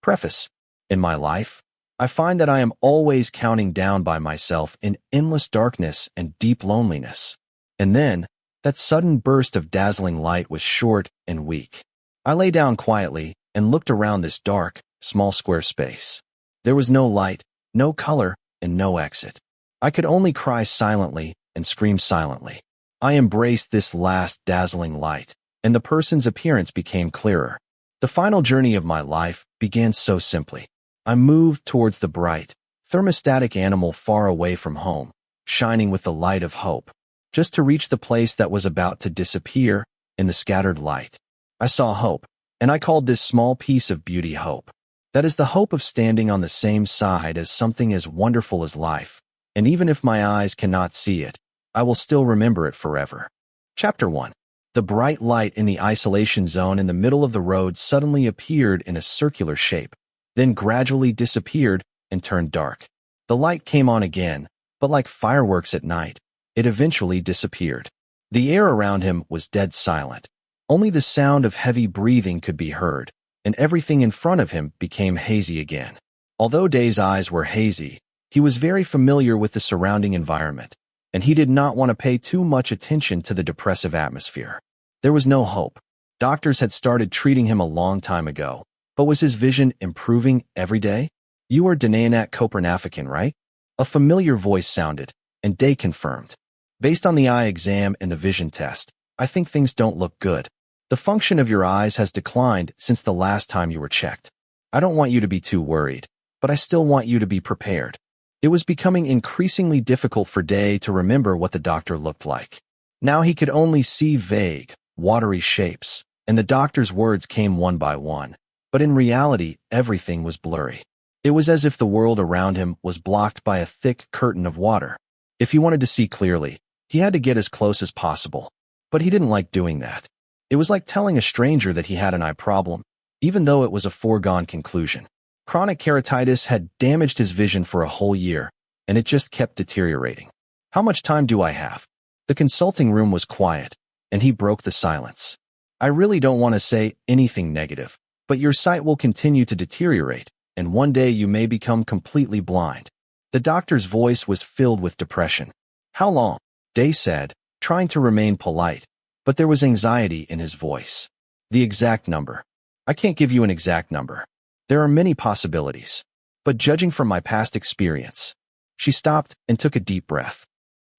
Preface. In my life, I find that I am always counting down by myself in endless darkness and deep loneliness. And then, that sudden burst of dazzling light was short and weak. I lay down quietly and looked around this dark, small square space. There was no light, no color, and no exit. I could only cry silently and scream silently. I embraced this last dazzling light, and the person's appearance became clearer. The final journey of my life began so simply. I moved towards the bright, thermostatic animal far away from home, shining with the light of hope, just to reach the place that was about to disappear in the scattered light. I saw hope, and I called this small piece of beauty hope. That is the hope of standing on the same side as something as wonderful as life, and even if my eyes cannot see it, I will still remember it forever. Chapter 1. The bright light in the isolation zone in the middle of the road suddenly appeared in a circular shape, then gradually disappeared and turned dark. The light came on again, but like fireworks at night, it eventually disappeared. The air around him was dead silent. Only the sound of heavy breathing could be heard, and everything in front of him became hazy again. Although Day's eyes were hazy, he was very familiar with the surrounding environment, and he did not want to pay too much attention to the depressive atmosphere. There was no hope. Doctors had started treating him a long time ago, but was his vision improving every day? "You are Danayanak Kopernafikan, right?" A familiar voice sounded, and Day confirmed. "Based on the eye exam and the vision test, I think things don't look good. The function of your eyes has declined since the last time you were checked. I don't want you to be too worried, but I still want you to be prepared." It was becoming increasingly difficult for Day to remember what the doctor looked like. Now he could only see vague, watery shapes, and the doctor's words came one by one. But in reality, everything was blurry. It was as if the world around him was blocked by a thick curtain of water. If he wanted to see clearly, he had to get as close as possible. But he didn't like doing that. It was like telling a stranger that he had an eye problem, even though it was a foregone conclusion. Chronic keratitis had damaged his vision for a whole year, and it just kept deteriorating. "How much time do I have?" The consulting room was quiet, and he broke the silence. "I really don't want to say anything negative, but your sight will continue to deteriorate, and one day you may become completely blind." The doctor's voice was filled with depression. "How long?" Day said, trying to remain polite, but there was anxiety in his voice. "The exact number. I can't give you an exact number. There are many possibilities, but judging from my past experience." She stopped and took a deep breath.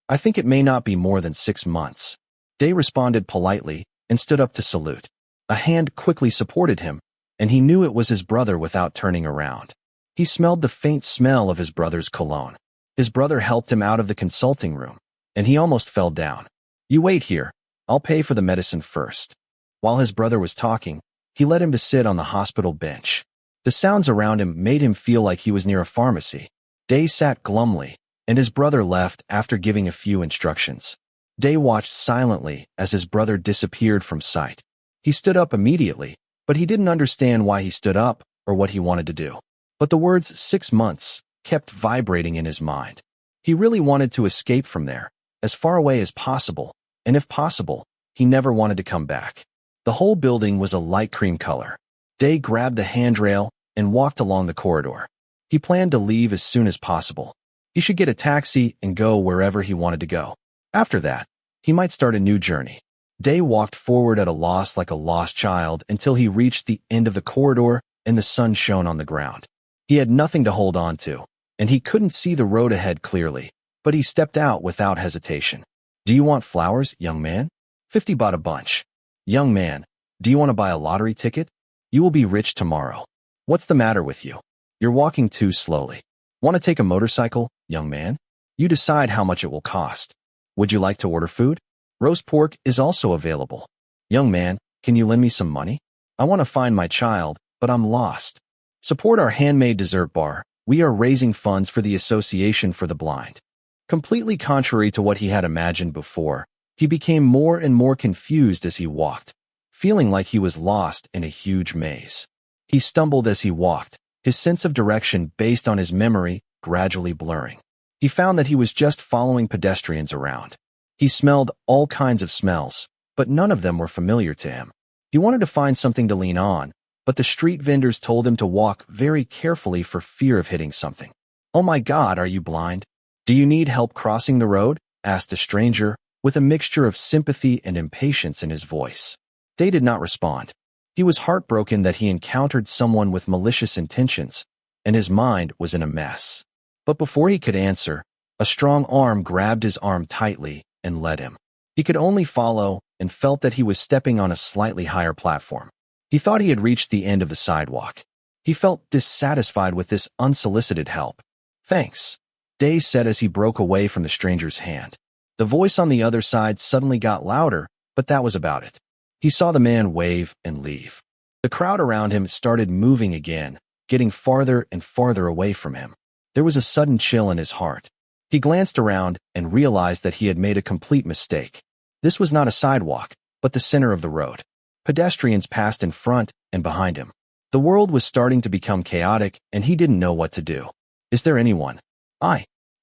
"I think it may not be more than 6 months." Day responded politely and stood up to salute. A hand quickly supported him, and he knew it was his brother without turning around. He smelled the faint smell of his brother's cologne. His brother helped him out of the consulting room, and he almost fell down. "You wait here. I'll pay for the medicine first." While his brother was talking, he led him to sit on the hospital bench. The sounds around him made him feel like he was near a pharmacy. Day sat glumly, and his brother left after giving a few instructions. Day watched silently as his brother disappeared from sight. He stood up immediately, but he didn't understand why he stood up or what he wanted to do. But the words 6 months kept vibrating in his mind. He really wanted to escape from there, as far away as possible, and if possible, he never wanted to come back. The whole building was a light cream color. Day grabbed the handrail and walked along the corridor. He planned to leave as soon as possible. He should get a taxi and go wherever he wanted to go. After that, he might start a new journey. Day walked forward at a loss like a lost child until he reached the end of the corridor and the sun shone on the ground. He had nothing to hold on to, and he couldn't see the road ahead clearly, but he stepped out without hesitation. "Do you want flowers, young man?" 50 bought a bunch. "Young man, do you want to buy a lottery ticket? You will be rich tomorrow." "What's the matter with you? You're walking too slowly." "Want to take a motorcycle, young man? You decide how much it will cost." "Would you like to order food? Roast pork is also available." "Young man, can you lend me some money? I want to find my child, but I'm lost." "Support our handmade dessert bar. We are raising funds for the Association for the Blind." Completely contrary to what he had imagined before, he became more and more confused as he walked, feeling like he was lost in a huge maze. He stumbled as he walked, his sense of direction based on his memory gradually blurring. He found that he was just following pedestrians around. He smelled all kinds of smells, but none of them were familiar to him. He wanted to find something to lean on, but the street vendors told him to walk very carefully for fear of hitting something. "Oh my God, are you blind? Do you need help crossing the road?" asked the stranger, with a mixture of sympathy and impatience in his voice. Day did not respond. He was heartbroken that he encountered someone with malicious intentions, and his mind was in a mess. But before he could answer, a strong arm grabbed his arm tightly and led him. He could only follow and felt that he was stepping on a slightly higher platform. He thought he had reached the end of the sidewalk. He felt dissatisfied with this unsolicited help. "Thanks," Day said as he broke away from the stranger's hand. The voice on the other side suddenly got louder, but that was about it. He saw the man wave and leave. The crowd around him started moving again, getting farther and farther away from him. There was a sudden chill in his heart. He glanced around and realized that he had made a complete mistake. This was not a sidewalk, but the center of the road. Pedestrians passed in front and behind him. The world was starting to become chaotic, and he didn't know what to do. "Is there anyone?"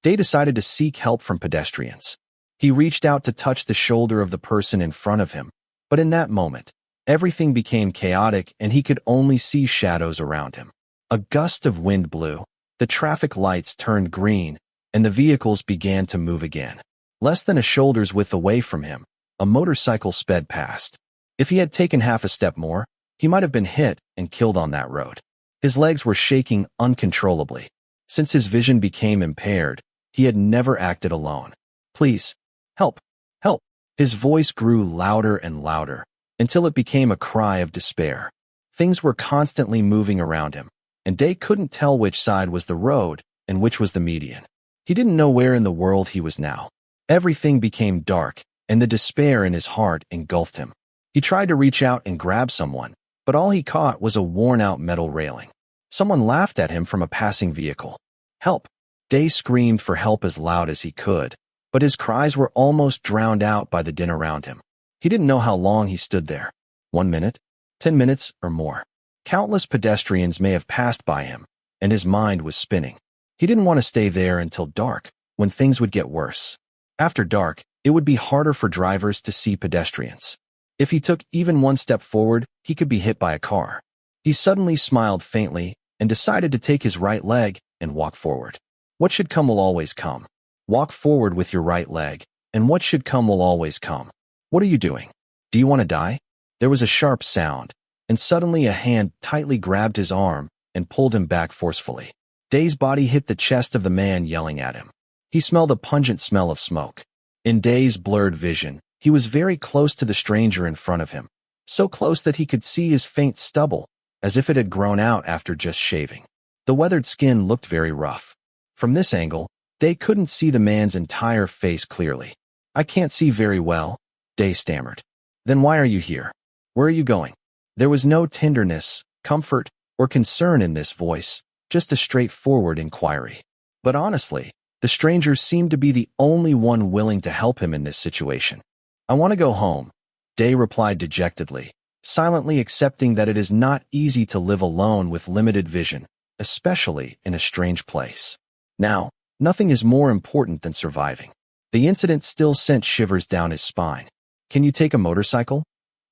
Day decided to seek help from pedestrians. He reached out to touch the shoulder of the person in front of him, but in that moment, everything became chaotic and he could only see shadows around him. A gust of wind blew, the traffic lights turned green, and the vehicles began to move again. Less than a shoulder's width away from him, a motorcycle sped past. If he had taken half a step more, he might have been hit and killed on that road. His legs were shaking uncontrollably. Since his vision became impaired, he had never acted alone. "Please, help, help." His voice grew louder and louder, until it became a cry of despair. Things were constantly moving around him, and Day couldn't tell which side was the road and which was the median. He didn't know where in the world he was now. Everything became dark, and the despair in his heart engulfed him. He tried to reach out and grab someone, but all he caught was a worn-out metal railing. Someone laughed at him from a passing vehicle. "Help!" Day screamed for help as loud as he could, but his cries were almost drowned out by the din around him. He didn't know how long he stood there. 1 minute, 10 minutes, or more. Countless pedestrians may have passed by him, and his mind was spinning. He didn't want to stay there until dark, when things would get worse. After dark, it would be harder for drivers to see pedestrians. If he took even one step forward, he could be hit by a car. He suddenly smiled faintly and decided to take his right leg and walk forward. What should come will always come. Walk forward with your right leg, and what should come will always come. What are you doing? Do you want to die? There was a sharp sound, and suddenly a hand tightly grabbed his arm and pulled him back forcefully. Day's body hit the chest of the man yelling at him. He smelled a pungent smell of smoke. In Day's blurred vision, he was very close to the stranger in front of him, so close that he could see his faint stubble, as if it had grown out after just shaving. The weathered skin looked very rough. From this angle, Day couldn't see the man's entire face clearly. "I can't see very well," Day stammered. "Then why are you here? Where are you going?" There was no tenderness, comfort, or concern in this voice, just a straightforward inquiry. But honestly, the stranger seemed to be the only one willing to help him in this situation. "I want to go home," Day replied dejectedly, silently accepting that it is not easy to live alone with limited vision, especially in a strange place. Now, nothing is more important than surviving. The incident still sent shivers down his spine. "Can you take a motorcycle?"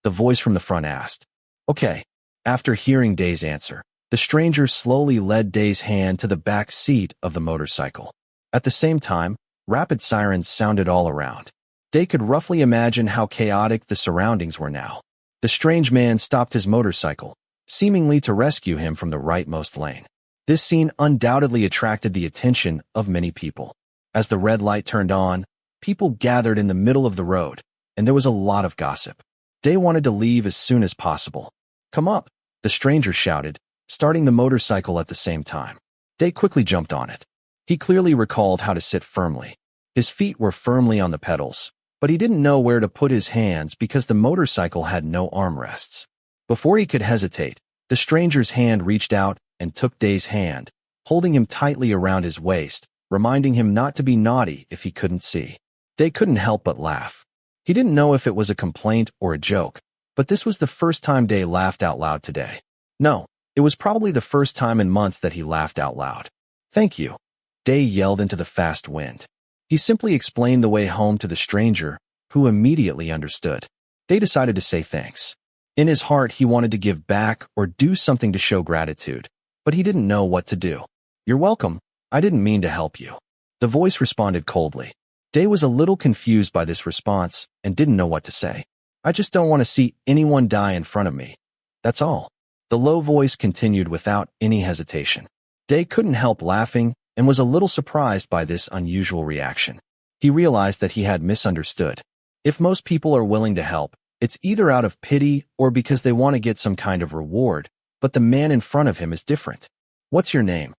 the voice from the front asked. "Okay." After hearing Day's answer, the stranger slowly led Day's hand to the back seat of the motorcycle. At the same time, rapid sirens sounded all around. Day could roughly imagine how chaotic the surroundings were now. The strange man stopped his motorcycle, seemingly to rescue him from the rightmost lane. This scene undoubtedly attracted the attention of many people. As the red light turned on, people gathered in the middle of the road, and there was a lot of gossip. Day wanted to leave as soon as possible. "Come up," the stranger shouted, starting the motorcycle at the same time. Day quickly jumped on it. He clearly recalled how to sit firmly. His feet were firmly on the pedals, but he didn't know where to put his hands because the motorcycle had no armrests. Before he could hesitate, the stranger's hand reached out and took Day's hand, holding him tightly around his waist, reminding him not to be naughty if he couldn't see. Day couldn't help but laugh. He didn't know if it was a complaint or a joke, but this was the first time Day laughed out loud today. No, it was probably the first time in months that he laughed out loud. "Thank you," Day yelled into the fast wind. He simply explained the way home to the stranger, who immediately understood. Day decided to say thanks. In his heart, he wanted to give back or do something to show gratitude, but he didn't know what to do. "You're welcome. I didn't mean to help you." The voice responded coldly. Day was a little confused by this response and didn't know what to say. "I just don't want to see anyone die in front of me. That's all." The low voice continued without any hesitation. Day couldn't help laughing and was a little surprised by this unusual reaction. He realized that he had misunderstood. If most people are willing to help, it's either out of pity or because they want to get some kind of reward, but the man in front of him is different. "What's your name?"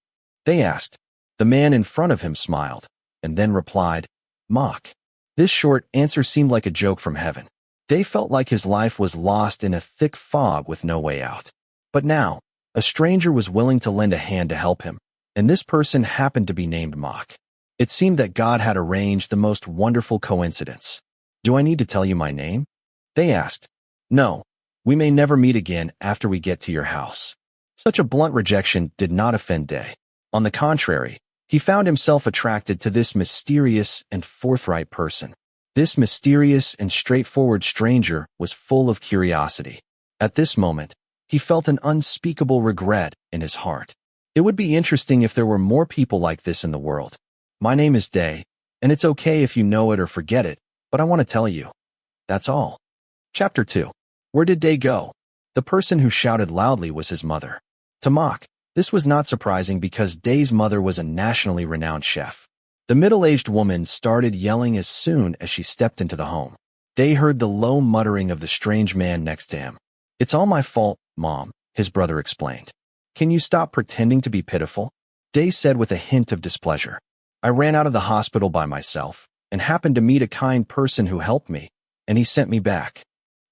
They asked. The man in front of him smiled, and then replied, "Mhok." This short answer seemed like a joke from heaven. Day felt like his life was lost in a thick fog with no way out. But now, a stranger was willing to lend a hand to help him, and this person happened to be named Mhok. It seemed that God had arranged the most wonderful coincidence. "Do I need to tell you my name?" They asked. "No, we may never meet again after we get to your house." Such a blunt rejection did not offend Day. On the contrary, he found himself attracted to this mysterious and forthright person. This mysterious and straightforward stranger was full of curiosity. At this moment, he felt an unspeakable regret in his heart. It would be interesting if there were more people like this in the world. "My name is Day, and it's okay if you know it or forget it, but I want to tell you. That's all." Chapter 2. Where did Day go? The person who shouted loudly was his mother. To Mhok, this was not surprising because Day's mother was a nationally renowned chef. The middle-aged woman started yelling as soon as she stepped into the home. Day heard the low muttering of the strange man next to him. "It's all my fault, Mom," his brother explained. "Can you stop pretending to be pitiful?" Day said with a hint of displeasure. "I ran out of the hospital by myself and happened to meet a kind person who helped me, and he sent me back."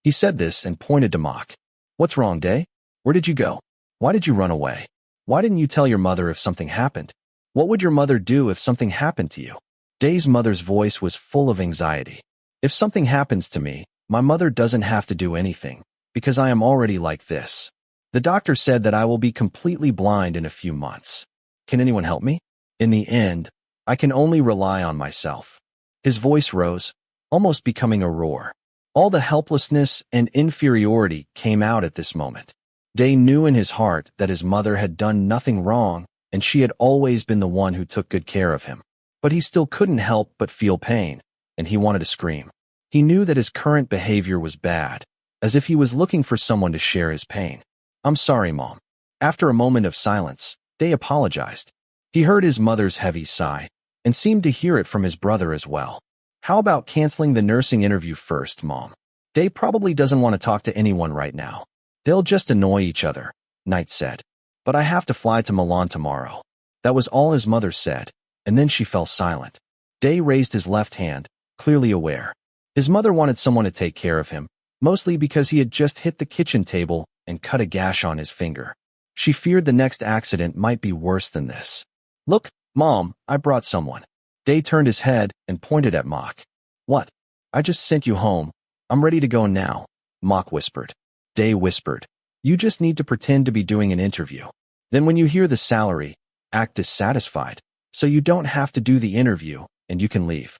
He said this and pointed to Mhok. "What's wrong, Day? Where did you go? Why did you run away? Why didn't you tell your mother if something happened? What would your mother do if something happened to you?" Day's mother's voice was full of anxiety. "If something happens to me, my mother doesn't have to do anything, because I am already like this. The doctor said that I will be completely blind in a few months. Can anyone help me? In the end, I can only rely on myself." His voice rose, almost becoming a roar. All the helplessness and inferiority came out at this moment. Day knew in his heart that his mother had done nothing wrong, and she had always been the one who took good care of him. But he still couldn't help but feel pain, and he wanted to scream. He knew that his current behavior was bad, as if he was looking for someone to share his pain. "I'm sorry, Mom." After a moment of silence, Day apologized. He heard his mother's heavy sigh, and seemed to hear it from his brother as well. "How about canceling the nursing interview first, Mom? Day probably doesn't want to talk to anyone right now. They'll just annoy each other," Knight said. "But I have to fly to Milan tomorrow." That was all his mother said, and then she fell silent. Day raised his left hand, clearly aware. His mother wanted someone to take care of him, mostly because he had just hit the kitchen table and cut a gash on his finger. She feared the next accident might be worse than this. "Look, Mom, I brought someone." Day turned his head and pointed at Mhok. "What? I just sent you home. I'm ready to go now," Mhok whispered. Day whispered, "You just need to pretend to be doing an interview. Then when you hear the salary, act dissatisfied, so you don't have to do the interview and you can leave."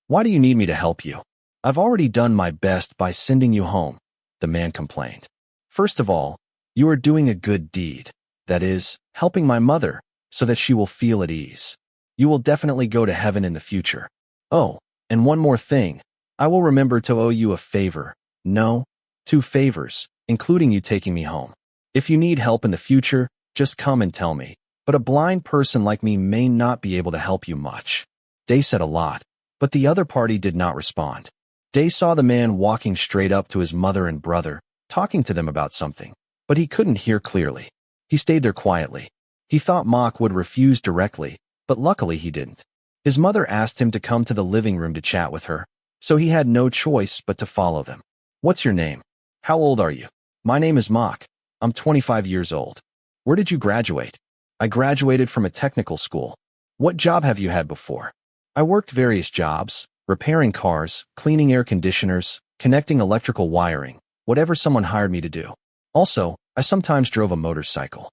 "Why do you need me to help you? I've already done my best by sending you home," the man complained. "First of all, you are doing a good deed. That is, helping my mother, so that she will feel at ease. You will definitely go to heaven in the future. Oh, and one more thing. I will remember to owe you a favor. No, 2 favors, including you taking me home. If you need help in the future, just come and tell me. But a blind person like me may not be able to help you much." Day said a lot, but the other party did not respond. Day saw the man walking straight up to his mother and brother, talking to them about something, but he couldn't hear clearly. He stayed there quietly. He thought Mhok would refuse directly, but luckily he didn't. His mother asked him to come to the living room to chat with her, so he had no choice but to follow them. "What's your name? How old are you?" "My name is Mhok. I'm 25 years old." "Where did you graduate?" "I graduated from a technical school." "What job have you had before?" "I worked various jobs, repairing cars, cleaning air conditioners, connecting electrical wiring, whatever someone hired me to do. Also, I sometimes drove a motorcycle."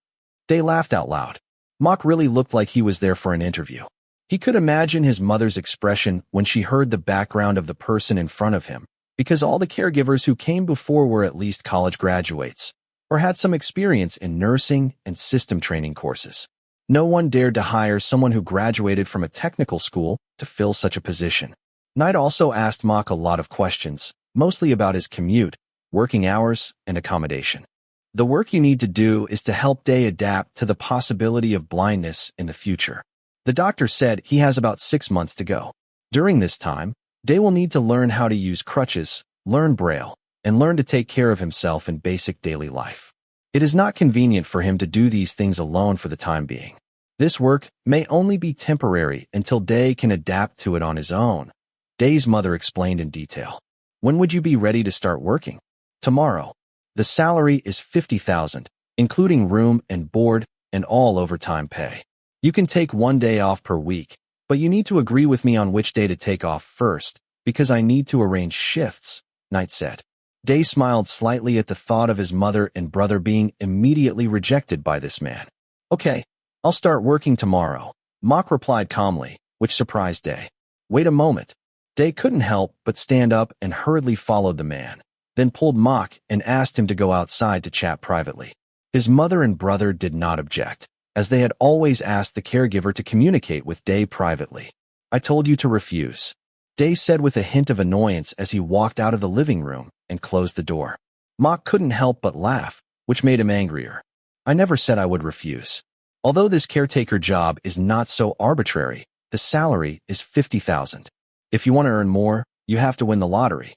Day laughed out loud. Mhok really looked like he was there for an interview. He could imagine his mother's expression when she heard the background of the person in front of him, because all the caregivers who came before were at least college graduates or had some experience in nursing and system training courses. No one dared to hire someone who graduated from a technical school to fill such a position. Knight also asked Mhok a lot of questions, mostly about his commute, working hours, and accommodation. The work you need to do is to help Day adapt to the possibility of blindness in the future. The doctor said he has about 6 months to go. During this time, Day will need to learn how to use crutches, learn Braille, and learn to take care of himself in basic daily life. It is not convenient for him to do these things alone for the time being. This work may only be temporary until Day can adapt to it on his own. Day's mother explained in detail. When would you be ready to start working? Tomorrow. The salary is $50,000, including room and board and all overtime pay. You can take 1 day off per week, but you need to agree with me on which day to take off first, because I need to arrange shifts, Knight said. Day smiled slightly at the thought of his mother and brother being immediately rejected by this man. Okay, I'll start working tomorrow, Mhok replied calmly, which surprised Day. Wait a moment. Day couldn't help but stand up and hurriedly followed the man, then pulled Mhok and asked him to go outside to chat privately. His mother and brother did not object, as they had always asked the caregiver to communicate with Day privately. I told you to refuse, Day said with a hint of annoyance as he walked out of the living room and closed the door. Mhok couldn't help but laugh, which made him angrier. I never said I would refuse. Although this caretaker job is not so arbitrary, the salary is $50,000. If you want to earn more, you have to win the lottery.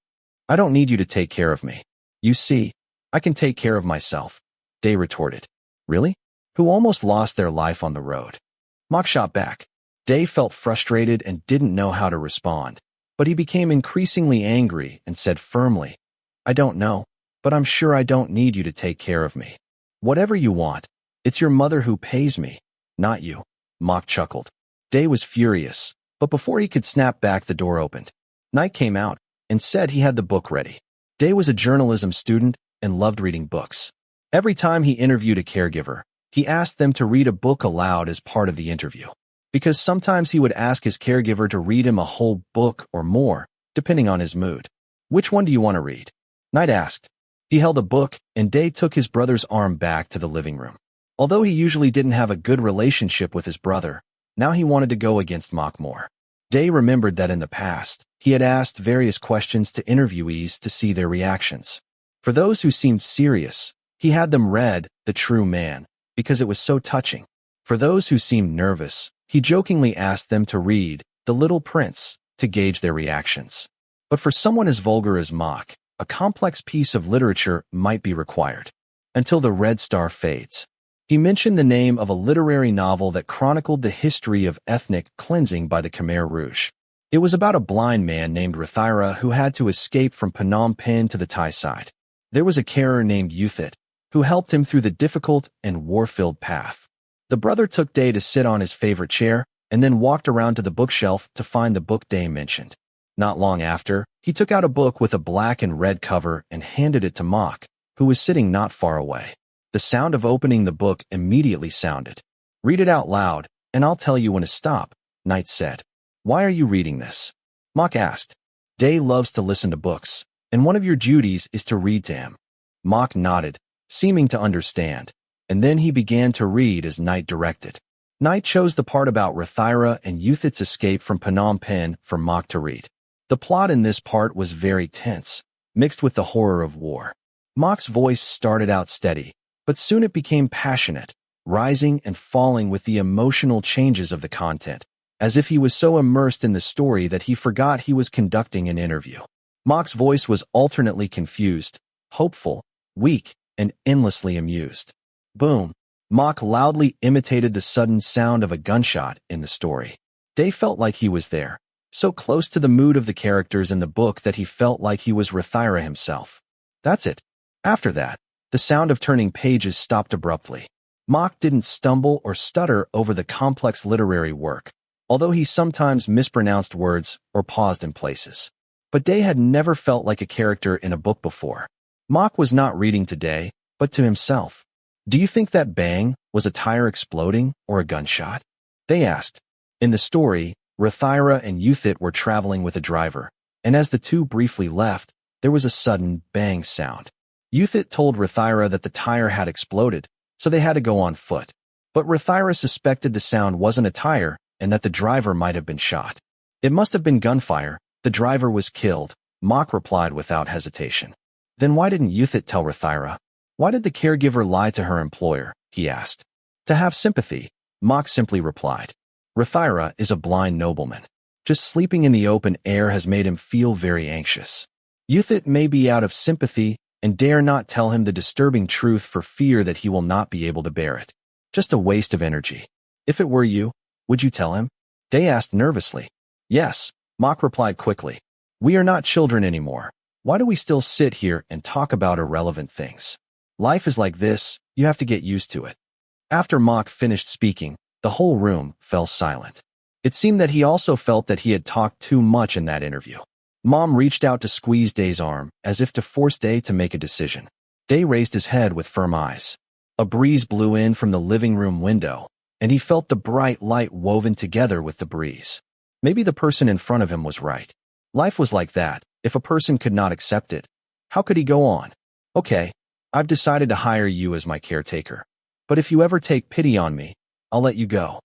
I don't need you to take care of me. You see, I can take care of myself, Day retorted. Really? Who almost lost their life on the road? Mhok shot back. Day felt frustrated and didn't know how to respond, but he became increasingly angry and said firmly, I don't know, but I'm sure I don't need you to take care of me. Whatever you want, it's your mother who pays me, not you, Mhok chuckled. Day was furious, but before he could snap back, the door opened. Knight came out and said he had the book ready. Day was a journalism student and loved reading books. Every time he interviewed a caregiver, he asked them to read a book aloud as part of the interview, because sometimes he would ask his caregiver to read him a whole book or more, depending on his mood. Which one do you want to read? Knight asked. He held a book, and Day took his brother's arm back to the living room. Although he usually didn't have a good relationship with his brother, now he wanted to go against Mhok more. Day remembered that in the past, he had asked various questions to interviewees to see their reactions. For those who seemed serious, he had them read The True Man, because it was so touching. For those who seemed nervous, he jokingly asked them to read The Little Prince to gauge their reactions. But for someone as vulgar as Mhok, a complex piece of literature might be required. Until the red star fades. He mentioned the name of a literary novel that chronicled the history of ethnic cleansing by the Khmer Rouge. It was about a blind man named Rathira who had to escape from Phnom Penh to the Thai side. There was a carer named Euthit, who helped him through the difficult and war-filled path. The brother took Day to sit on his favorite chair and then walked around to the bookshelf to find the book Day mentioned. Not long after, he took out a book with a black and red cover and handed it to Mhok, who was sitting not far away. The sound of opening the book immediately sounded. Read it out loud, and I'll tell you when to stop, Knight said. Why are you reading this? Mhok asked. Day loves to listen to books, and one of your duties is to read to him. Mhok nodded, seeming to understand, and then he began to read as Knight directed. Knight chose the part about Rathira and Euthit's escape from Phnom Penh for Mhok to read. The plot in this part was very tense, mixed with the horror of war. Mhok's voice started out steady, but soon it became passionate, rising and falling with the emotional changes of the content, as if he was so immersed in the story that he forgot he was conducting an interview. Mhok's voice was alternately confused, hopeful, weak, and endlessly amused. Boom! Mhok loudly imitated the sudden sound of a gunshot in the story. Day felt like he was there, so close to the mood of the characters in the book that he felt like he was Rathira himself. That's it. After that, the sound of turning pages stopped abruptly. Mhok didn't stumble or stutter over the complex literary work, although he sometimes mispronounced words or paused in places. But Day had never felt like a character in a book before. Mhok was not reading to Day, but to himself. Do you think that bang was a tire exploding or a gunshot? They asked. In the story, Rathira and Euthit were traveling with a driver, and as the two briefly left, there was a sudden bang sound. Euthit told Rathyra that the tire had exploded, so they had to go on foot. But Rathyra suspected the sound wasn't a tire and that the driver might have been shot. It must have been gunfire. The driver was killed, Mhok replied without hesitation. Then why didn't Euthit tell Rathyra? Why did the caregiver lie to her employer? He asked. To have sympathy, Mhok simply replied. Rathyra is a blind nobleman. Just sleeping in the open air has made him feel very anxious. Euthit may be out of sympathy and dare not tell him the disturbing truth for fear that he will not be able to bear it. Just a waste of energy. If it were you, would you tell him? Day asked nervously. Yes, Mhok replied quickly. We are not children anymore. Why do we still sit here and talk about irrelevant things? Life is like this, you have to get used to it. After Mhok finished speaking, the whole room fell silent. It seemed that he also felt that he had talked too much in that interview. Mom reached out to squeeze Day's arm, as if to force Day to make a decision. Day raised his head with firm eyes. A breeze blew in from the living room window, and he felt the bright light woven together with the breeze. Maybe the person in front of him was right. Life was like that. If a person could not accept it, how could he go on? Okay, I've decided to hire you as my caretaker. But if you ever take pity on me, I'll let you go.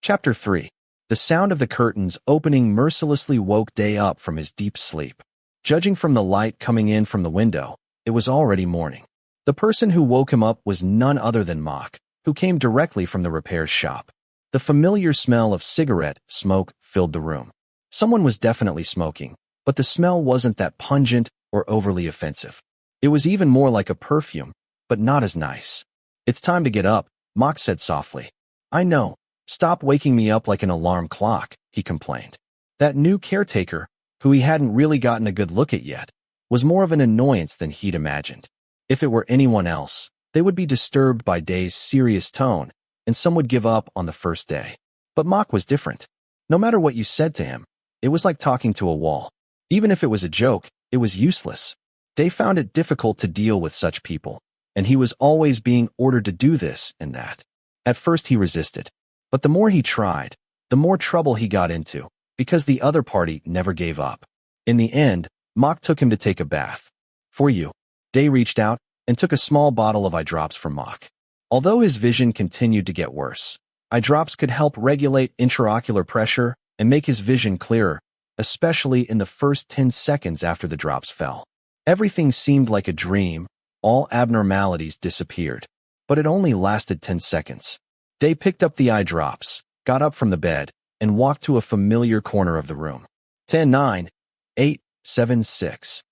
Chapter 3. The sound of the curtains opening mercilessly woke Day up from his deep sleep. Judging from the light coming in from the window, it was already morning. The person who woke him up was none other than Mhok, who came directly from the repairs shop. The familiar smell of cigarette smoke filled the room. Someone was definitely smoking, but the smell wasn't that pungent or overly offensive. It was even more like a perfume, but not as nice. It's time to get up, Mhok said softly. I know. Stop waking me up like an alarm clock, he complained. That new caretaker, who he hadn't really gotten a good look at yet, was more of an annoyance than he'd imagined. If it were anyone else, they would be disturbed by Day's serious tone, and some would give up on the first day. But Mhok was different. No matter what you said to him, it was like talking to a wall. Even if it was a joke, it was useless. Day found it difficult to deal with such people, and he was always being ordered to do this and that. At first he resisted. But the more he tried, the more trouble he got into, because the other party never gave up. In the end, Mhok took him to take a bath. For you. Day reached out and took a small bottle of eye drops from Mhok. Although his vision continued to get worse, eye drops could help regulate intraocular pressure and make his vision clearer, especially in the first 10 seconds after the drops fell. Everything seemed like a dream, all abnormalities disappeared. But it only lasted 10 seconds. Day picked up the eye drops, got up from the bed, and walked to a familiar corner of the room. 10, 9, 8, 7, 6.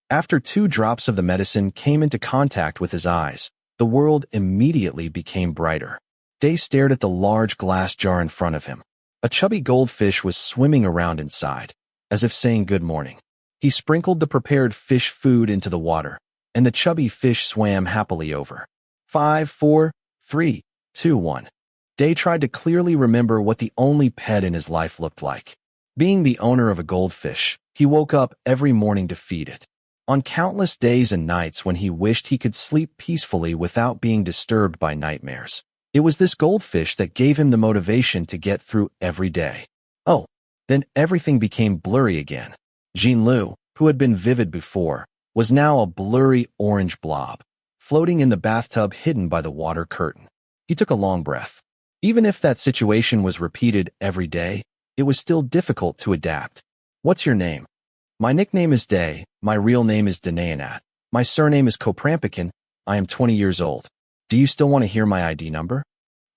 After 2 drops of the medicine came into contact with his eyes, the world immediately became brighter. Day stared at the large glass jar in front of him. A chubby goldfish was swimming around inside, as if saying good morning. He sprinkled the prepared fish food into the water, and the chubby fish swam happily over. 5, 4, 3, 2, 1. Day tried to clearly remember what the only pet in his life looked like. Being the owner of a goldfish, he woke up every morning to feed it. On countless days and nights when he wished he could sleep peacefully without being disturbed by nightmares, it was this goldfish that gave him the motivation to get through every day. Oh, then everything became blurry again. Jean-Lu, who had been vivid before, was now a blurry orange blob, floating in the bathtub hidden by the water curtain. He took a long breath. Even if that situation was repeated every day, it was still difficult to adapt. What's your name? My nickname is Day. My real name is Danayanat. My surname is Koprampikin. I am 20 years old. Do you still want to hear my ID number?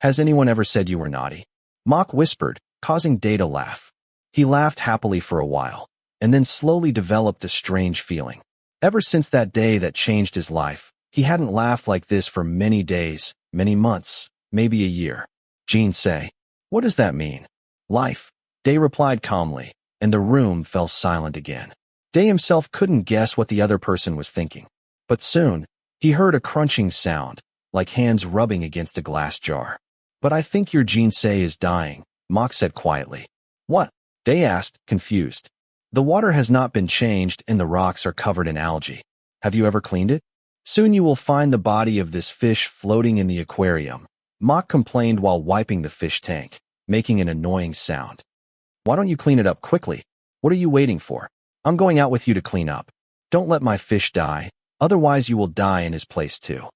Has anyone ever said you were naughty? Mhok whispered, causing Day to laugh. He laughed happily for a while, and then slowly developed a strange feeling. Ever since that day that changed his life, he hadn't laughed like this for many days, many months, maybe a year. Jean say, what does that mean? Life. Day replied calmly, and the room fell silent again. Day himself couldn't guess what the other person was thinking. But soon, he heard a crunching sound, like hands rubbing against a glass jar. But I think your Jean say is dying, Mhok said quietly. What? Day asked, confused. The water has not been changed and the rocks are covered in algae. Have you ever cleaned it? Soon you will find the body of this fish floating in the aquarium. Mhok complained while wiping the fish tank, making an annoying sound. Why don't you clean it up quickly? What are you waiting for? I'm going out with you to clean up. Don't let my fish die, otherwise you will die in his place too.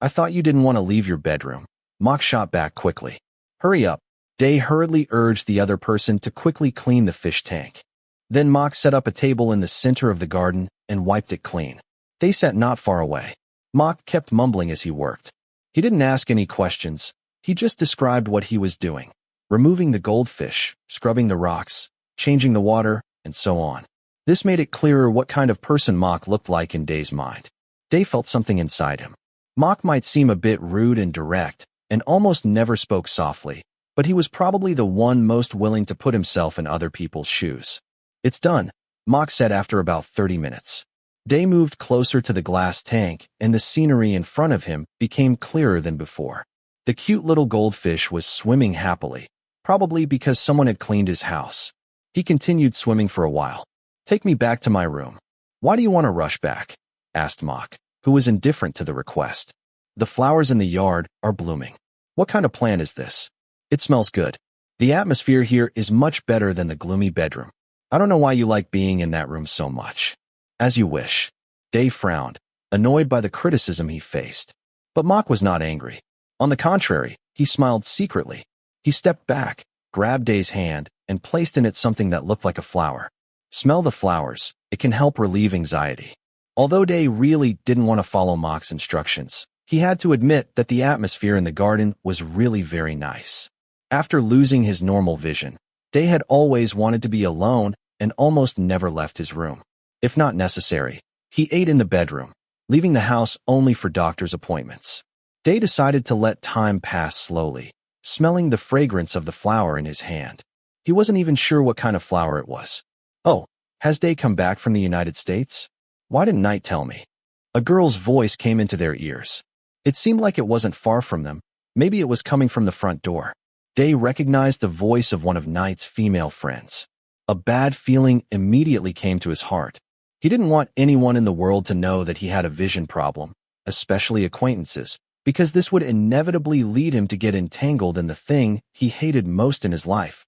I thought you didn't want to leave your bedroom. Mhok shot back quickly. Hurry up. Day hurriedly urged the other person to quickly clean the fish tank. Then Mhok set up a table in the center of the garden and wiped it clean. Day sat not far away. Mhok kept mumbling as he worked. He didn't ask any questions. He just described what he was doing. Removing the goldfish, scrubbing the rocks, changing the water, and so on. This made it clearer what kind of person Mhok looked like in Day's mind. Day felt something inside him. Mhok might seem a bit rude and direct, and almost never spoke softly, but he was probably the one most willing to put himself in other people's shoes. It's done, Mhok said after about 30 minutes. Day moved closer to the glass tank, and the scenery in front of him became clearer than before. The cute little goldfish was swimming happily, probably because someone had cleaned his house. He continued swimming for a while. Take me back to my room. Why do you want to rush back? Asked Mhok, who was indifferent to the request. The flowers in the yard are blooming. What kind of plant is this? It smells good. The atmosphere here is much better than the gloomy bedroom. I don't know why you like being in that room so much. As you wish. Day frowned, annoyed by the criticism he faced. But Mhok was not angry. On the contrary, he smiled secretly. He stepped back, grabbed Day's hand, and placed in it something that looked like a flower. Smell the flowers. It can help relieve anxiety. Although Day really didn't want to follow Mhok's instructions, he had to admit that the atmosphere in the garden was really very nice. After losing his normal vision, Day had always wanted to be alone and almost never left his room. If not necessary, he ate in the bedroom, leaving the house only for doctor's appointments. Day decided to let time pass slowly, smelling the fragrance of the flower in his hand. He wasn't even sure what kind of flower it was. Oh, has Day come back from the United States? Why didn't Night tell me? A girl's voice came into their ears. It seemed like it wasn't far from them. Maybe it was coming from the front door. Day recognized the voice of one of Night's female friends. A bad feeling immediately came to his heart. He didn't want anyone in the world to know that he had a vision problem, especially acquaintances, because this would inevitably lead him to get entangled in the thing he hated most in his life.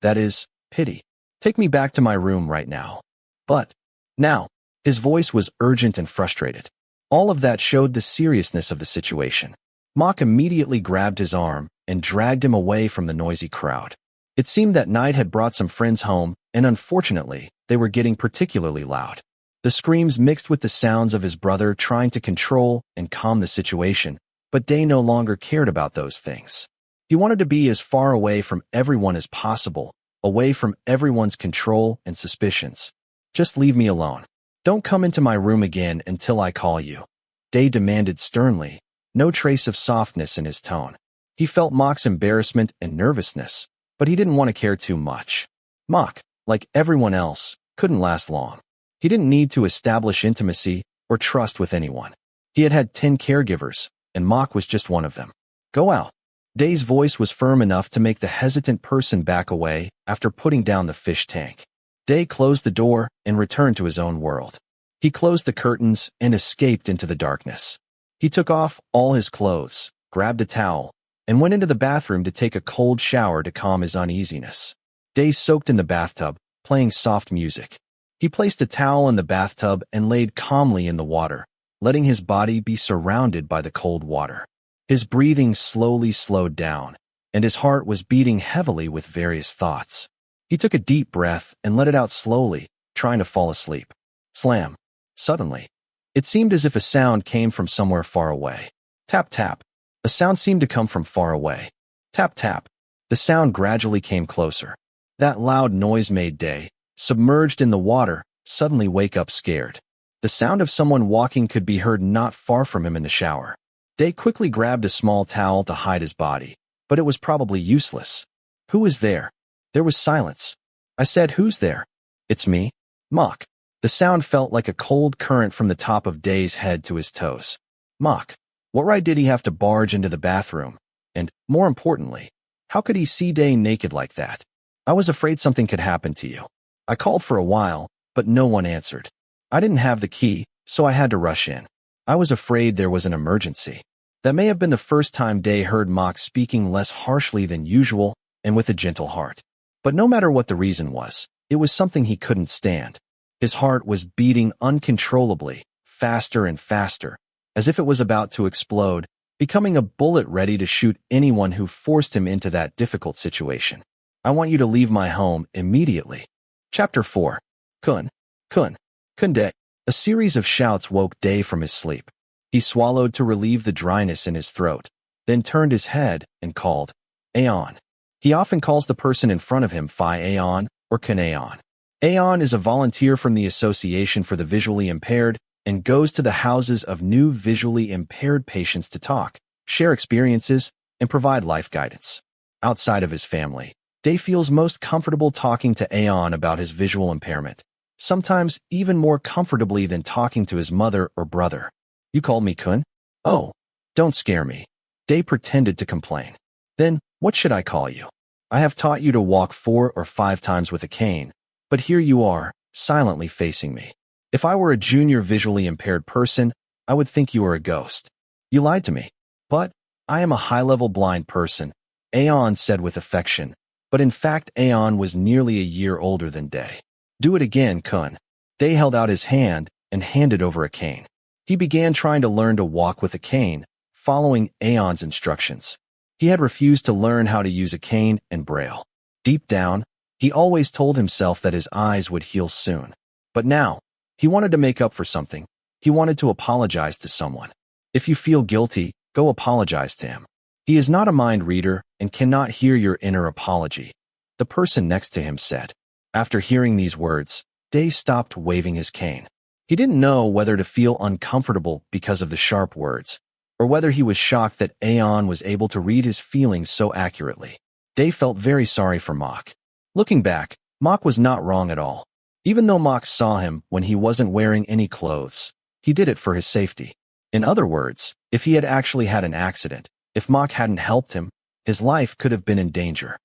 That is, pity. Take me back to my room right now. But, now, his voice was urgent and frustrated. All of that showed the seriousness of the situation. Mhok immediately grabbed his arm and dragged him away from the noisy crowd. It seemed that Night had brought some friends home, and unfortunately, they were getting particularly loud. The screams mixed with the sounds of his brother trying to control and calm the situation, but Day no longer cared about those things. He wanted to be as far away from everyone as possible, away from everyone's control and suspicions. Just leave me alone. Don't come into my room again until I call you. Day demanded sternly, no trace of softness in his tone. He felt Mhok's embarrassment and nervousness, but he didn't want to care too much. Mhok, like everyone else, couldn't last long. He didn't need to establish intimacy or trust with anyone. He had had 10 caregivers, and Mhok was just one of them. Go out. Day's voice was firm enough to make the hesitant person back away after putting down the fish tank. Day closed the door and returned to his own world. He closed the curtains and escaped into the darkness. He took off all his clothes, grabbed a towel, and went into the bathroom to take a cold shower to calm his uneasiness. Day soaked in the bathtub, playing soft music. He placed a towel in the bathtub and laid calmly in the water, letting his body be surrounded by the cold water. His breathing slowly slowed down, and his heart was beating heavily with various thoughts. He took a deep breath and let it out slowly, trying to fall asleep. Slam. Suddenly, it seemed as if a sound came from somewhere far away. Tap, tap. The sound seemed to come from far away. Tap, tap. The sound gradually came closer. That loud noise made Day, submerged in the water, suddenly wake up scared. The sound of someone walking could be heard not far from him in the shower. Day quickly grabbed a small towel to hide his body, but it was probably useless. Who is there? There was silence. I said, who's there? It's me, Mhok. The sound felt like a cold current from the top of Day's head to his toes. Mhok. What right did he have to barge into the bathroom? And, more importantly, how could he see Day naked like that? I was afraid something could happen to you. I called for a while, but no one answered. I didn't have the key, so I had to rush in. I was afraid there was an emergency. That may have been the first time Day heard Mhok speaking less harshly than usual and with a gentle heart. But no matter what the reason was, it was something he couldn't stand. His heart was beating uncontrollably, faster and faster, as if it was about to explode, becoming a bullet ready to shoot anyone who forced him into that difficult situation. I want you to leave my home immediately. Chapter 4. Kun. Kunde. A series of shouts woke Day from his sleep. He swallowed to relieve the dryness in his throat, then turned his head and called, Aeon. He often calls the person in front of him Phi Aeon or Kun Aeon. Aeon is a volunteer from the Association for the Visually Impaired and goes to the houses of new visually impaired patients to talk, share experiences, and provide life guidance. Outside of his family, Day feels most comfortable talking to Aeon about his visual impairment, sometimes even more comfortably than talking to his mother or brother. You called me Kun? Oh, don't scare me. Day pretended to complain. Then, what should I call you? I have taught you to walk 4 or 5 times with a cane, but here you are, silently facing me. If I were a junior visually impaired person, I would think you were a ghost. You lied to me. But I am a high-level blind person, Aeon said with affection, but in fact Aeon was nearly a year older than Day. Do it again, Kun. Day held out his hand and handed over a cane. He began trying to learn to walk with a cane, following Aeon's instructions. He had refused to learn how to use a cane and braille. Deep down, he always told himself that his eyes would heal soon. But now, he wanted to make up for something. He wanted to apologize to someone. If you feel guilty, go apologize to him. He is not a mind reader and cannot hear your inner apology, the person next to him said. After hearing these words, Day stopped waving his cane. He didn't know whether to feel uncomfortable because of the sharp words, or whether he was shocked that Aeon was able to read his feelings so accurately. Day felt very sorry for Mhok. Looking back, Mhok was not wrong at all. Even though Mhok saw him when he wasn't wearing any clothes, he did it for his safety. In other words, if he had actually had an accident, if Mhok hadn't helped him, his life could have been in danger.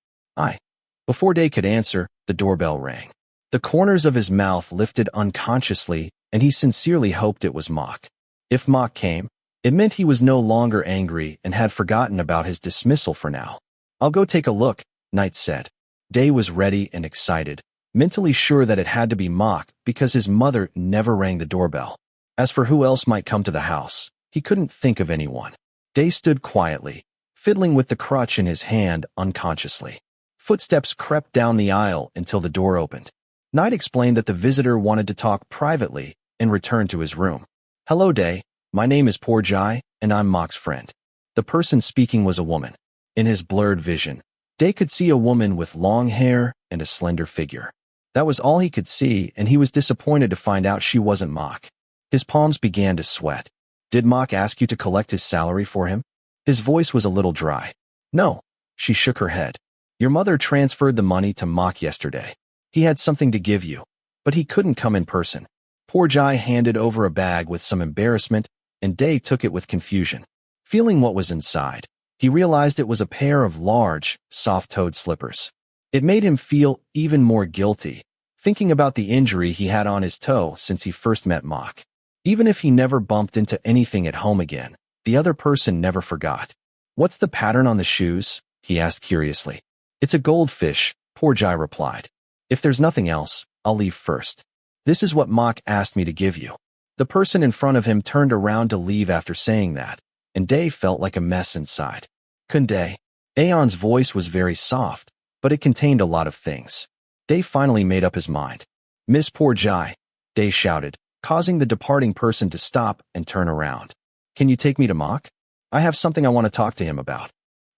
Before Day could answer, the doorbell rang. The corners of his mouth lifted unconsciously, and he sincerely hoped it was Mhok. If Mhok came, it meant he was no longer angry and had forgotten about his dismissal for now. I'll go take a look, Knight said. Day was ready and excited, mentally sure that it had to be Mhok because his mother never rang the doorbell. As for who else might come to the house, he couldn't think of anyone. Day stood quietly, fiddling with the crutch in his hand unconsciously. Footsteps crept down the aisle until the door opened. Knight explained that the visitor wanted to talk privately and returned to his room. Hello, Day. My name is Porjai, and I'm Mhok's friend. The person speaking was a woman. In his blurred vision, Day could see a woman with long hair and a slender figure. That was all he could see, and he was disappointed to find out she wasn't Mhok. His palms began to sweat. Did Mhok ask you to collect his salary for him? His voice was a little dry. No. She shook her head. Your mother transferred the money to Mhok yesterday. He had something to give you, but he couldn't come in person. Porjai handed over a bag with some embarrassment, and Day took it with confusion. Feeling what was inside, he realized it was a pair of large, soft-toed slippers. It made him feel even more guilty, thinking about the injury he had on his toe since he first met Mhok. Even if he never bumped into anything at home again, the other person never forgot. What's the pattern on the shoes? He asked curiously. It's a goldfish, Porjai replied. If there's nothing else, I'll leave first. This is what Mhok asked me to give you. The person in front of him turned around to leave after saying that, and Day felt like a mess inside. Kunde. Aeon's voice was very soft, but it contained a lot of things. Day finally made up his mind. Miss Porjai, Day shouted, causing the departing person to stop and turn around. Can you take me to Mhok? I have something I want to talk to him about.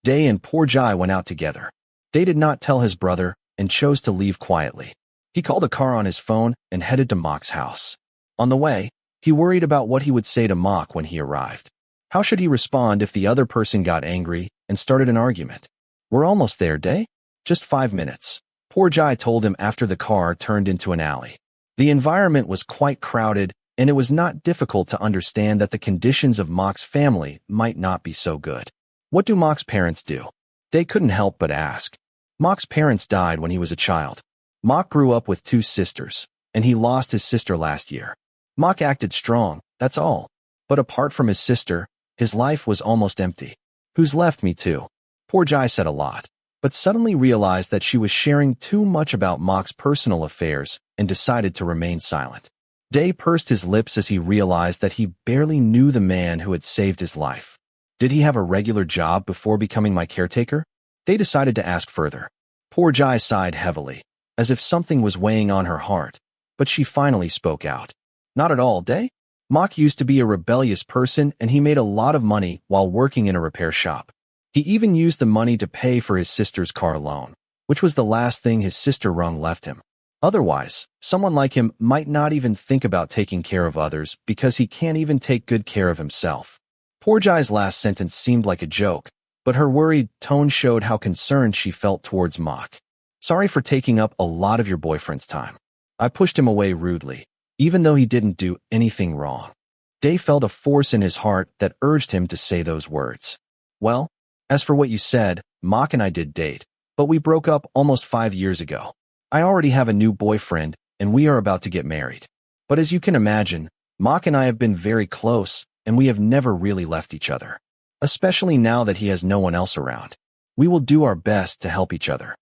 Day and Porjai went out together. Day did not tell his brother and chose to leave quietly. He called a car on his phone and headed to Mhok's house. On the way, he worried about what he would say to Mhok when he arrived. How should he respond if the other person got angry and started an argument? We're almost there, Day. Just 5 minutes. Porjai told him after the car turned into an alley. The environment was quite crowded, and it was not difficult to understand that the conditions of Mhok's family might not be so good. What do Mhok's parents do? Day couldn't help but ask. Mhok's parents died when he was a child. Mhok grew up with 2 sisters, and he lost his sister last year. Mhok acted strong, that's all. But apart from his sister, his life was almost empty. Who's left me too? Porjai said a lot, but suddenly realized that she was sharing too much about Mhok's personal affairs and decided to remain silent. Day pursed his lips as he realized that he barely knew the man who had saved his life. Did he have a regular job before becoming my caretaker? Day decided to ask further. Poor Jai sighed heavily, as if something was weighing on her heart, but she finally spoke out. Not at all, Day. Mhok used to be a rebellious person and he made a lot of money while working in a repair shop. He even used the money to pay for his sister's car loan, which was the last thing his sister Rung left him. Otherwise, someone like him might not even think about taking care of others because he can't even take good care of himself. Poor Jai's last sentence seemed like a joke, but her worried tone showed how concerned she felt towards Mhok. Sorry for taking up a lot of your boyfriend's time. I pushed him away rudely, even though he didn't do anything wrong. Day felt a force in his heart that urged him to say those words. Well, as for what you said, Mhok and I did date, but we broke up almost 5 years ago. I already have a new boyfriend, and we are about to get married. But as you can imagine, Mhok and I have been very close, and we have never really left each other. Especially now that he has no one else around. We will do our best to help each other.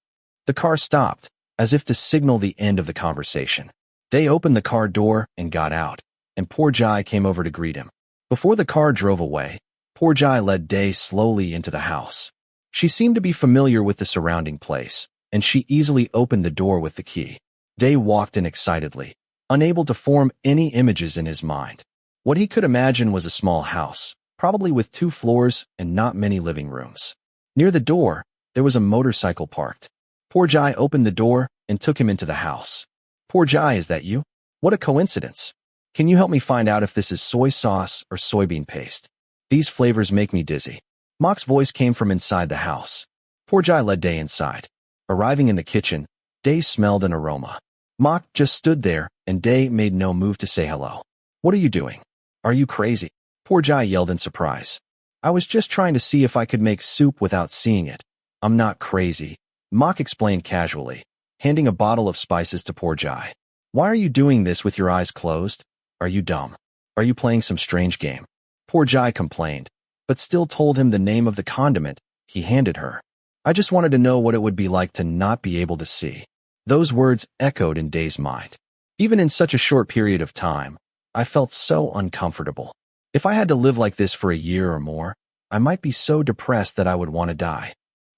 The car stopped, as if to signal the end of the conversation. Day opened the car door and got out, and poor Jai came over to greet him. Before the car drove away, poor Jai led Day slowly into the house. She seemed to be familiar with the surrounding place, and she easily opened the door with the key. Day walked in excitedly, unable to form any images in his mind. What he could imagine was a small house, probably with 2 floors and not many living rooms. Near the door, there was a motorcycle parked. Poor Jai opened the door and took him into the house. Poor Jai, is that you? What a coincidence. Can you help me find out if this is soy sauce or soybean paste? These flavors make me dizzy. Mhok's voice came from inside the house. Poor Jai led Day inside. Arriving in the kitchen, Day smelled an aroma. Mhok just stood there, and Day made no move to say hello. What are you doing? Are you crazy? Poor Jai yelled in surprise. I was just trying to see if I could make soup without seeing it. I'm not crazy, Mhok explained casually, handing a bottle of spices to poor Jai. Why are you doing this with your eyes closed? Are you dumb? Are you playing some strange game? Poor Jai complained, but still told him the name of the condiment he handed her. I just wanted to know what it would be like to not be able to see. Those words echoed in Day's mind. Even in such a short period of time, I felt so uncomfortable. If I had to live like this for a year or more, I might be so depressed that I would want to die.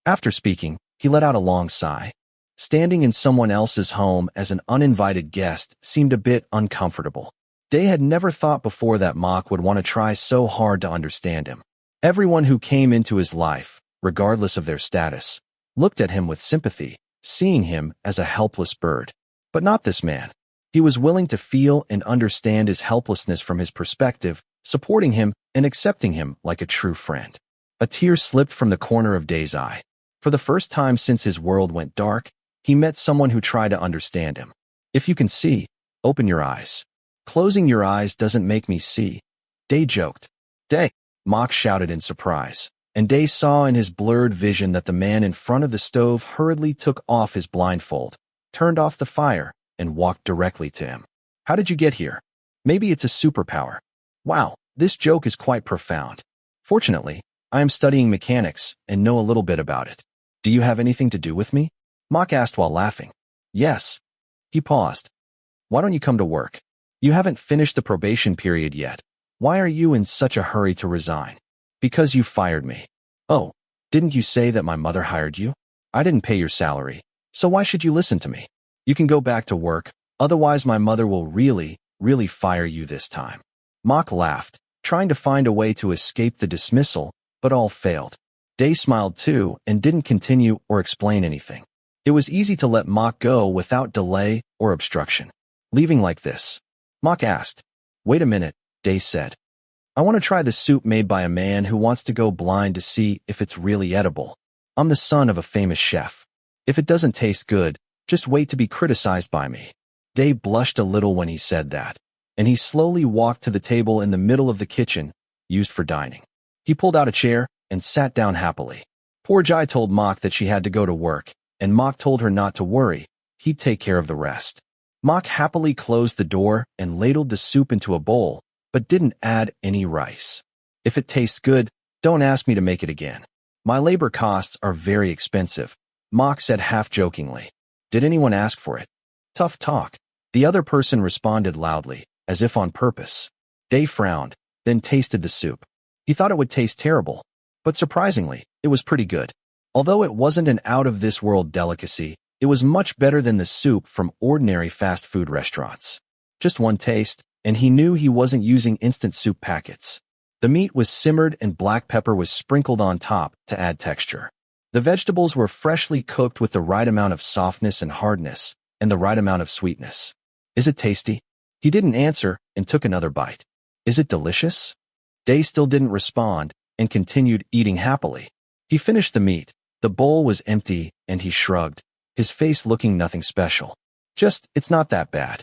After speaking, he let out a long sigh. Standing in someone else's home as an uninvited guest seemed a bit uncomfortable. Day had never thought before that Mhok would want to try so hard to understand him. Everyone who came into his life, regardless of their status, looked at him with sympathy, seeing him as a helpless bird. But not this man. He was willing to feel and understand his helplessness from his perspective, supporting him and accepting him like a true friend. A tear slipped from the corner of Day's eye. For the first time since his world went dark, he met someone who tried to understand him. If you can see, open your eyes. Closing your eyes doesn't make me see. Day joked. Day, Mhok shouted in surprise, and Day saw in his blurred vision that the man in front of the stove hurriedly took off his blindfold, turned off the fire, and walked directly to him. How did you get here? Maybe it's a superpower. Wow, this joke is quite profound. Fortunately, I am studying mechanics and know a little bit about it. Do you have anything to do with me? Mhok asked while laughing. Yes. He paused. Why don't you come to work? You haven't finished the probation period yet. Why are you in such a hurry to resign? Because you fired me. Oh, didn't you say that my mother hired you? I didn't pay your salary, so why should you listen to me? You can go back to work, otherwise my mother will really fire you this time. Mhok laughed, trying to find a way to escape the dismissal, but all failed. Day smiled too and didn't continue or explain anything. It was easy to let Mhok go without delay or obstruction. Leaving like this. Mhok asked. Wait a minute, Day said. I want to try the soup made by a man who wants to go blind to see if it's really edible. I'm the son of a famous chef. If it doesn't taste good, just wait to be criticized by me. Day blushed a little when he said that, and he slowly walked to the table in the middle of the kitchen, used for dining. He pulled out a chair and sat down happily. Poor Jai told Mhok that she had to go to work, and Mhok told her not to worry, he'd take care of the rest. Mhok happily closed the door and ladled the soup into a bowl, but didn't add any rice. If it tastes good, don't ask me to make it again. My labor costs are very expensive, Mhok said half-jokingly. Did anyone ask for it? Tough talk. The other person responded loudly, as if on purpose. Day frowned, then tasted the soup. He thought it would taste terrible, but surprisingly, it was pretty good. Although it wasn't an out-of-this-world delicacy, it was much better than the soup from ordinary fast food restaurants. Just one taste, and he knew he wasn't using instant soup packets. The meat was simmered and black pepper was sprinkled on top to add texture. The vegetables were freshly cooked with the right amount of softness and hardness, and the right amount of sweetness. Is it tasty? He didn't answer and took another bite. Is it delicious? Day still didn't respond and continued eating happily. He finished the meat, the bowl was empty, and he shrugged, his face looking nothing special. Just, it's not that bad.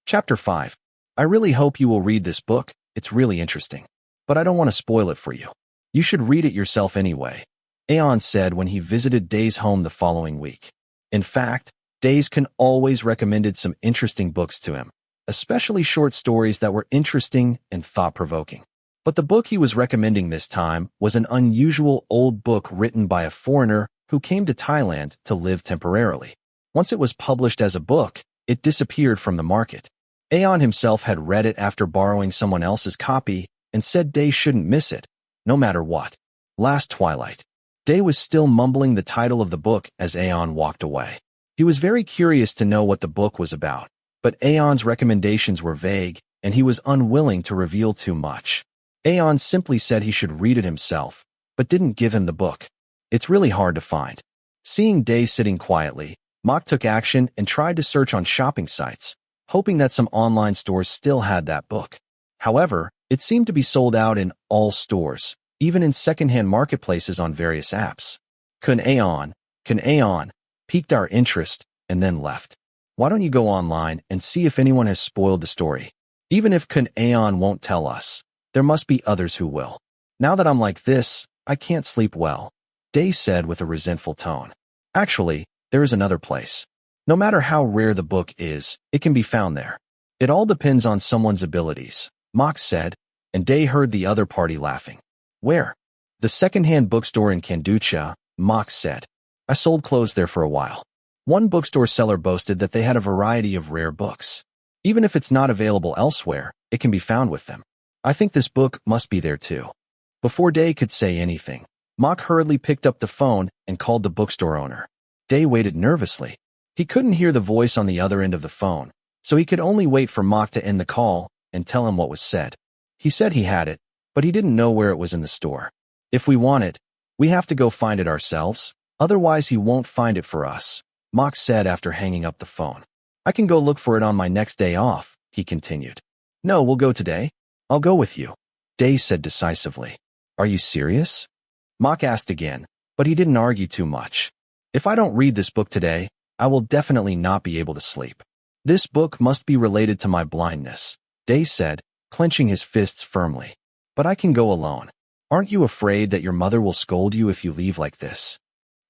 Chapter 5. I really hope you will read this book, it's really interesting. But I don't want to spoil it for you. You should read it yourself anyway, Aeon said when he visited Day's home the following week. In fact, Days can always recommended some interesting books to him, especially short stories that were interesting and thought-provoking. But the book he was recommending this time was an unusual old book written by a foreigner who came to Thailand to live temporarily. Once it was published as a book, it disappeared from the market. Aeon himself had read it after borrowing someone else's copy and said Day shouldn't miss it, no matter what. Last Twilight. Day was still mumbling the title of the book as Aeon walked away. He was very curious to know what the book was about, but Aeon's recommendations were vague, and he was unwilling to reveal too much. Aeon simply said he should read it himself, but didn't give him the book. It's really hard to find. Seeing Day sitting quietly, Mhok took action and tried to search on shopping sites, hoping that some online stores still had that book. However, it seemed to be sold out in all stores, even in secondhand marketplaces on various apps. Kun Aeon piqued our interest and then left. Why don't you go online and see if anyone has spoiled the story? Even if Kun Aeon won't tell us, there must be others who will. Now that I'm like this, I can't sleep well, Day said with a resentful tone. Actually, there is another place. No matter how rare the book is, it can be found there. It all depends on someone's abilities, Mhok said, and Day heard the other party laughing. Where? The second-hand bookstore in Kanducha, Mhok said. I sold clothes there for a while. One bookstore seller boasted that they had a variety of rare books. Even if it's not available elsewhere, it can be found with them. I think this book must be there too. Before Day could say anything, Mhok hurriedly picked up the phone and called the bookstore owner. Day waited nervously. He couldn't hear the voice on the other end of the phone, so he could only wait for Mhok to end the call and tell him what was said. He said he had it, but he didn't know where it was in the store. If we want it, we have to go find it ourselves, otherwise he won't find it for us, Mhok said after hanging up the phone. I can go look for it on my next day off, he continued. No, we'll go today. I'll go with you, Day said decisively. Are you serious? Mhok asked again, but he didn't argue too much. If I don't read this book today, I will definitely not be able to sleep. This book must be related to my blindness, Day said, clenching his fists firmly. But I can go alone. Aren't you afraid that your mother will scold you if you leave like this?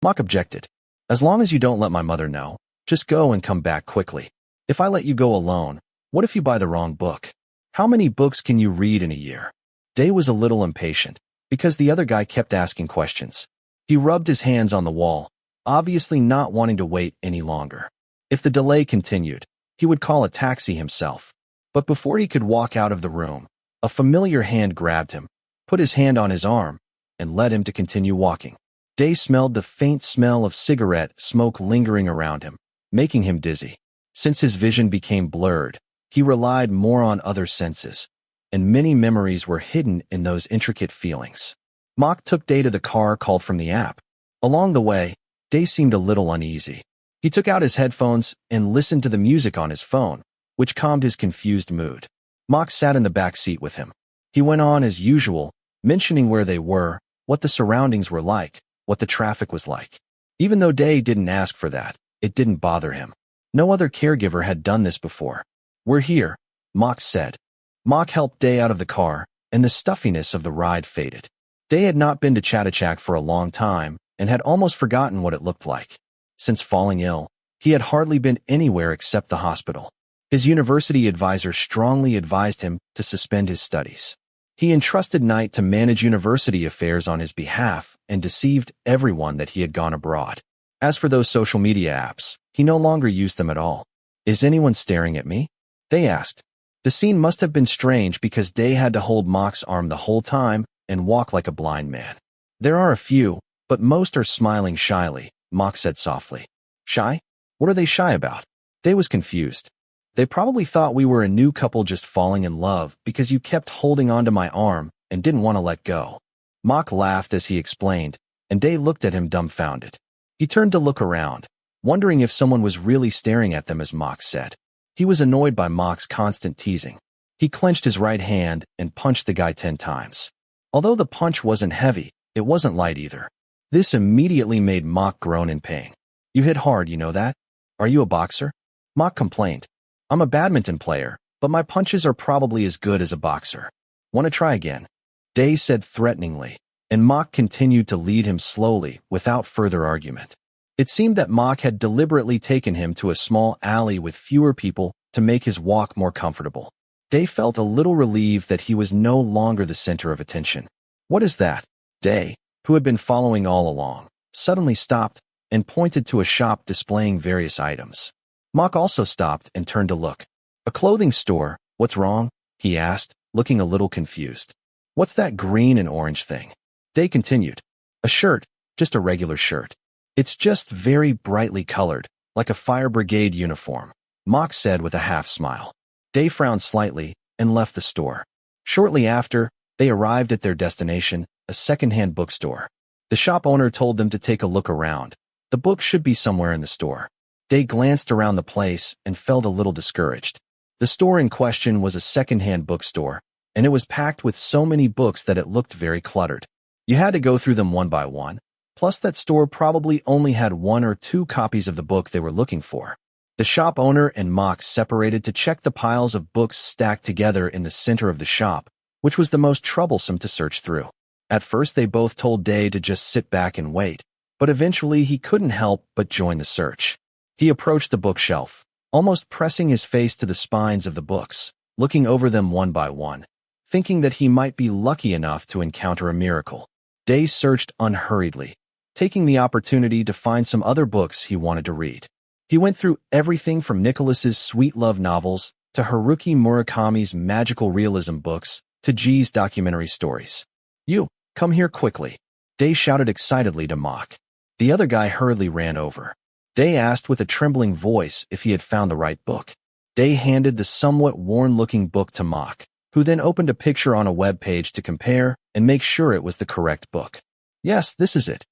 Mhok objected. As long as you don't let my mother know, just go and come back quickly. If I let you go alone, what if you buy the wrong book? How many books can you read in a year? Day was a little impatient, because the other guy kept asking questions. He rubbed his hands on the wall, obviously not wanting to wait any longer. If the delay continued, he would call a taxi himself. But before he could walk out of the room, a familiar hand grabbed him, put his hand on his arm, and led him to continue walking. Day smelled the faint smell of cigarette smoke lingering around him, making him dizzy. Since his vision became blurred, he relied more on other senses, and many memories were hidden in those intricate feelings. Mhok took Day to the car called from the app. Along the way, Day seemed a little uneasy. He took out his headphones and listened to the music on his phone, which calmed his confused mood. Mhok sat in the back seat with him. He went on as usual, mentioning where they were, what the surroundings were like, what the traffic was like. Even though Day didn't ask for that, it didn't bother him. No other caregiver had done this before. We're here, Mhok said. Mhok helped Day out of the car, and the stuffiness of the ride faded. Day had not been to Chatuchak for a long time, and had almost forgotten what it looked like. Since falling ill, he had hardly been anywhere except the hospital. His university advisor strongly advised him to suspend his studies. He entrusted Knight to manage university affairs on his behalf and deceived everyone that he had gone abroad. As for those social media apps, he no longer used them at all. Is anyone staring at me? They asked. The scene must have been strange because Day had to hold Mhok's arm the whole time and walk like a blind man. There are a few, but most are smiling shyly, Mhok said softly. Shy? What are they shy about? Day was confused. They probably thought we were a new couple just falling in love because you kept holding onto my arm and didn't want to let go. Mhok laughed as he explained, and Day looked at him dumbfounded. He turned to look around, wondering if someone was really staring at them as Mhok said. He was annoyed by Mhok's constant teasing. He clenched his right hand and punched the guy 10 times. Although the punch wasn't heavy, it wasn't light either. This immediately made Mhok groan in pain. You hit hard, you know that? Are you a boxer? Mhok complained. I'm a badminton player, but my punches are probably as good as a boxer. Want to try again? Day said threateningly, and Mhok continued to lead him slowly without further argument. It seemed that Mhok had deliberately taken him to a small alley with fewer people to make his walk more comfortable. Day felt a little relieved that he was no longer the center of attention. What is that? Day, who had been following all along, suddenly stopped and pointed to a shop displaying various items. Mhok also stopped and turned to look. A clothing store, what's wrong? He asked, looking a little confused. What's that green and orange thing? Day continued. A shirt, just a regular shirt. It's just very brightly colored, like a fire brigade uniform, Mhok said with a half-smile. Day frowned slightly and left the store. Shortly after, they arrived at their destination, a second-hand bookstore. The shop owner told them to take a look around. The book should be somewhere in the store. Day glanced around the place and felt a little discouraged. The store in question was a second-hand bookstore, and it was packed with so many books that it looked very cluttered. You had to go through them one by one. Plus, that store probably only had 1 or 2 copies of the book they were looking for. The shop owner and Mhok separated to check the piles of books stacked together in the center of the shop, which was the most troublesome to search through. At first, they both told Day to just sit back and wait, but eventually he couldn't help but join the search. He approached the bookshelf, almost pressing his face to the spines of the books, looking over them one by one, thinking that he might be lucky enough to encounter a miracle. Day searched unhurriedly, taking the opportunity to find some other books he wanted to read. He went through everything from Nicholas's sweet love novels to Haruki Murakami's magical realism books to G's documentary stories. You, come here quickly, Day shouted excitedly to Mhok. The other guy hurriedly ran over. Day asked with a trembling voice if he had found the right book. Day handed the somewhat worn-looking book to Mhok, who then opened a picture on a web page to compare and make sure it was the correct book. Yes, this is it.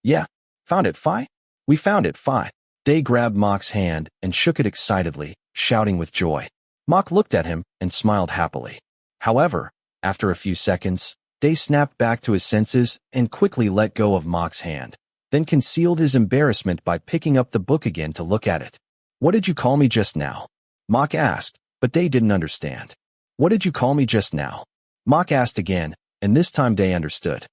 Yeah, found it, Fi? We found it, Fi. Day grabbed Mhok's hand and shook it excitedly, shouting with joy. Mhok looked at him and smiled happily. However, after a few seconds, Day snapped back to his senses and quickly let go of Mhok's hand, then concealed his embarrassment by picking up the book again to look at it. What did you call me just now? Mhok asked, but Day didn't understand. What did you call me just now? Mhok asked again, and this time Day understood.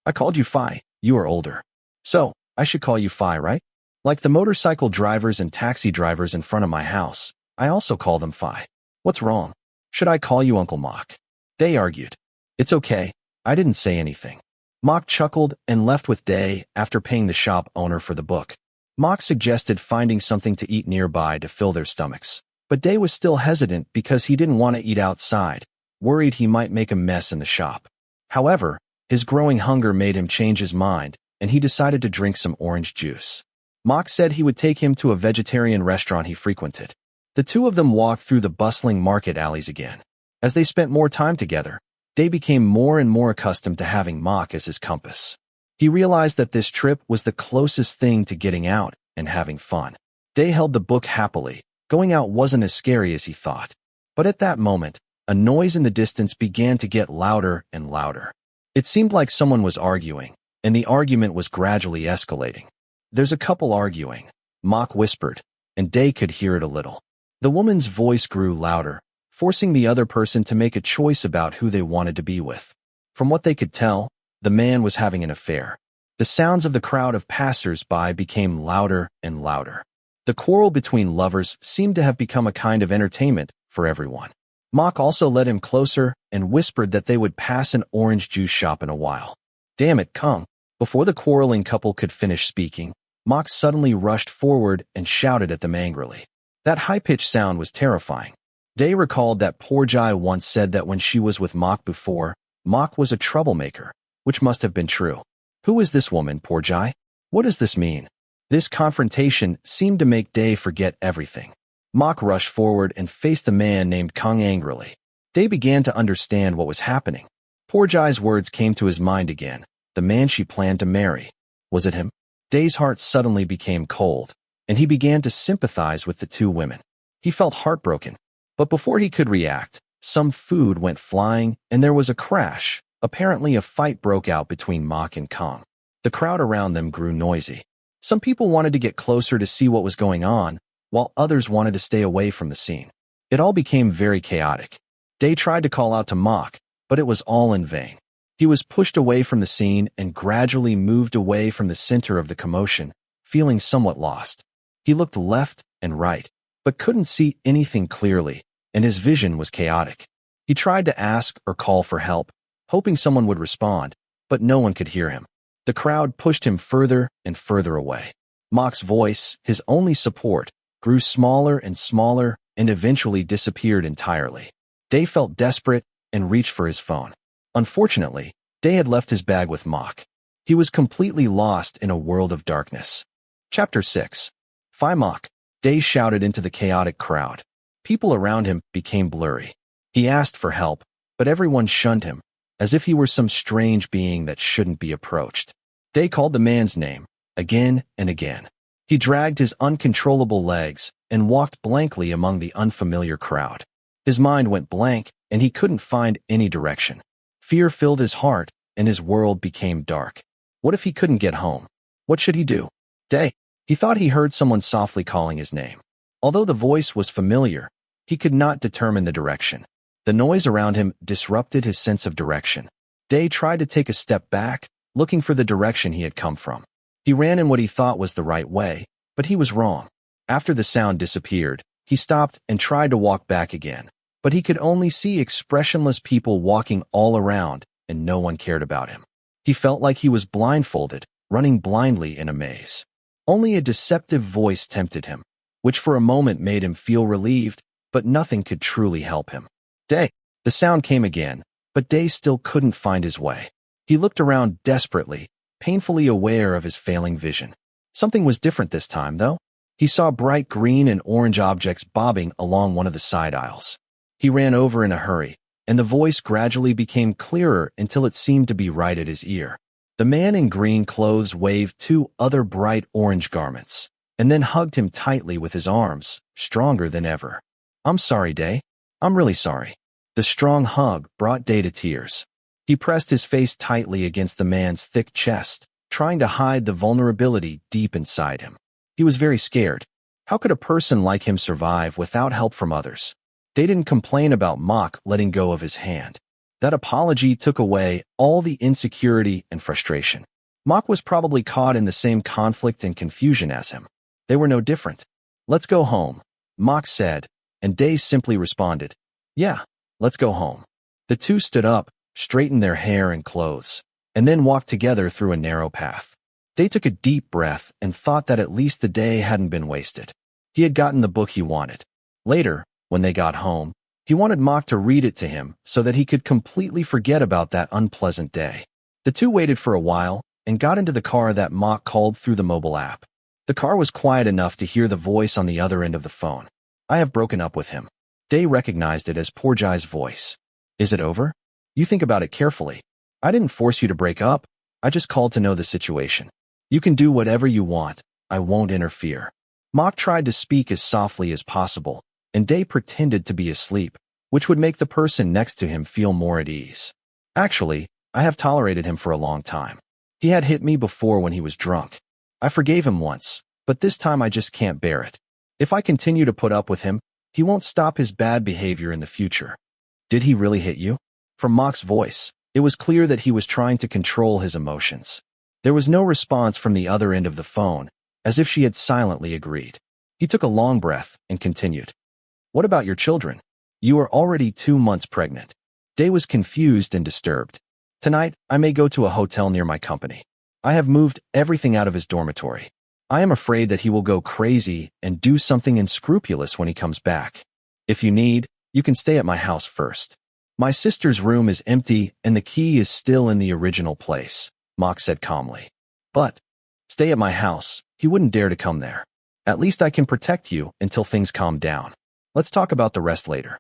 I called you Fi, you are older. So, I should call you Fi, right? Like the motorcycle drivers and taxi drivers in front of my house, I also call them Fi. What's wrong? Should I call you Uncle Mhok? Day argued. It's okay, I didn't say anything. Mhok chuckled and left with Day after paying the shop owner for the book. Mhok suggested finding something to eat nearby to fill their stomachs, but Day was still hesitant because he didn't want to eat outside, worried he might make a mess in the shop. However, his growing hunger made him change his mind, and he decided to drink some orange juice. Mhok said he would take him to a vegetarian restaurant he frequented. The two of them walked through the bustling market alleys again. As they spent more time together, Day became more and more accustomed to having Mhok as his compass. He realized that this trip was the closest thing to getting out and having fun. Day held the book happily. Going out wasn't as scary as he thought. But at that moment, a noise in the distance began to get louder and louder. It seemed like someone was arguing, and the argument was gradually escalating. There's a couple arguing, Mhok whispered, and Day could hear it a little. The woman's voice grew louder, forcing the other person to make a choice about who they wanted to be with. From what they could tell, the man was having an affair. The sounds of the crowd of passers-by became louder and louder. The quarrel between lovers seemed to have become a kind of entertainment for everyone. Mhok also led him closer and whispered that they would pass an orange juice shop in a while. Damn it, come. Before the quarreling couple could finish speaking, Mhok suddenly rushed forward and shouted at them angrily. That high-pitched sound was terrifying. Day recalled that poor Jai once said that when she was with Mhok before, Mhok was a troublemaker, which must have been true. Who is this woman, poor Jai? What does this mean? This confrontation seemed to make Day forget everything. Mhok rushed forward and faced the man named Kang angrily. Day began to understand what was happening. Poor Jai's words came to his mind again. The man she planned to marry. Was it him? Day's heart suddenly became cold, and he began to sympathize with the two women. He felt heartbroken. But before he could react, some food went flying and there was a crash. Apparently a fight broke out between Mhok and Kang. The crowd around them grew noisy. Some people wanted to get closer to see what was going on, while others wanted to stay away from the scene. It all became very chaotic. Day tried to call out to Mhok, but it was all in vain. He was pushed away from the scene and gradually moved away from the center of the commotion, feeling somewhat lost. He looked left and right, but couldn't see anything clearly, and his vision was chaotic. He tried to ask or call for help, hoping someone would respond, but no one could hear him. The crowd pushed him further and further away. Mhok's voice, his only support, grew smaller and smaller and eventually disappeared entirely. Day felt desperate and reached for his phone. Unfortunately, Day had left his bag with Mhok. He was completely lost in a world of darkness. Chapter 6. Fi Mhok. Day shouted into the chaotic crowd. People around him became blurry. He asked for help, but everyone shunned him, as if he were some strange being that shouldn't be approached. Day called the man's name, again and again. He dragged his uncontrollable legs and walked blankly among the unfamiliar crowd. His mind went blank, and he couldn't find any direction. Fear filled his heart, and his world became dark. What if he couldn't get home? What should he do? Day. He thought he heard someone softly calling his name. Although the voice was familiar, he could not determine the direction. The noise around him disrupted his sense of direction. Day tried to take a step back, looking for the direction he had come from. He ran in what he thought was the right way, but he was wrong. After the sound disappeared, he stopped and tried to walk back again, but he could only see expressionless people walking all around, and no one cared about him. He felt like he was blindfolded, running blindly in a maze. Only a deceptive voice tempted him, which for a moment made him feel relieved, but nothing could truly help him. Day. The sound came again, but Day still couldn't find his way. He looked around desperately, painfully aware of his failing vision. Something was different this time, though. He saw bright green and orange objects bobbing along one of the side aisles. He ran over in a hurry, and the voice gradually became clearer until it seemed to be right at his ear. The man in green clothes waved two other bright orange garments, and then hugged him tightly with his arms, stronger than ever. "I'm sorry, Day. I'm really sorry." The strong hug brought Day to tears. He pressed his face tightly against the man's thick chest, trying to hide the vulnerability deep inside him. He was very scared. How could a person like him survive without help from others? They didn't complain about Mhok letting go of his hand. That apology took away all the insecurity and frustration. Mhok was probably caught in the same conflict and confusion as him. They were no different. "Let's go home," Mhok said, and Day simply responded, "Yeah, let's go home." The two stood up, straightened their hair and clothes, and then walked together through a narrow path. Day took a deep breath and thought that at least the day hadn't been wasted. He had gotten the book he wanted. Later, when they got home, he wanted Mhok to read it to him so that he could completely forget about that unpleasant day. The two waited for a while and got into the car that Mhok called through the mobile app. The car was quiet enough to hear the voice on the other end of the phone. "I have broken up with him." Day recognized it as poor Jai's voice. "Is it over? You think about it carefully. I didn't force you to break up. I just called to know the situation. You can do whatever you want. I won't interfere." Mhok tried to speak as softly as possible, and Day pretended to be asleep, which would make the person next to him feel more at ease. "Actually, I have tolerated him for a long time. He had hit me before when he was drunk. I forgave him once, but this time I just can't bear it. If I continue to put up with him, he won't stop his bad behavior in the future." "Did he really hit you?" From Mhok's voice, it was clear that he was trying to control his emotions. There was no response from the other end of the phone, as if she had silently agreed. He took a long breath and continued. "What about your children? You are already 2 months pregnant." Day was confused and disturbed. "Tonight, I may go to a hotel near my company. I have moved everything out of his dormitory. I am afraid that he will go crazy and do something unscrupulous when he comes back. If you need, you can stay at my house first. My sister's room is empty and the key is still in the original place, Mhok said calmly. But, stay at my house, he wouldn't dare to come there. At least I can protect you until things calm down. Let's talk about the rest later.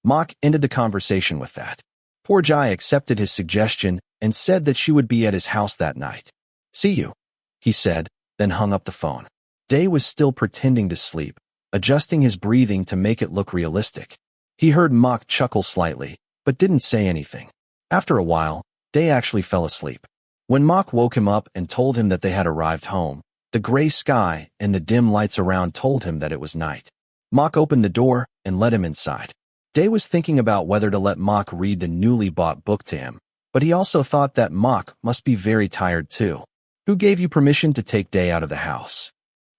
Mhok ended the conversation with that. Poor Jai accepted his suggestion and said that she would be at his house that night. See you, he said, then hung up the phone. Day was still pretending to sleep, adjusting his breathing to make it look realistic. He heard Mhok chuckle slightly, but didn't say anything. After a while, Day actually fell asleep. When Mhok woke him up and told him that they had arrived home, the gray sky and the dim lights around told him that it was night. Mhok opened the door and let him inside. Day was thinking about whether to let Mhok read the newly bought book to him, but he also thought that Mhok must be very tired too. Who gave you permission to take Day out of the house?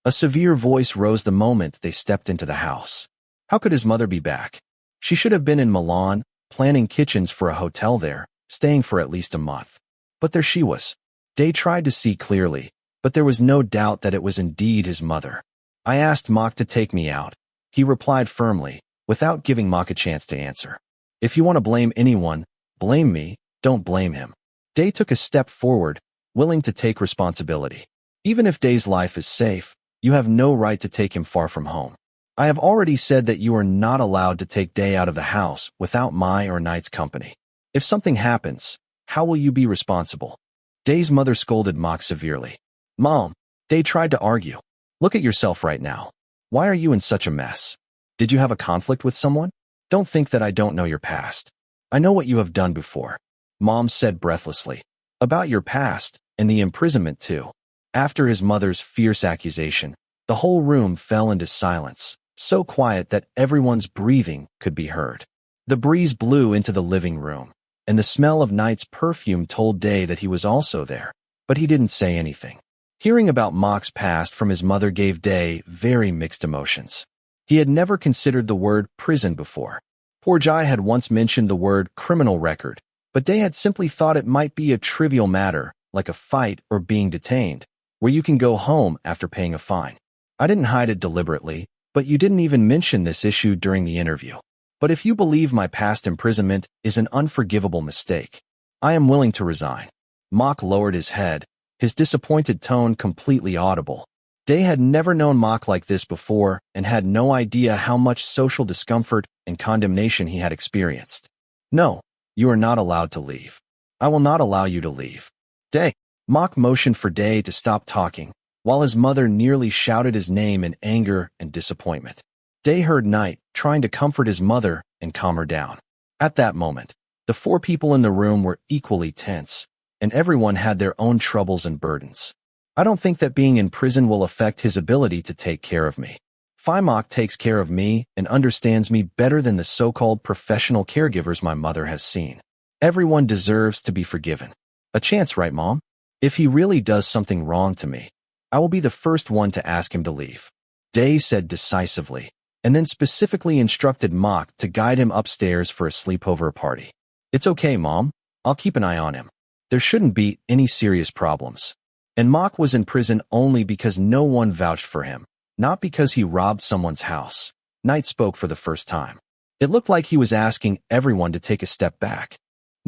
A severe voice rose the moment they stepped into the house. How could his mother be back? She should have been in Milan, planning kitchens for a hotel there, staying for at least a month. But there she was. Day tried to see clearly, but there was no doubt that it was indeed his mother. I asked Mhok to take me out, he replied firmly, without giving Mhok a chance to answer. If you want to blame anyone, blame me, don't blame him. Day took a step forward, willing to take responsibility. Even if Day's life is safe, you have no right to take him far from home. I have already said that you are not allowed to take Day out of the house without my or Knight's company. If something happens, how will you be responsible? Day's mother scolded Mhok severely. Mom, Day tried to argue. Look at yourself right now. Why are you in such a mess? Did you have a conflict with someone? Don't think that I don't know your past. I know what you have done before. Mom said breathlessly. About your past, and the imprisonment too. After his mother's fierce accusation, the whole room fell into silence, so quiet that everyone's breathing could be heard. The breeze blew into the living room, and the smell of Knight's perfume told Day that he was also there, but he didn't say anything. Hearing about Mhok's past from his mother gave Day very mixed emotions. He had never considered the word prison before. Poor Jai had once mentioned the word criminal record, but Day had simply thought it might be a trivial matter, like a fight or being detained, where you can go home after paying a fine. I didn't hide it deliberately, but you didn't even mention this issue during the interview. But if you believe my past imprisonment is an unforgivable mistake, I am willing to resign. Mhok lowered his head, his disappointed tone completely audible. Day had never known Mhok like this before and had no idea how much social discomfort and condemnation he had experienced. No, you are not allowed to leave. I will not allow you to leave. Day. Mhok motioned for Day to stop talking, while his mother nearly shouted his name in anger and disappointment. Day heard Knight trying to comfort his mother and calm her down. At that moment, the four people in the room were equally tense, and everyone had their own troubles and burdens. I don't think that being in prison will affect his ability to take care of me. Mhok takes care of me and understands me better than the so-called professional caregivers my mother has seen. Everyone deserves to be forgiven. A chance, right, Mom? If he really does something wrong to me, I will be the first one to ask him to leave. Day said decisively, and then specifically instructed Mhok to guide him upstairs for a sleepover party. It's okay, Mom. I'll keep an eye on him. There shouldn't be any serious problems. And Mhok was in prison only because no one vouched for him, not because he robbed someone's house. Knight spoke for the first time. It looked like he was asking everyone to take a step back.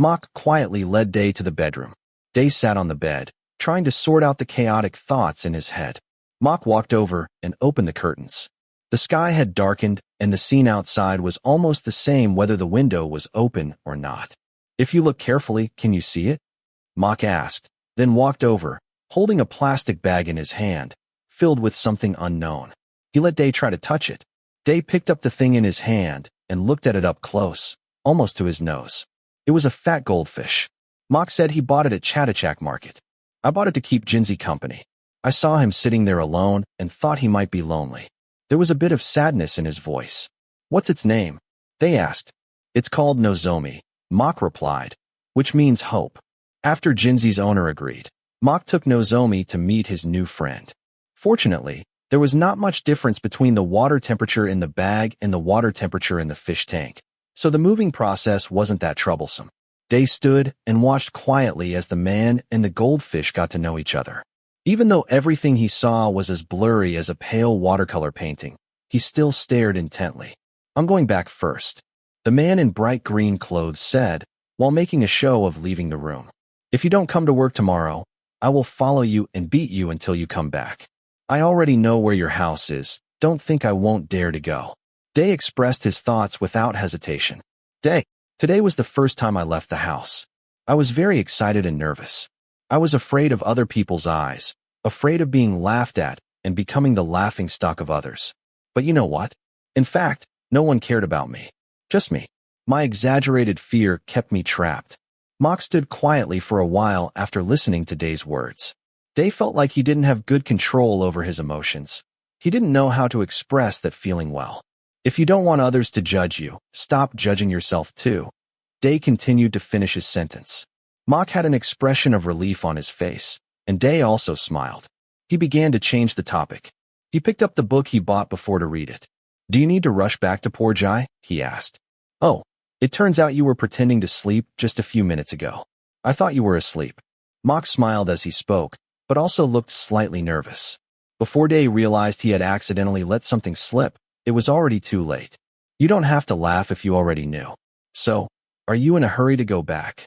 Mhok quietly led Day to the bedroom. Day sat on the bed, trying to sort out the chaotic thoughts in his head. Mhok walked over and opened the curtains. The sky had darkened, and the scene outside was almost the same whether the window was open or not. If you look carefully, can you see it? Mhok asked, then walked over, holding a plastic bag in his hand, filled with something unknown. He let Day try to touch it. Day picked up the thing in his hand and looked at it up close, almost to his nose. It was a fat goldfish. Mhok said he bought it at Chatuchak Market. I bought it to keep Jinsey company. I saw him sitting there alone and thought he might be lonely. There was a bit of sadness in his voice. What's its name? They asked. It's called Nozomi, Mhok replied, which means hope. After Jinsey's owner agreed, Mhok took Nozomi to meet his new friend. Fortunately, there was not much difference between the water temperature in the bag and the water temperature in the fish tank, so the moving process wasn't that troublesome. Day stood and watched quietly as the man and the goldfish got to know each other. Even though everything he saw was as blurry as a pale watercolor painting, he still stared intently. I'm going back first, the man in bright green clothes said, while making a show of leaving the room. If you don't come to work tomorrow, I will follow you and beat you until you come back. I already know where your house is. Don't think I won't dare to go. Day expressed his thoughts without hesitation. Today was the first time I left the house. I was very excited and nervous. I was afraid of other people's eyes, afraid of being laughed at and becoming the laughingstock of others. But you know what? In fact, no one cared about me. Just me. My exaggerated fear kept me trapped. Mhok stood quietly for a while after listening to Day's words. Day felt like he didn't have good control over his emotions. He didn't know how to express that feeling well. If you don't want others to judge you, stop judging yourself too. Day continued to finish his sentence. Mhok had an expression of relief on his face, and Day also smiled. He began to change the topic. He picked up the book he bought before to read it. Do you need to rush back to Poor Jai? He asked. Oh, it turns out you were pretending to sleep just a few minutes ago. I thought you were asleep. Mhok smiled as he spoke, but also looked slightly nervous. Before Day realized he had accidentally let something slip, it was already too late. You don't have to laugh if you already knew. So, are you in a hurry to go back?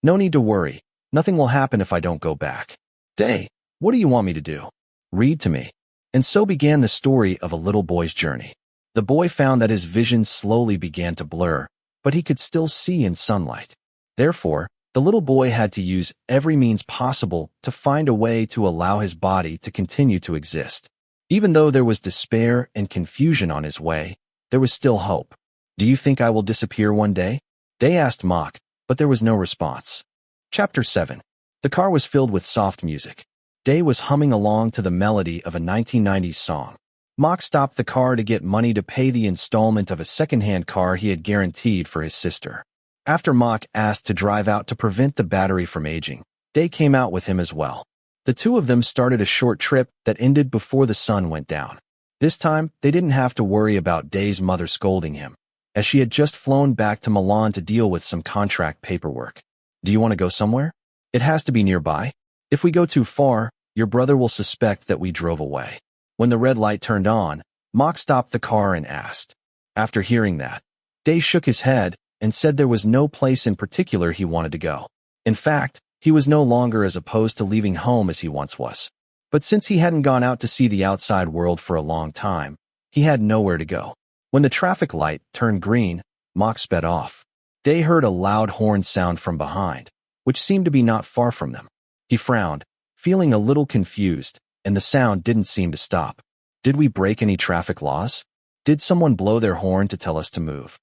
No need to worry. Nothing will happen if I don't go back. Day, what do you want me to do? Read to me. And so began the story of a little boy's journey. The boy found that his vision slowly began to blur, but he could still see in sunlight. Therefore, the little boy had to use every means possible to find a way to allow his body to continue to exist. Even though there was despair and confusion on his way, there was still hope. Do you think I will disappear one day? Day asked Mhok, but there was no response. Chapter 7. The car was filled with soft music. Day was humming along to the melody of a 1990s song. Mhok stopped the car to get money to pay the installment of a second-hand car he had guaranteed for his sister. After Mhok asked to drive out to prevent the battery from aging, Day came out with him as well. The two of them started a short trip that ended before the sun went down. This time, they didn't have to worry about Day's mother scolding him, as she had just flown back to Milan to deal with some contract paperwork. Do you want to go somewhere? It has to be nearby. If we go too far, your brother will suspect that we drove away. When the red light turned on, Mhok stopped the car and asked. After hearing that, Day shook his head and said there was no place in particular he wanted to go. In fact, he was no longer as opposed to leaving home as he once was. But since he hadn't gone out to see the outside world for a long time, he had nowhere to go. When the traffic light turned green, Mhok sped off. Day heard a loud horn sound from behind, which seemed to be not far from them. He frowned, feeling a little confused, and the sound didn't seem to stop. Did we break any traffic laws? Did someone blow their horn to tell us to move?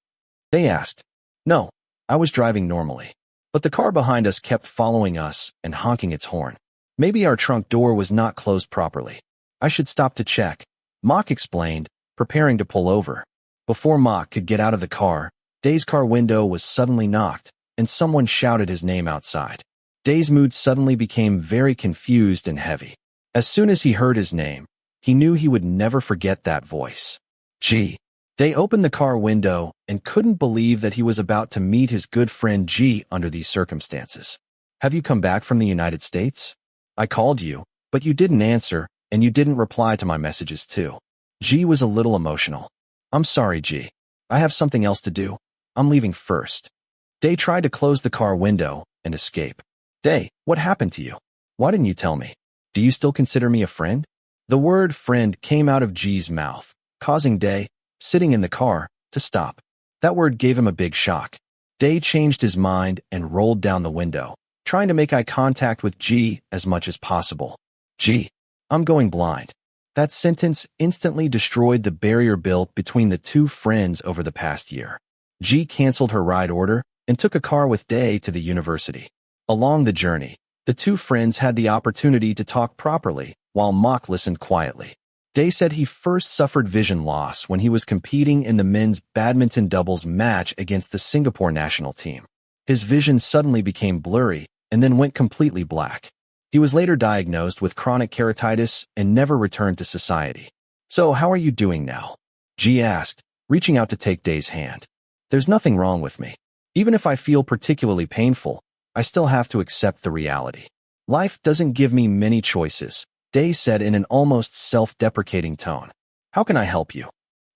Day asked. No, I was driving normally. But the car behind us kept following us and honking its horn. Maybe our trunk door was not closed properly. I should stop to check, Mhok explained, preparing to pull over. Before Mhok could get out of the car, Day's car window was suddenly knocked, and someone shouted his name outside. Day's mood suddenly became very confused and heavy. As soon as he heard his name, he knew he would never forget that voice. G. Day opened the car window and couldn't believe that he was about to meet his good friend G under these circumstances. Have you come back from the United States? I called you, but you didn't answer, and you didn't reply to my messages too. G was a little emotional. I'm sorry, G. I have something else to do. I'm leaving first. Day tried to close the car window and escape. Day, what happened to you? Why didn't you tell me? Do you still consider me a friend? The word friend came out of G's mouth, causing Day, sitting in the car, to stop. That word gave him a big shock. Day changed his mind and rolled down the window, trying to make eye contact with G as much as possible. G, I'm going blind. That sentence instantly destroyed the barrier built between the two friends over the past year. G canceled her ride order and took a car with Day to the university. Along the journey, the two friends had the opportunity to talk properly, while Mhok listened quietly. Day said he first suffered vision loss when he was competing in the men's badminton doubles match against the Singapore national team. His vision suddenly became blurry and then went completely black. He was later diagnosed with chronic keratitis and never returned to society. So how are you doing now? G asked, reaching out to take Day's hand. There's nothing wrong with me. Even if I feel particularly painful, I still have to accept the reality. Life doesn't give me many choices, Day said in an almost self-deprecating tone. How can I help you?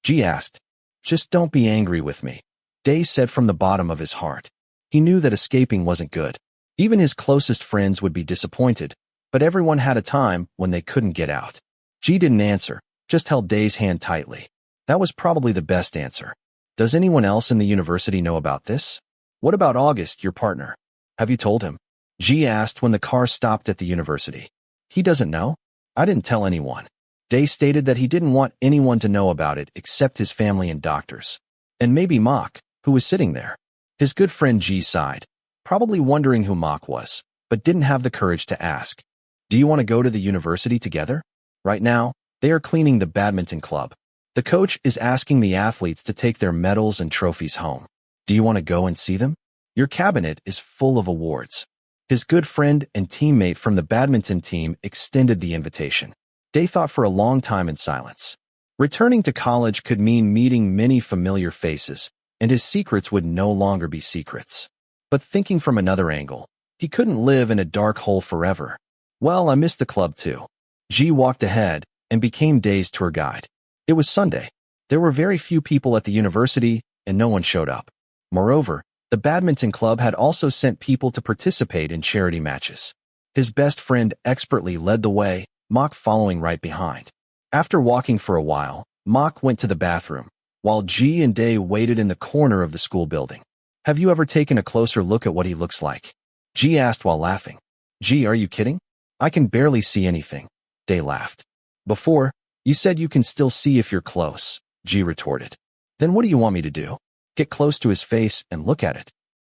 G asked. Just don't be angry with me, Day said from the bottom of his heart. He knew that escaping wasn't good. Even his closest friends would be disappointed, but everyone had a time when they couldn't get out. G didn't answer, just held Day's hand tightly. That was probably the best answer. Does anyone else in the university know about this? What about August, your partner? Have you told him? G asked when the car stopped at the university. He doesn't know. I didn't tell anyone. Day stated that he didn't want anyone to know about it except his family and doctors. And maybe Mhok, who was sitting there. His good friend G sighed, probably wondering who Mhok was, but didn't have the courage to ask. Do you want to go to the university together? Right now, they are cleaning the badminton club. The coach is asking the athletes to take their medals and trophies home. Do you want to go and see them? Your cabinet is full of awards. His good friend and teammate from the badminton team extended the invitation. Day thought for a long time in silence. Returning to college could mean meeting many familiar faces, and his secrets would no longer be secrets. But thinking from another angle, he couldn't live in a dark hole forever. Well, I missed the club too. G walked ahead and became Day's tour guide. It was Sunday. There were very few people at the university, and no one showed up. Moreover, the badminton club had also sent people to participate in charity matches. His best friend expertly led the way, Mhok following right behind. After walking for a while, Mhok went to the bathroom, while G and Day waited in the corner of the school building. Have you ever taken a closer look at what he looks like? G asked while laughing. G, are you kidding? I can barely see anything, Day laughed. Before, you said you can still see if you're close, G retorted. Then what do you want me to do? Get close to his face and look at it.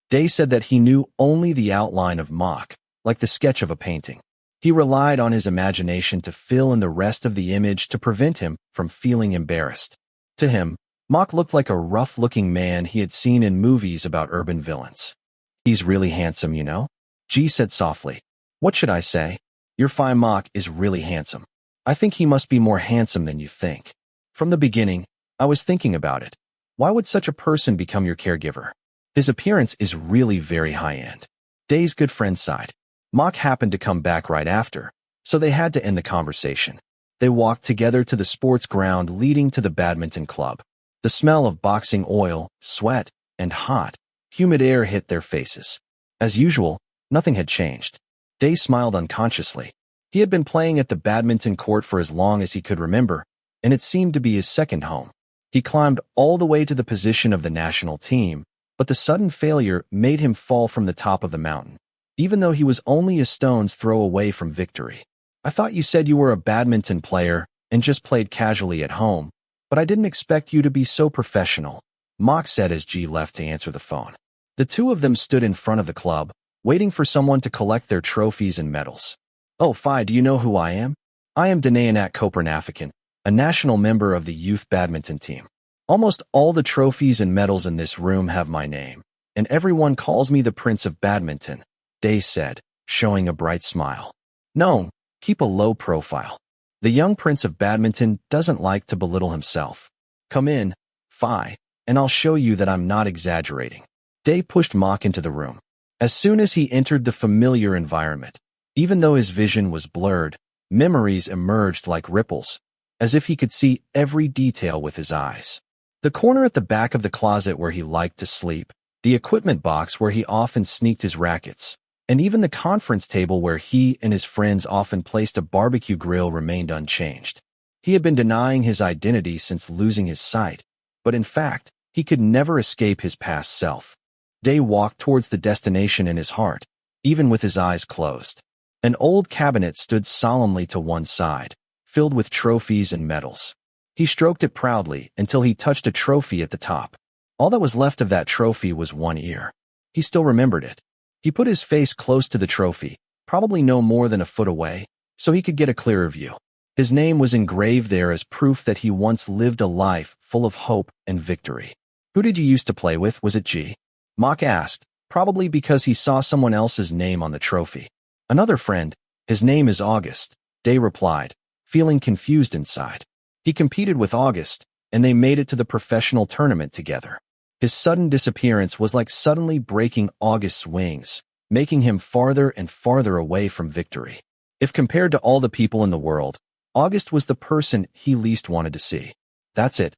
Day said that he knew only the outline of Mhok, like the sketch of a painting. He relied on his imagination to fill in the rest of the image to prevent him from feeling embarrassed. To him, Mhok looked like a rough-looking man he had seen in movies about urban villains. He's really handsome, you know? G said softly. What should I say? Your fine Mhok is really handsome. I think he must be more handsome than you think. From the beginning, I was thinking about it. Why would such a person become your caregiver? His appearance is really very high-end. Day's good friend sighed. Mhok happened to come back right after, so they had to end the conversation. They walked together to the sports ground leading to the badminton club. The smell of boxing oil, sweat, and hot, humid air hit their faces. As usual, nothing had changed. Day smiled unconsciously. He had been playing at the badminton court for as long as he could remember, and it seemed to be his second home. He climbed all the way to the position of the national team, but the sudden failure made him fall from the top of the mountain, even though he was only a stone's throw away from victory. I thought you said you were a badminton player and just played casually at home, but I didn't expect you to be so professional, Mhok said as G left to answer the phone. The two of them stood in front of the club, waiting for someone to collect their trophies and medals. Oh, Phi, do you know who I am? I am Danayanak Copernafican, a national member of the youth badminton team. Almost all the trophies and medals in this room have my name, and everyone calls me the Prince of Badminton, Day said, showing a bright smile. No, keep a low profile. The young Prince of Badminton doesn't like to belittle himself. Come in, Phi, and I'll show you that I'm not exaggerating. Day pushed Mhok into the room. As soon as he entered the familiar environment, even though his vision was blurred, memories emerged like ripples, as if he could see every detail with his eyes. The corner at the back of the closet where he liked to sleep, the equipment box where he often sneaked his rackets, and even the conference table where he and his friends often placed a barbecue grill remained unchanged. He had been denying his identity since losing his sight, but in fact, he could never escape his past self. Day walked towards the destination in his heart, even with his eyes closed. An old cabinet stood solemnly to one side, filled with trophies and medals. He stroked it proudly until he touched a trophy at the top. All that was left of that trophy was one ear. He still remembered it. He put his face close to the trophy, probably no more than a foot away, so he could get a clearer view. His name was engraved there as proof that he once lived a life full of hope and victory. Who did you used to play with? Was it G? Mhok asked, probably because he saw someone else's name on the trophy. Another friend. His name is August, Day replied, feeling confused inside. He competed with August, and they made it to the professional tournament together. His sudden disappearance was like suddenly breaking August's wings, making him farther and farther away from victory. If compared to all the people in the world, August was the person he least wanted to see. That's it.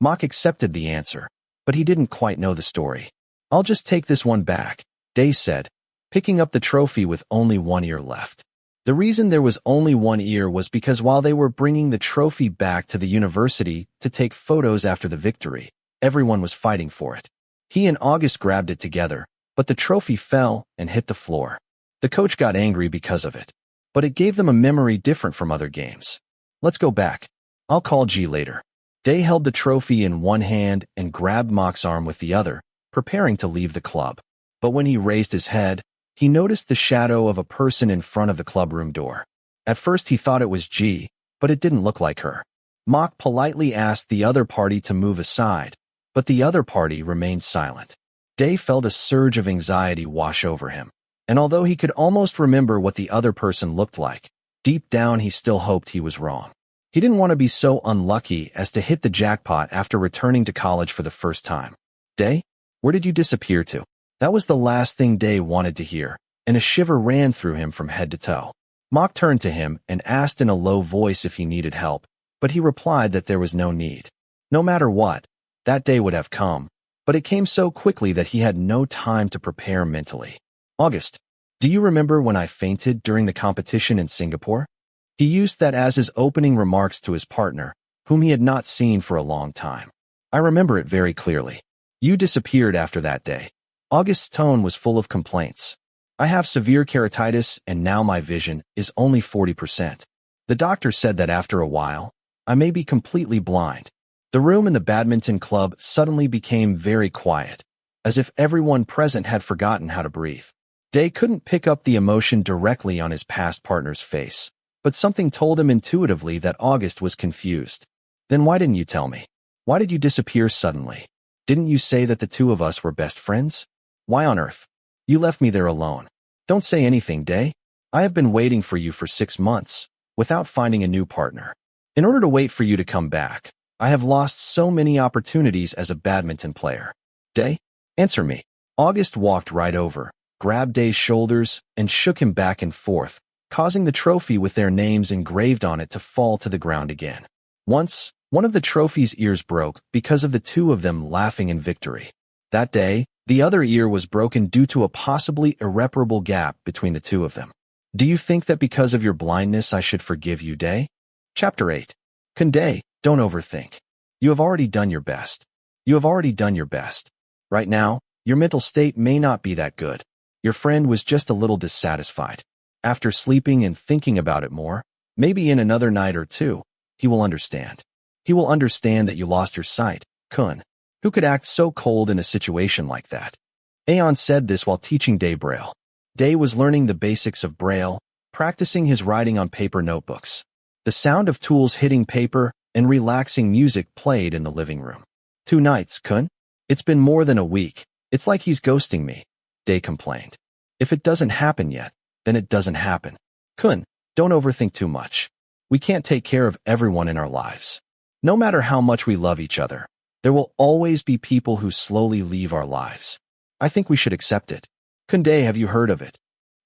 Mhok accepted the answer, but he didn't quite know the story. I'll just take this one back, Day said, picking up the trophy with only one ear left. The reason there was only one ear was because while they were bringing the trophy back to the university to take photos after the victory, everyone was fighting for it. He and August grabbed it together, but the trophy fell and hit the floor. The coach got angry because of it, but it gave them a memory different from other games. Let's go back. I'll call G later. Day held the trophy in one hand and grabbed Mhok's arm with the other, preparing to leave the club. But when he raised his head, he noticed the shadow of a person in front of the clubroom door. At first he thought it was G, but it didn't look like her. Mhok politely asked the other party to move aside, but the other party remained silent. Day felt a surge of anxiety wash over him, and although he could almost remember what the other person looked like, deep down he still hoped he was wrong. He didn't want to be so unlucky as to hit the jackpot after returning to college for the first time. Day, where did you disappear to? That was the last thing Day wanted to hear, and a shiver ran through him from head to toe. Mhok turned to him and asked in a low voice if he needed help, but he replied that there was no need. No matter what, that day would have come, but it came so quickly that he had no time to prepare mentally. August, do you remember when I fainted during the competition in Singapore? He used that as his opening remarks to his partner, whom he had not seen for a long time. I remember it very clearly. You disappeared after that day. August's tone was full of complaints. I have severe keratitis and now my vision is only 40%. The doctor said that after a while, I may be completely blind. The room in the badminton club suddenly became very quiet, as if everyone present had forgotten how to breathe. Day couldn't pick up the emotion directly on his past partner's face, but something told him intuitively that August was confused. Then why didn't you tell me? Why did you disappear suddenly? Didn't you say that the two of us were best friends? Why on earth? You left me there alone. Don't say anything, Day. I have been waiting for you for 6 months, without finding a new partner. In order to wait for you to come back, I have lost so many opportunities as a badminton player. Day, answer me. August walked right over, grabbed Day's shoulders, and shook him back and forth, causing the trophy with their names engraved on it to fall to the ground again. Once, one of the trophy's ears broke because of the two of them laughing in victory. That day, the other ear was broken due to a possibly irreparable gap between the two of them. Do you think that because of your blindness I should forgive you, Day? Chapter 8. Day, don't overthink. You have already done your best. You have already done your best. Right now, your mental state may not be that good. Your friend was just a little dissatisfied. After sleeping and thinking about it more, maybe in another night or two, he will understand. He will understand that you lost your sight, Kun. Who could act so cold in a situation like that? Aeon said this while teaching Day Braille. Day was learning the basics of Braille, practicing his writing on paper notebooks. The sound of tools hitting paper and relaxing music played in the living room. 2 nights, Kun? It's been more than a week. It's like he's ghosting me, Day complained. If it doesn't happen yet, then it doesn't happen. Kun, don't overthink too much. We can't take care of everyone in our lives. No matter how much we love each other, there will always be people who slowly leave our lives. I think we should accept it. Day, have you heard of it?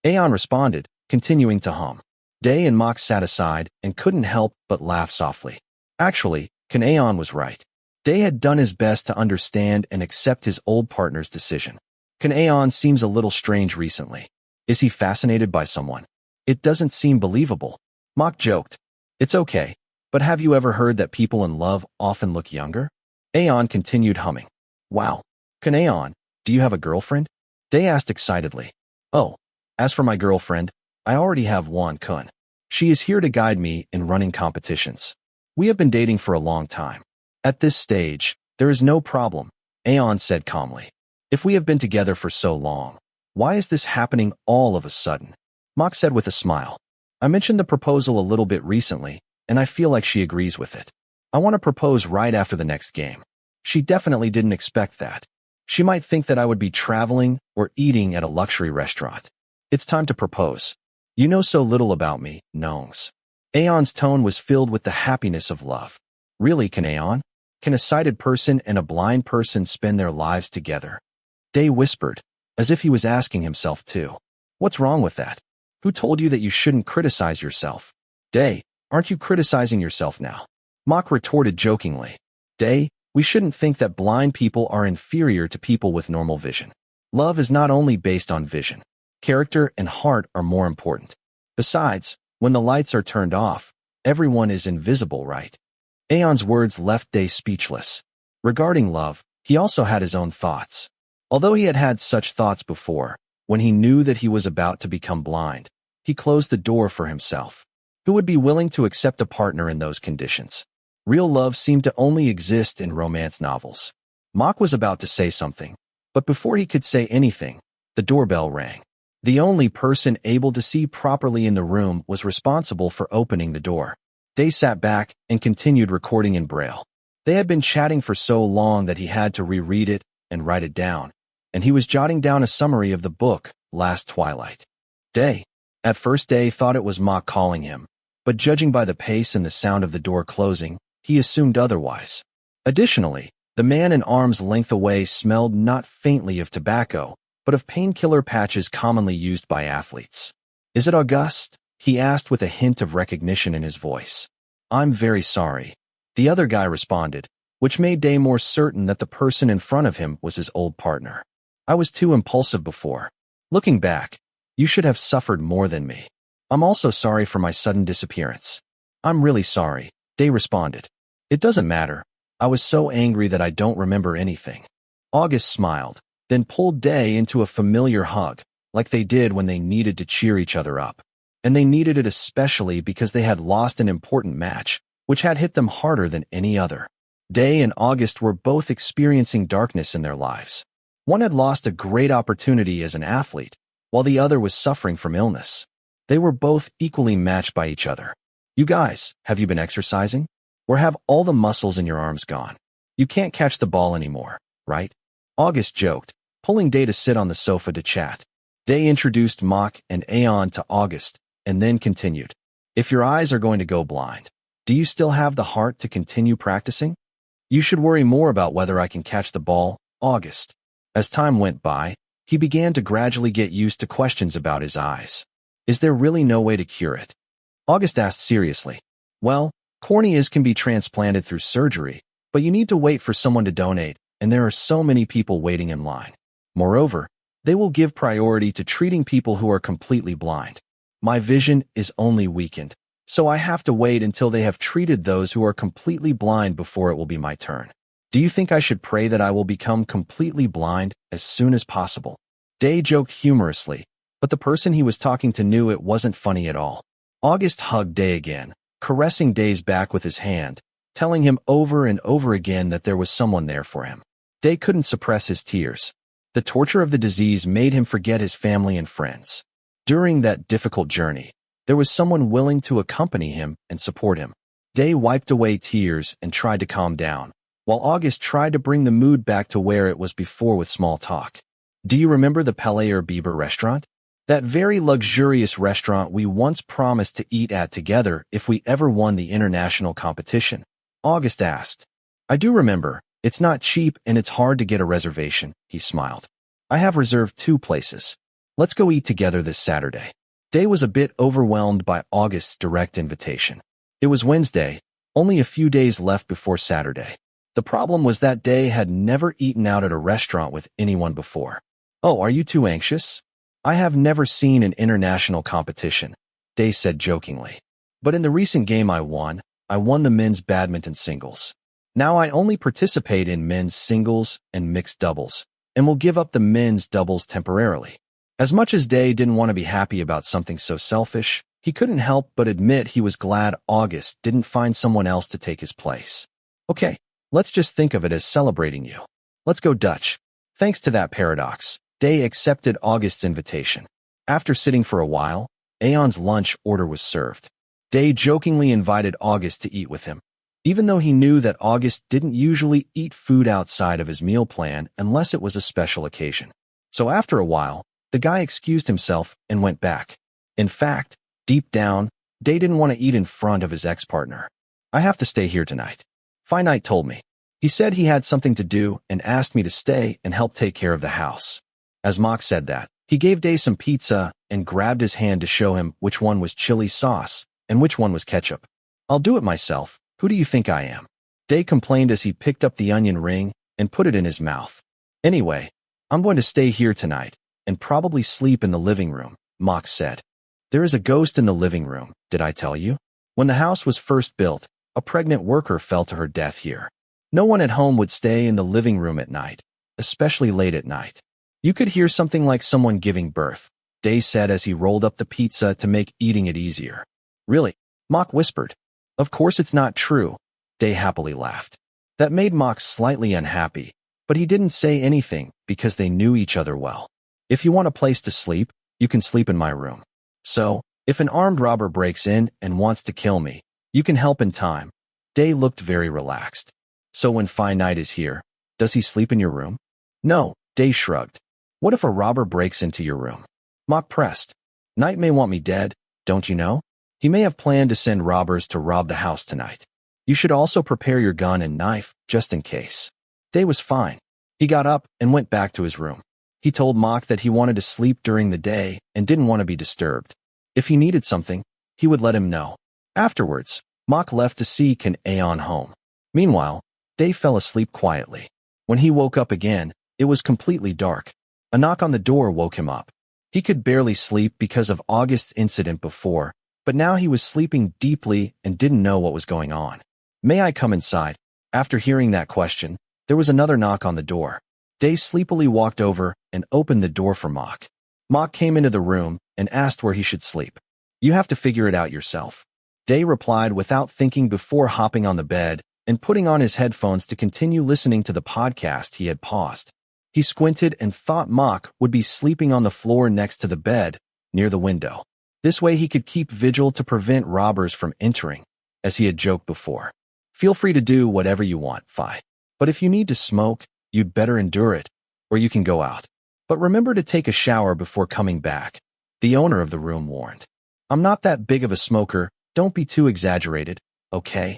Aeon responded, continuing to hum. Day and Mhok sat aside and couldn't help but laugh softly. Actually, Aeon was right. Day had done his best to understand and accept his old partner's decision. Aeon seems a little strange recently. Is he fascinated by someone? It doesn't seem believable. Mhok joked. It's okay, but have you ever heard that people in love often look younger? Aeon continued humming. Wow. Aeon, do you have a girlfriend? Day asked excitedly. Oh, as for my girlfriend, I already have one, Kun. She is here to guide me in running competitions. We have been dating for a long time. At this stage, there is no problem, Aeon said calmly. If we have been together for so long, why is this happening all of a sudden? Mhok said with a smile. I mentioned the proposal a little bit recently, and I feel like she agrees with it. I want to propose right after the next game. She definitely didn't expect that. She might think that I would be traveling or eating at a luxury restaurant. It's time to propose. You know so little about me, Nongs. Aeon's tone was filled with the happiness of love. Really, Aeon? Can a sighted person and a blind person spend their lives together? Day whispered, as if he was asking himself too. What's wrong with that? Who told you that you shouldn't criticize yourself? Day, aren't you criticizing yourself now? Mhok retorted jokingly. Day, we shouldn't think that blind people are inferior to people with normal vision. Love is not only based on vision. Character and heart are more important. Besides, when the lights are turned off, everyone is invisible, right? Aeon's words left Day speechless. Regarding love, he also had his own thoughts. Although he had had such thoughts before, when he knew that he was about to become blind, he closed the door for himself. Who would be willing to accept a partner in those conditions? Real love seemed to only exist in romance novels. Mhok was about to say something, but before he could say anything, the doorbell rang. The only person able to see properly in the room was responsible for opening the door. Day sat back and continued recording in Braille. They had been chatting for so long that he had to reread it and write it down, and he was jotting down a summary of the book, Last Twilight. Day. At first Day thought it was Mhok calling him, but judging by the pace and the sound of the door closing, he assumed otherwise. Additionally, the man an arm's length away smelled not faintly of tobacco, but of painkiller patches commonly used by athletes. Is it Auguste? He asked with a hint of recognition in his voice. I'm very sorry. The other guy responded, which made Day more certain that the person in front of him was his old partner. I was too impulsive before. Looking back, you should have suffered more than me. I'm also sorry for my sudden disappearance. I'm really sorry, Day responded. It doesn't matter. I was so angry that I don't remember anything. August smiled, then pulled Day into a familiar hug, like they did when they needed to cheer each other up. And they needed it especially because they had lost an important match, which had hit them harder than any other. Day and August were both experiencing darkness in their lives. One had lost a great opportunity as an athlete, while the other was suffering from illness. They were both equally matched by each other. You guys, have you been exercising? Or have all the muscles in your arms gone? You can't catch the ball anymore, right? August joked, pulling Day to sit on the sofa to chat. Day introduced Mhok and Aeon to August, and then continued. If your eyes are going to go blind, do you still have the heart to continue practicing? You should worry more about whether I can catch the ball, August. As time went by, he began to gradually get used to questions about his eyes. Is there really no way to cure it? August asked seriously. Well, corneas can be transplanted through surgery, but you need to wait for someone to donate, and there are so many people waiting in line. Moreover, they will give priority to treating people who are completely blind. My vision is only weakened, so I have to wait until they have treated those who are completely blind before it will be my turn. Do you think I should pray that I will become completely blind as soon as possible? Day joked humorously, but the person he was talking to knew it wasn't funny at all. August hugged Day again, caressing Day's back with his hand, telling him over and over again that there was someone there for him. Day couldn't suppress his tears. The torture of the disease made him forget his family and friends. During that difficult journey, there was someone willing to accompany him and support him. Day wiped away tears and tried to calm down, while August tried to bring the mood back to where it was before with small talk. Do you remember the Pelé Bieber restaurant? That very luxurious restaurant we once promised to eat at together if we ever won the international competition? August asked. I do remember. It's not cheap and it's hard to get a reservation, he smiled. I have reserved 2 places. Let's go eat together this Saturday. Day was a bit overwhelmed by August's direct invitation. It was Wednesday, only a few days left before Saturday. The problem was that Day had never eaten out at a restaurant with anyone before. Oh, are you too anxious? I have never seen an international competition, Day said jokingly. But in the recent game I won the men's badminton singles. Now I only participate in men's singles and mixed doubles, and will give up the men's doubles temporarily. As much as Day didn't want to be happy about something so selfish, he couldn't help but admit he was glad August didn't find someone else to take his place. Okay, let's just think of it as celebrating you. Let's go Dutch. Thanks to that paradox, Day accepted August's invitation. After sitting for a while, Aeon's lunch order was served. Day jokingly invited August to eat with him, even though he knew that August didn't usually eat food outside of his meal plan unless it was a special occasion. So after a while, the guy excused himself and went back. In fact, deep down, Day didn't want to eat in front of his ex-partner. I have to stay here tonight. Finite told me. He said he had something to do and asked me to stay and help take care of the house. As Mhok said that, He gave Day some pizza and grabbed his hand to show him which one was chili sauce and which one was ketchup. I'll do it myself. Who do you think I am? Day complained as he picked up the onion ring and put it in his mouth. Anyway, I'm going to stay here tonight and probably sleep in the living room, Mhok said. There is a ghost in the living room, did I tell you? When the house was first built, a pregnant worker fell to her death here. No one at home would stay in the living room at night, especially late at night. You could hear something like someone giving birth, Day said as he rolled up the pizza to make eating it easier. Really? Mhok whispered. Of course it's not true, Day happily laughed. That made Mhok slightly unhappy, but he didn't say anything because they knew each other well. If you want a place to sleep, you can sleep in my room. So, if an armed robber breaks in and wants to kill me, you can help in time. Day looked very relaxed. So when Fine Night is here, does he sleep in your room? No, Day shrugged. What if a robber breaks into your room? Mhok pressed. Night may want me dead, don't you know? He may have planned to send robbers to rob the house tonight. You should also prepare your gun and knife, just in case. Day was fine. He got up and went back to his room. He told Mhok that he wanted to sleep during the day and didn't want to be disturbed. If he needed something, he would let him know. Afterwards, Mhok left to seek an Aeon home. Meanwhile, Day fell asleep quietly. When he woke up again, it was completely dark. A knock on the door woke him up. He could barely sleep because of August's incident before, but now he was sleeping deeply and didn't know what was going on. May I come inside? After hearing that question, there was another knock on the door. Day sleepily walked over and opened the door for Mhok. Mhok came into the room and asked where he should sleep. You have to figure it out yourself. Day replied without thinking before hopping on the bed and putting on his headphones to continue listening to the podcast he had paused. He squinted and thought Mhok would be sleeping on the floor next to the bed, near the window. This way he could keep vigil to prevent robbers from entering, as he had joked before. Feel free to do whatever you want, Fi. But if you need to smoke, you'd better endure it, or you can go out. But remember to take a shower before coming back, the owner of the room warned. I'm not that big of a smoker, don't be too exaggerated, okay?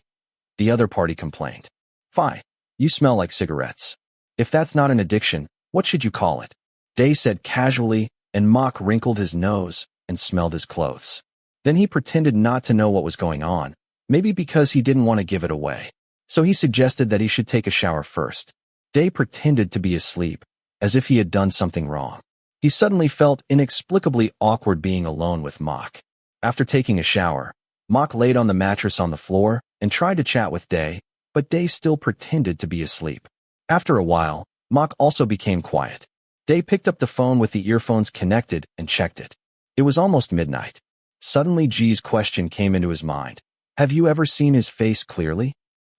The other party complained. Fi, you smell like cigarettes. If that's not an addiction, what should you call it? Day said casually, and Mhok wrinkled his nose and smelled his clothes. Then he pretended not to know what was going on, maybe because he didn't want to give it away. So he suggested that he should take a shower first. Day pretended to be asleep, as if he had done something wrong. He suddenly felt inexplicably awkward being alone with Mhok. After taking a shower, Mhok laid on the mattress on the floor and tried to chat with Day, but Day still pretended to be asleep. After a while, Mhok also became quiet. Day picked up the phone with the earphones connected and checked it. It was almost midnight. Suddenly G's question came into his mind. Have you ever seen his face clearly?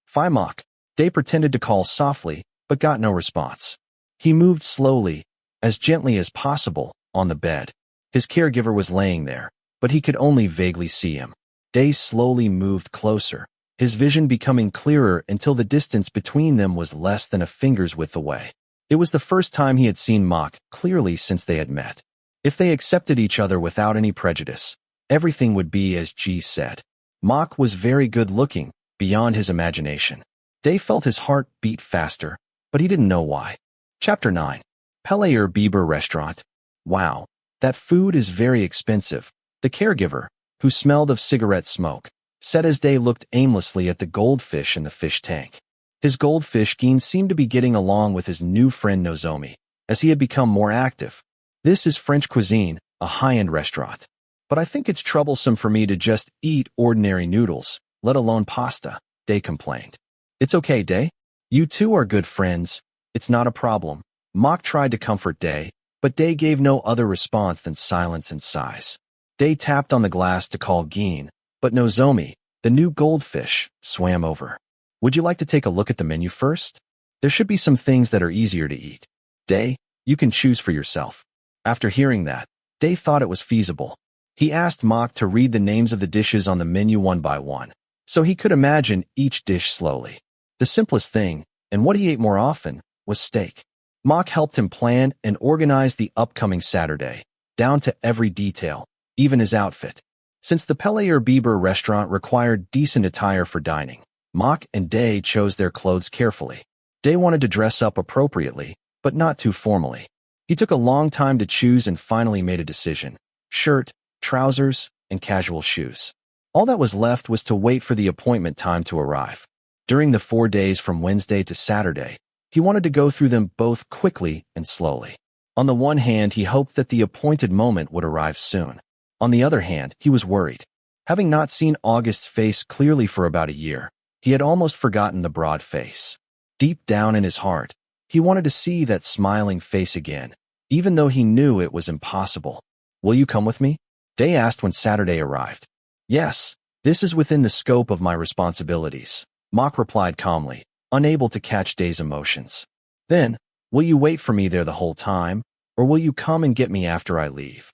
Fi Mhok. Day pretended to call softly, but got no response. He moved slowly, as gently as possible, on the bed. His caregiver was laying there, but he could only vaguely see him. Day slowly moved closer, his vision becoming clearer until the distance between them was less than a finger's width away. It was the first time he had seen Mhok clearly since they had met. If they accepted each other without any prejudice, everything would be as G said. Mhok was very good-looking, beyond his imagination. Day felt his heart beat faster, but he didn't know why. Chapter 9. Pele Bieber Restaurant. Wow, that food is very expensive, the caregiver, who smelled of cigarette smoke, said as Day looked aimlessly at the goldfish in the fish tank. His goldfish Geen seemed to be getting along with his new friend Nozomi, as he had become more active. This is French cuisine, a high-end restaurant. But I think it's troublesome for me to just eat ordinary noodles, let alone pasta, Day complained. It's okay, Day. You two are good friends. It's not a problem. Mhok tried to comfort Day, but Day gave no other response than silence and sighs. Day tapped on the glass to call Geen, but Nozomi, the new goldfish, swam over. Would you like to take a look at the menu first? There should be some things that are easier to eat. Day, you can choose for yourself. After hearing that, Day thought it was feasible. He asked Mhok to read the names of the dishes on the menu one by one, so he could imagine each dish slowly. The simplest thing, and what he ate more often, was steak. Mhok helped him plan and organize the upcoming Saturday, down to every detail, even his outfit. Since the Pele Bieber restaurant required decent attire for dining, Mhok and Day chose their clothes carefully. Day wanted to dress up appropriately, but not too formally. He took a long time to choose and finally made a decision: shirt, trousers, and casual shoes. All that was left was to wait for the appointment time to arrive. During the 4 days from Wednesday to Saturday, he wanted to go through them both quickly and slowly. On the one hand, he hoped that the appointed moment would arrive soon. On the other hand, he was worried. Having not seen August's face clearly for about a year, he had almost forgotten the broad face. Deep down in his heart, he wanted to see that smiling face again, even though he knew it was impossible. "Will you come with me?" Day asked when Saturday arrived. "Yes, this is within the scope of my responsibilities," Mhok replied calmly, unable to catch Day's emotions. "Then, will you wait for me there the whole time, or will you come and get me after I leave?"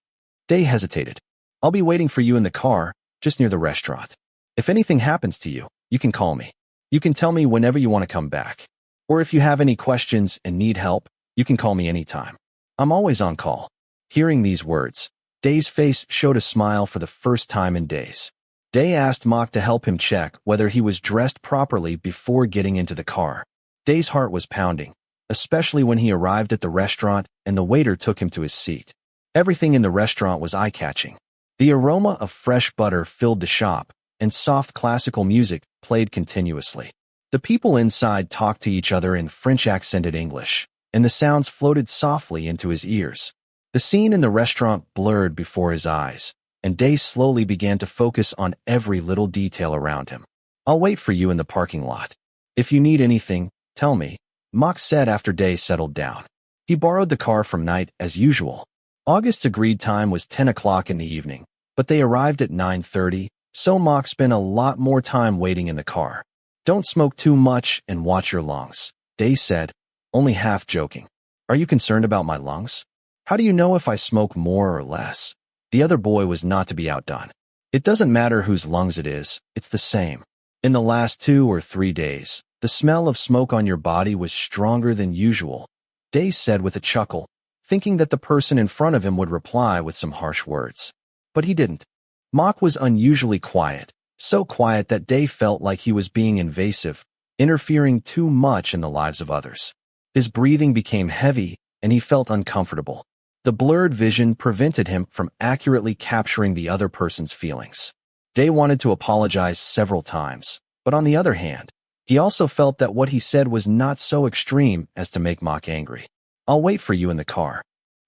Day hesitated. "I'll be waiting for you in the car, just near the restaurant. If anything happens to you, you can call me. You can tell me whenever you want to come back. Or if you have any questions and need help, you can call me anytime. I'm always on call." Hearing these words, Day's face showed a smile for the first time in days. Day asked Mhok to help him check whether he was dressed properly before getting into the car. Day's heart was pounding, especially when he arrived at the restaurant and the waiter took him to his seat. Everything in the restaurant was eye-catching. The aroma of fresh butter filled the shop, and soft classical music played continuously. The people inside talked to each other in French-accented English, and the sounds floated softly into his ears. The scene in the restaurant blurred before his eyes, and Day slowly began to focus on every little detail around him. "I'll wait for you in the parking lot. If you need anything, tell me," Mhok said after Day settled down. He borrowed the car from Night as usual. August's agreed time was 10 o'clock in the evening, but they arrived at 9:30, so Mhok spent a lot more time waiting in the car. "Don't smoke too much and watch your lungs," Day said, only half joking. "Are you concerned about my lungs? How do you know if I smoke more or less?" The other boy was not to be outdone. "It doesn't matter whose lungs it is, it's the same. In the last 2 or 3 days, the smell of smoke on your body was stronger than usual," Day said with a chuckle, thinking that the person in front of him would reply with some harsh words. But he didn't. Mhok was unusually quiet, so quiet that Day felt like he was being invasive, interfering too much in the lives of others. His breathing became heavy, and he felt uncomfortable. The blurred vision prevented him from accurately capturing the other person's feelings. Day wanted to apologize several times, but on the other hand, he also felt that what he said was not so extreme as to make Mhok angry. "I'll wait for you in the car."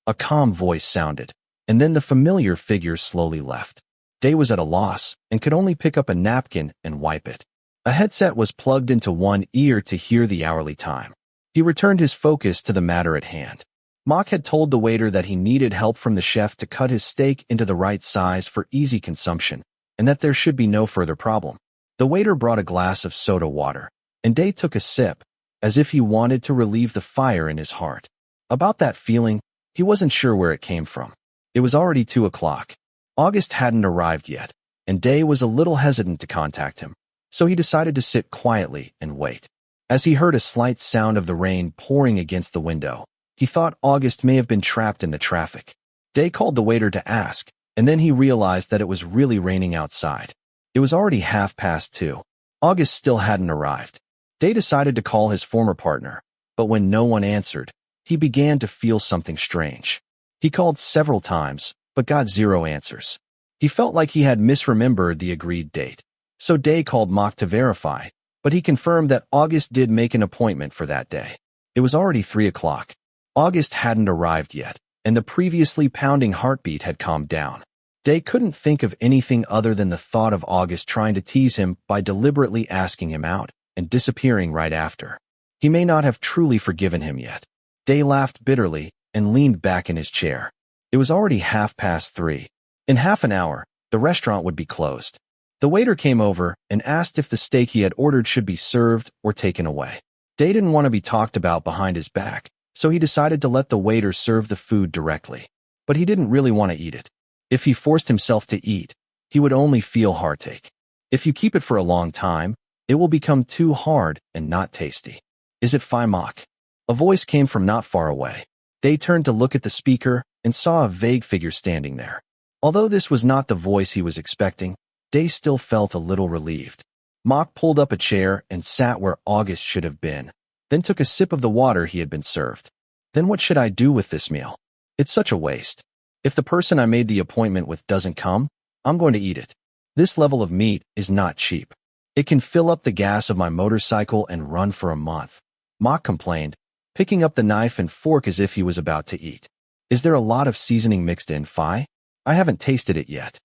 A calm voice sounded, and then the familiar figure slowly left. Day was at a loss and could only pick up a napkin and wipe it. A headset was plugged into one ear to hear the hourly time. He returned his focus to the matter at hand. Mhok had told the waiter that he needed help from the chef to cut his steak into the right size for easy consumption, and that there should be no further problem. The waiter brought a glass of soda water, and Day took a sip, as if he wanted to relieve the fire in his heart. About that feeling, he wasn't sure where it came from. It was already 2 o'clock. August hadn't arrived yet, and Day was a little hesitant to contact him, so he decided to sit quietly and wait. As he heard a slight sound of the rain pouring against the window, he thought August may have been trapped in the traffic. Day called the waiter to ask, and then he realized that it was really raining outside. It was already 2:30. August still hadn't arrived. Day decided to call his former partner, but when no one answered, he began to feel something strange. He called several times, but got 0 answers. He felt like he had misremembered the agreed date. So Day called Mhok to verify, but he confirmed that August did make an appointment for that day. It was already 3 o'clock. August hadn't arrived yet, and the previously pounding heartbeat had calmed down. Day couldn't think of anything other than the thought of August trying to tease him by deliberately asking him out and disappearing right after. He may not have truly forgiven him yet. Day laughed bitterly and leaned back in his chair. It was already 3:30. In half an hour, the restaurant would be closed. The waiter came over and asked if the steak he had ordered should be served or taken away. Day didn't want to be talked about behind his back, so he decided to let the waiter serve the food directly. But he didn't really want to eat it. If he forced himself to eat, he would only feel heartache. If you keep it for a long time, it will become too hard and not tasty. "Is it fine, Mhok?" A voice came from not far away. Day turned to look at the speaker and saw a vague figure standing there. Although this was not the voice he was expecting, Day still felt a little relieved. Mhok pulled up a chair and sat where August should have been, then took a sip of the water he had been served. Then what should I do with this meal? It's such a waste. If the person I made the appointment with doesn't come, I'm going to eat it. This level of meat is not cheap. It can fill up the gas of my motorcycle and run for a month. Mhok complained, picking up the knife and fork as if he was about to eat. Is there a lot of seasoning mixed in, Phi? I haven't tasted it yet.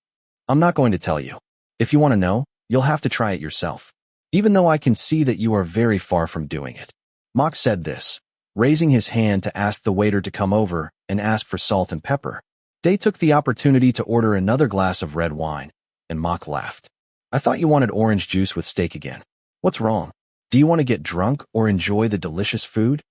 I'm not going to tell you. If you want to know, you'll have to try it yourself. Even though I can see that you are very far from doing it. Mhok said this, raising his hand to ask the waiter to come over and ask for salt and pepper. Day took the opportunity to order another glass of red wine, and Mhok laughed. I thought you wanted orange juice with steak again. What's wrong? Do you want to get drunk or enjoy the delicious food?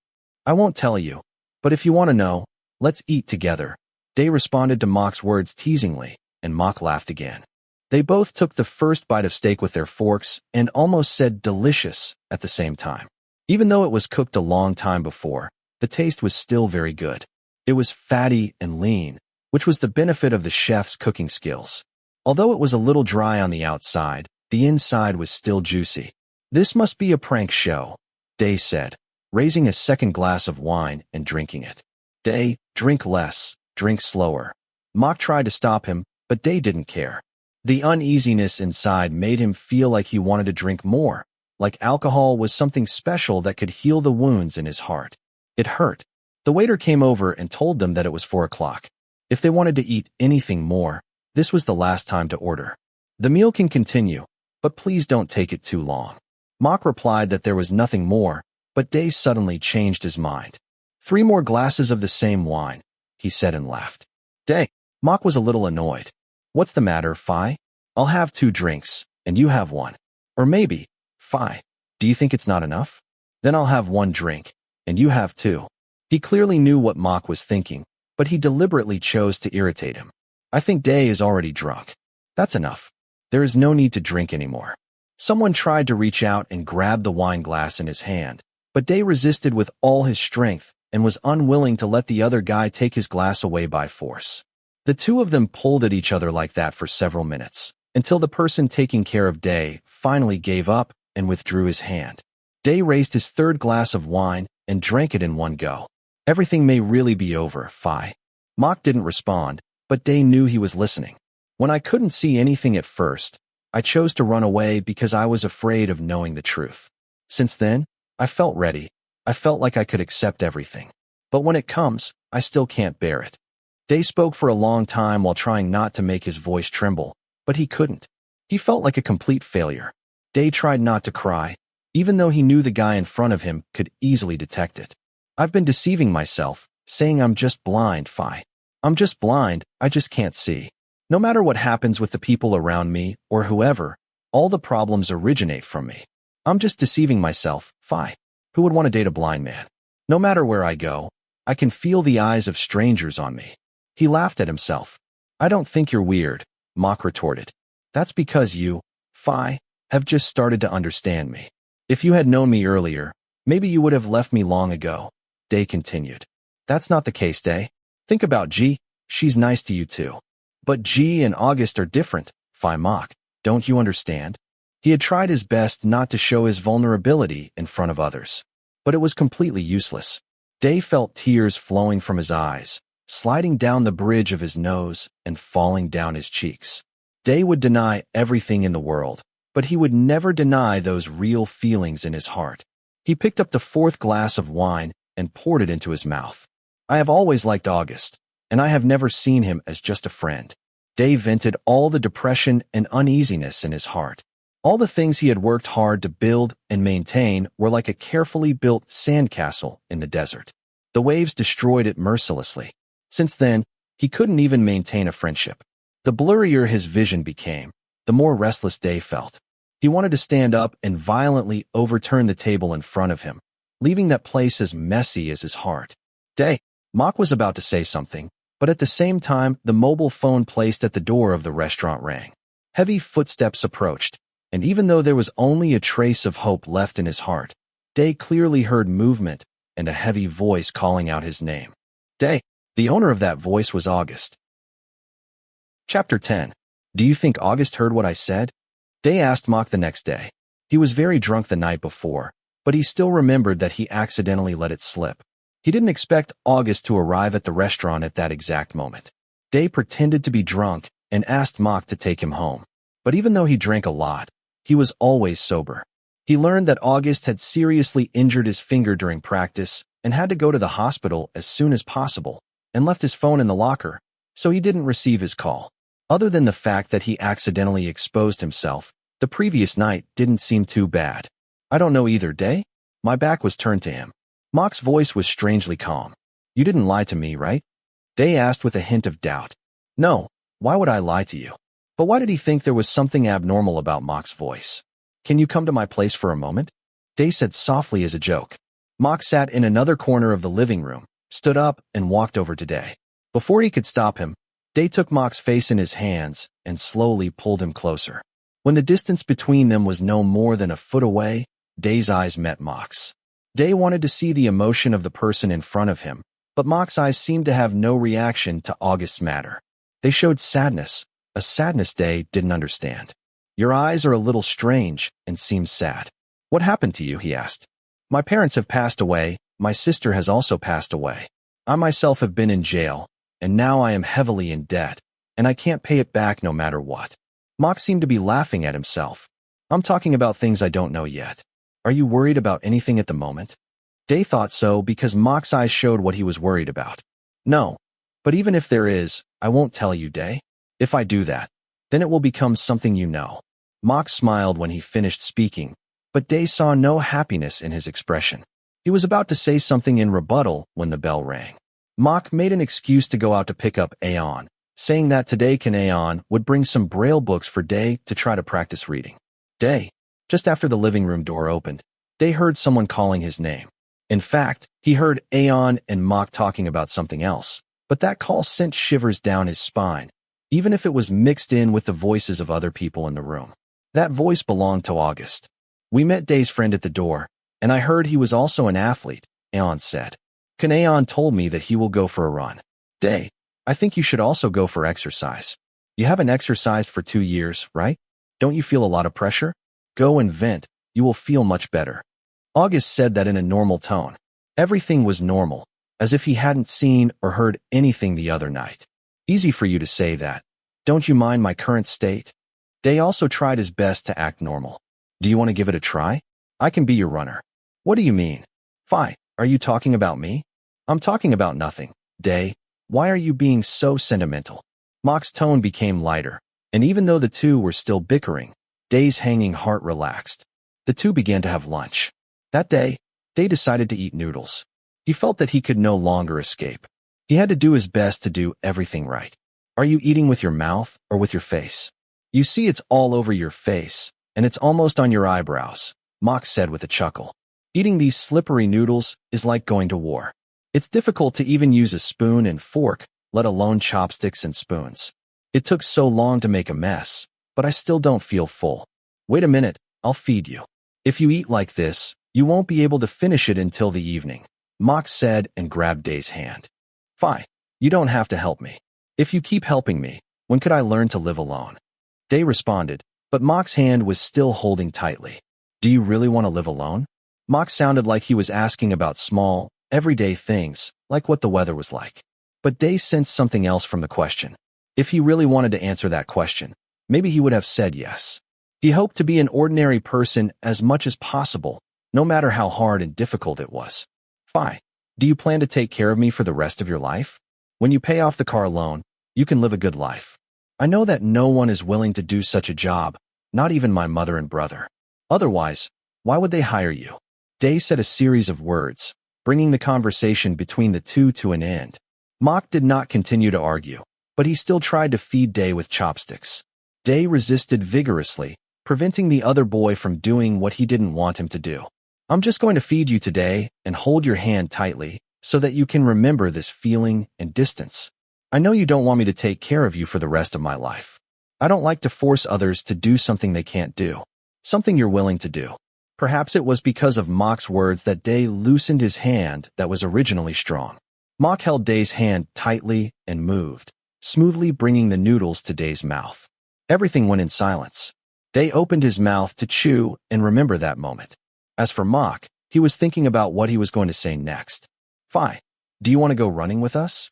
I won't tell you, but if you want to know, let's eat together. Day responded to Mhok's words teasingly, and Mhok laughed again. They both took the first bite of steak with their forks and almost said delicious at the same time. Even though it was cooked a long time before, the taste was still very good. It was fatty and lean, which was the benefit of the chef's cooking skills. Although it was a little dry on the outside, the inside was still juicy. This must be a prank show, Day said, raising a second glass of wine and drinking it. Day, drink less, drink slower. Mhok tried to stop him, but Day didn't care. The uneasiness inside made him feel like he wanted to drink more, like alcohol was something special that could heal the wounds in his heart. It hurt. The waiter came over and told them that it was 4 o'clock. If they wanted to eat anything more, this was the last time to order. The meal can continue, but please don't take it too long. Mhok replied that there was nothing more, but Day suddenly changed his mind. 3 more glasses of the same wine, he said and laughed. Day. Mhok was a little annoyed. What's the matter, Phi? I'll have 2 drinks, and you have 1. Or maybe, Phi, do you think it's not enough? Then I'll have 1 drink, and you have 2. He clearly knew what Mhok was thinking, but he deliberately chose to irritate him. I think Day is already drunk. That's enough. There is no need to drink anymore. Someone tried to reach out and grab the wine glass in his hand, but Day resisted with all his strength and was unwilling to let the other guy take his glass away by force. The two of them pulled at each other like that for several minutes, until the person taking care of Day finally gave up and withdrew his hand. Day raised his 3rd glass of wine and drank it in one go. Everything may really be over, Phi. Mhok didn't respond, but Day knew he was listening. When I couldn't see anything at first, I chose to run away because I was afraid of knowing the truth. Since then, I felt ready. I felt like I could accept everything. But when it comes, I still can't bear it. Day spoke for a long time while trying not to make his voice tremble, but he couldn't. He felt like a complete failure. Day tried not to cry, even though he knew the guy in front of him could easily detect it. I've been deceiving myself, saying I'm just blind, Phi. I'm just blind, I just can't see. No matter what happens with the people around me or whoever, all the problems originate from me. I'm just deceiving myself, Phi. Who would want to date a blind man? No matter where I go, I can feel the eyes of strangers on me. He laughed at himself. I don't think you're weird, Mhok retorted. That's because you, Phi, have just started to understand me. If you had known me earlier, maybe you would have left me long ago, Day continued. That's not the case, Day. Think about G, she's nice to you too. But G and August are different, Phi Mhok. Don't you understand? He had tried his best not to show his vulnerability in front of others, but it was completely useless. Day felt tears flowing from his eyes, sliding down the bridge of his nose and falling down his cheeks. Day would deny everything in the world, but he would never deny those real feelings in his heart. He picked up the 4th glass of wine and poured it into his mouth. I have always liked August, and I have never seen him as just a friend. Day vented all the depression and uneasiness in his heart. All the things he had worked hard to build and maintain were like a carefully built sandcastle in the desert. The waves destroyed it mercilessly. Since then, he couldn't even maintain a friendship. The blurrier his vision became, the more restless Day felt. He wanted to stand up and violently overturn the table in front of him, leaving that place as messy as his heart. Day. Mhok was about to say something, but at the same time, the mobile phone placed at the door of the restaurant rang. Heavy footsteps approached, and even though there was only a trace of hope left in his heart, Day clearly heard movement and a heavy voice calling out his name. Day. The owner of that voice was August. Chapter 10. Do you think August heard what I said? Day asked Mhok the next day. He was very drunk the night before, but he still remembered that he accidentally let it slip. He didn't expect August to arrive at the restaurant at that exact moment. Day pretended to be drunk and asked Mhok to take him home. But even though he drank a lot, he was always sober. He learned that August had seriously injured his finger during practice and had to go to the hospital as soon as possible, and left his phone in the locker, so he didn't receive his call. Other than the fact that he accidentally exposed himself, the previous night didn't seem too bad. I don't know either, Day. My back was turned to him. Mhok's voice was strangely calm. You didn't lie to me, right? Day asked with a hint of doubt. No, why would I lie to you? But why did he think there was something abnormal about Mhok's voice? Can you come to my place for a moment? Day said softly as a joke. Mhok sat in another corner of the living room, stood up, and walked over to Day. Before he could stop him, Day took Mhok's face in his hands and slowly pulled him closer. When the distance between them was no more than a foot away, Day's eyes met Mhok's. Day wanted to see the emotion of the person in front of him, but Mhok's eyes seemed to have no reaction to August's matter. They showed sadness, a sadness Day didn't understand. Your eyes are a little strange and seem sad. What happened to you? He asked. My parents have passed away. My sister has also passed away. I myself have been in jail, and now I am heavily in debt, and I can't pay it back no matter what. Mhok seemed to be laughing at himself. I'm talking about things I don't know yet. Are you worried about anything at the moment? Day thought so because Mhok's eyes showed what he was worried about. No, but even if there is, I won't tell you, Day. If I do that, then it will become something you know. Mhok smiled when he finished speaking, but Day saw no happiness in his expression. He was about to say something in rebuttal when the bell rang. Mhok made an excuse to go out to pick up Aeon, saying that today Aeon would bring some Braille books for Day to try to practice reading. Day. Just after the living room door opened, Day heard someone calling his name. In fact, he heard Aeon and Mhok talking about something else, but that call sent shivers down his spine, even if it was mixed in with the voices of other people in the room. That voice belonged to August. We met Day's friend at the door, and I heard he was also an athlete, Aeon said. Aeon told me that he will go for a run. Day, I think you should also go for exercise. You haven't exercised for 2 years, right? Don't you feel a lot of pressure? Go and vent, you will feel much better. August said that in a normal tone. Everything was normal, as if he hadn't seen or heard anything the other night. Easy for you to say that. Don't you mind my current state? Day also tried his best to act normal. Do you want to give it a try? I can be your runner. What do you mean? Fi, are you talking about me? I'm talking about nothing. Day, why are you being so sentimental? Mhok's tone became lighter, and even though the two were still bickering, Day's hanging heart relaxed. The two began to have lunch. That day, Day decided to eat noodles. He felt that he could no longer escape. He had to do his best to do everything right. Are you eating with your mouth or with your face? You see, it's all over your face, and it's almost on your eyebrows, Mhok said with a chuckle. Eating these slippery noodles is like going to war. It's difficult to even use a spoon and fork, let alone chopsticks and spoons. It took so long to make a mess, but I still don't feel full. Wait a minute, I'll feed you. If you eat like this, you won't be able to finish it until the evening, Mhok said and grabbed Day's hand. Fi, you don't have to help me. If you keep helping me, when could I learn to live alone? Day responded, but Mhok's hand was still holding tightly. Do you really want to live alone? Mhok sounded like he was asking about small, everyday things, like what the weather was like. But Day sensed something else from the question. If he really wanted to answer that question, maybe he would have said yes. He hoped to be an ordinary person as much as possible, no matter how hard and difficult it was. Fi, do you plan to take care of me for the rest of your life? When you pay off the car loan, you can live a good life. I know that no one is willing to do such a job, not even my mother and brother. Otherwise, why would they hire you? Day said a series of words, bringing the conversation between the two to an end. Mhok did not continue to argue, but he still tried to feed Day with chopsticks. Day resisted vigorously, preventing the other boy from doing what he didn't want him to do. I'm just going to feed you today and hold your hand tightly so that you can remember this feeling and distance. I know you don't want me to take care of you for the rest of my life. I don't like to force others to do something they can't do, something you're willing to do. Perhaps it was because of Mhok's words that Day loosened his hand that was originally strong. Mhok held Day's hand tightly and moved, smoothly bringing the noodles to Day's mouth. Everything went in silence. Day opened his mouth to chew and remember that moment. As for Mhok, he was thinking about what he was going to say next. Fi, do you want to go running with us?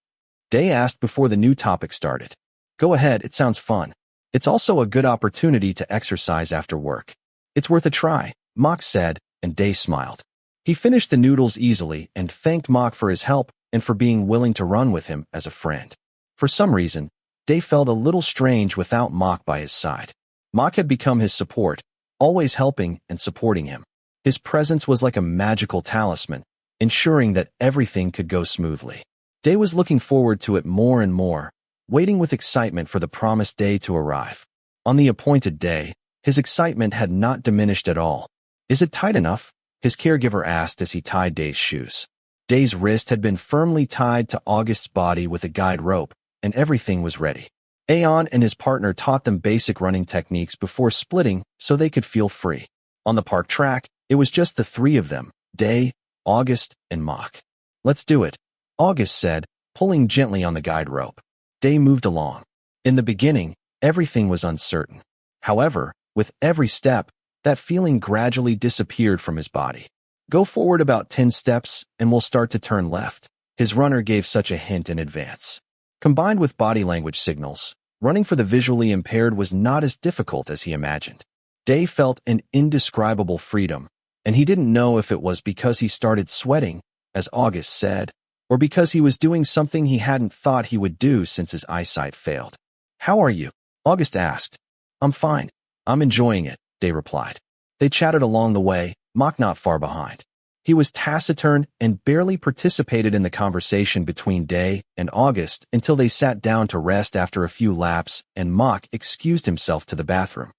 Day asked before the new topic started. Go ahead, it sounds fun. It's also a good opportunity to exercise after work. It's worth a try, Mhok said, and Day smiled. He finished the noodles easily and thanked Mhok for his help and for being willing to run with him as a friend. For some reason, Day felt a little strange without Mhok by his side. Mhok had become his support, always helping and supporting him. His presence was like a magical talisman, ensuring that everything could go smoothly. Day was looking forward to it more and more, waiting with excitement for the promised day to arrive. On the appointed day, his excitement had not diminished at all. Is it tight enough? His caregiver asked as he tied Day's shoes. Day's wrist had been firmly tied to August's body with a guide rope, and everything was ready. Aeon and his partner taught them basic running techniques before splitting so they could feel free. On the park track, it was just the three of them, Day, August, and Mhok. Let's do it, August said, pulling gently on the guide rope. Day moved along. In the beginning, everything was uncertain. However, with every step, that feeling gradually disappeared from his body. Go forward about 10 steps, and we'll start to turn left. His runner gave such a hint in advance. Combined with body language signals, running for the visually impaired was not as difficult as he imagined. Day felt an indescribable freedom, and he didn't know if it was because he started sweating, as August said, or because he was doing something he hadn't thought he would do since his eyesight failed. How are you? August asked. I'm fine. I'm enjoying it, Day replied. They chatted along the way, Mhok not far behind. He was taciturn and barely participated in the conversation between Day and August until they sat down to rest after a few laps and Mhok excused himself to the bathroom.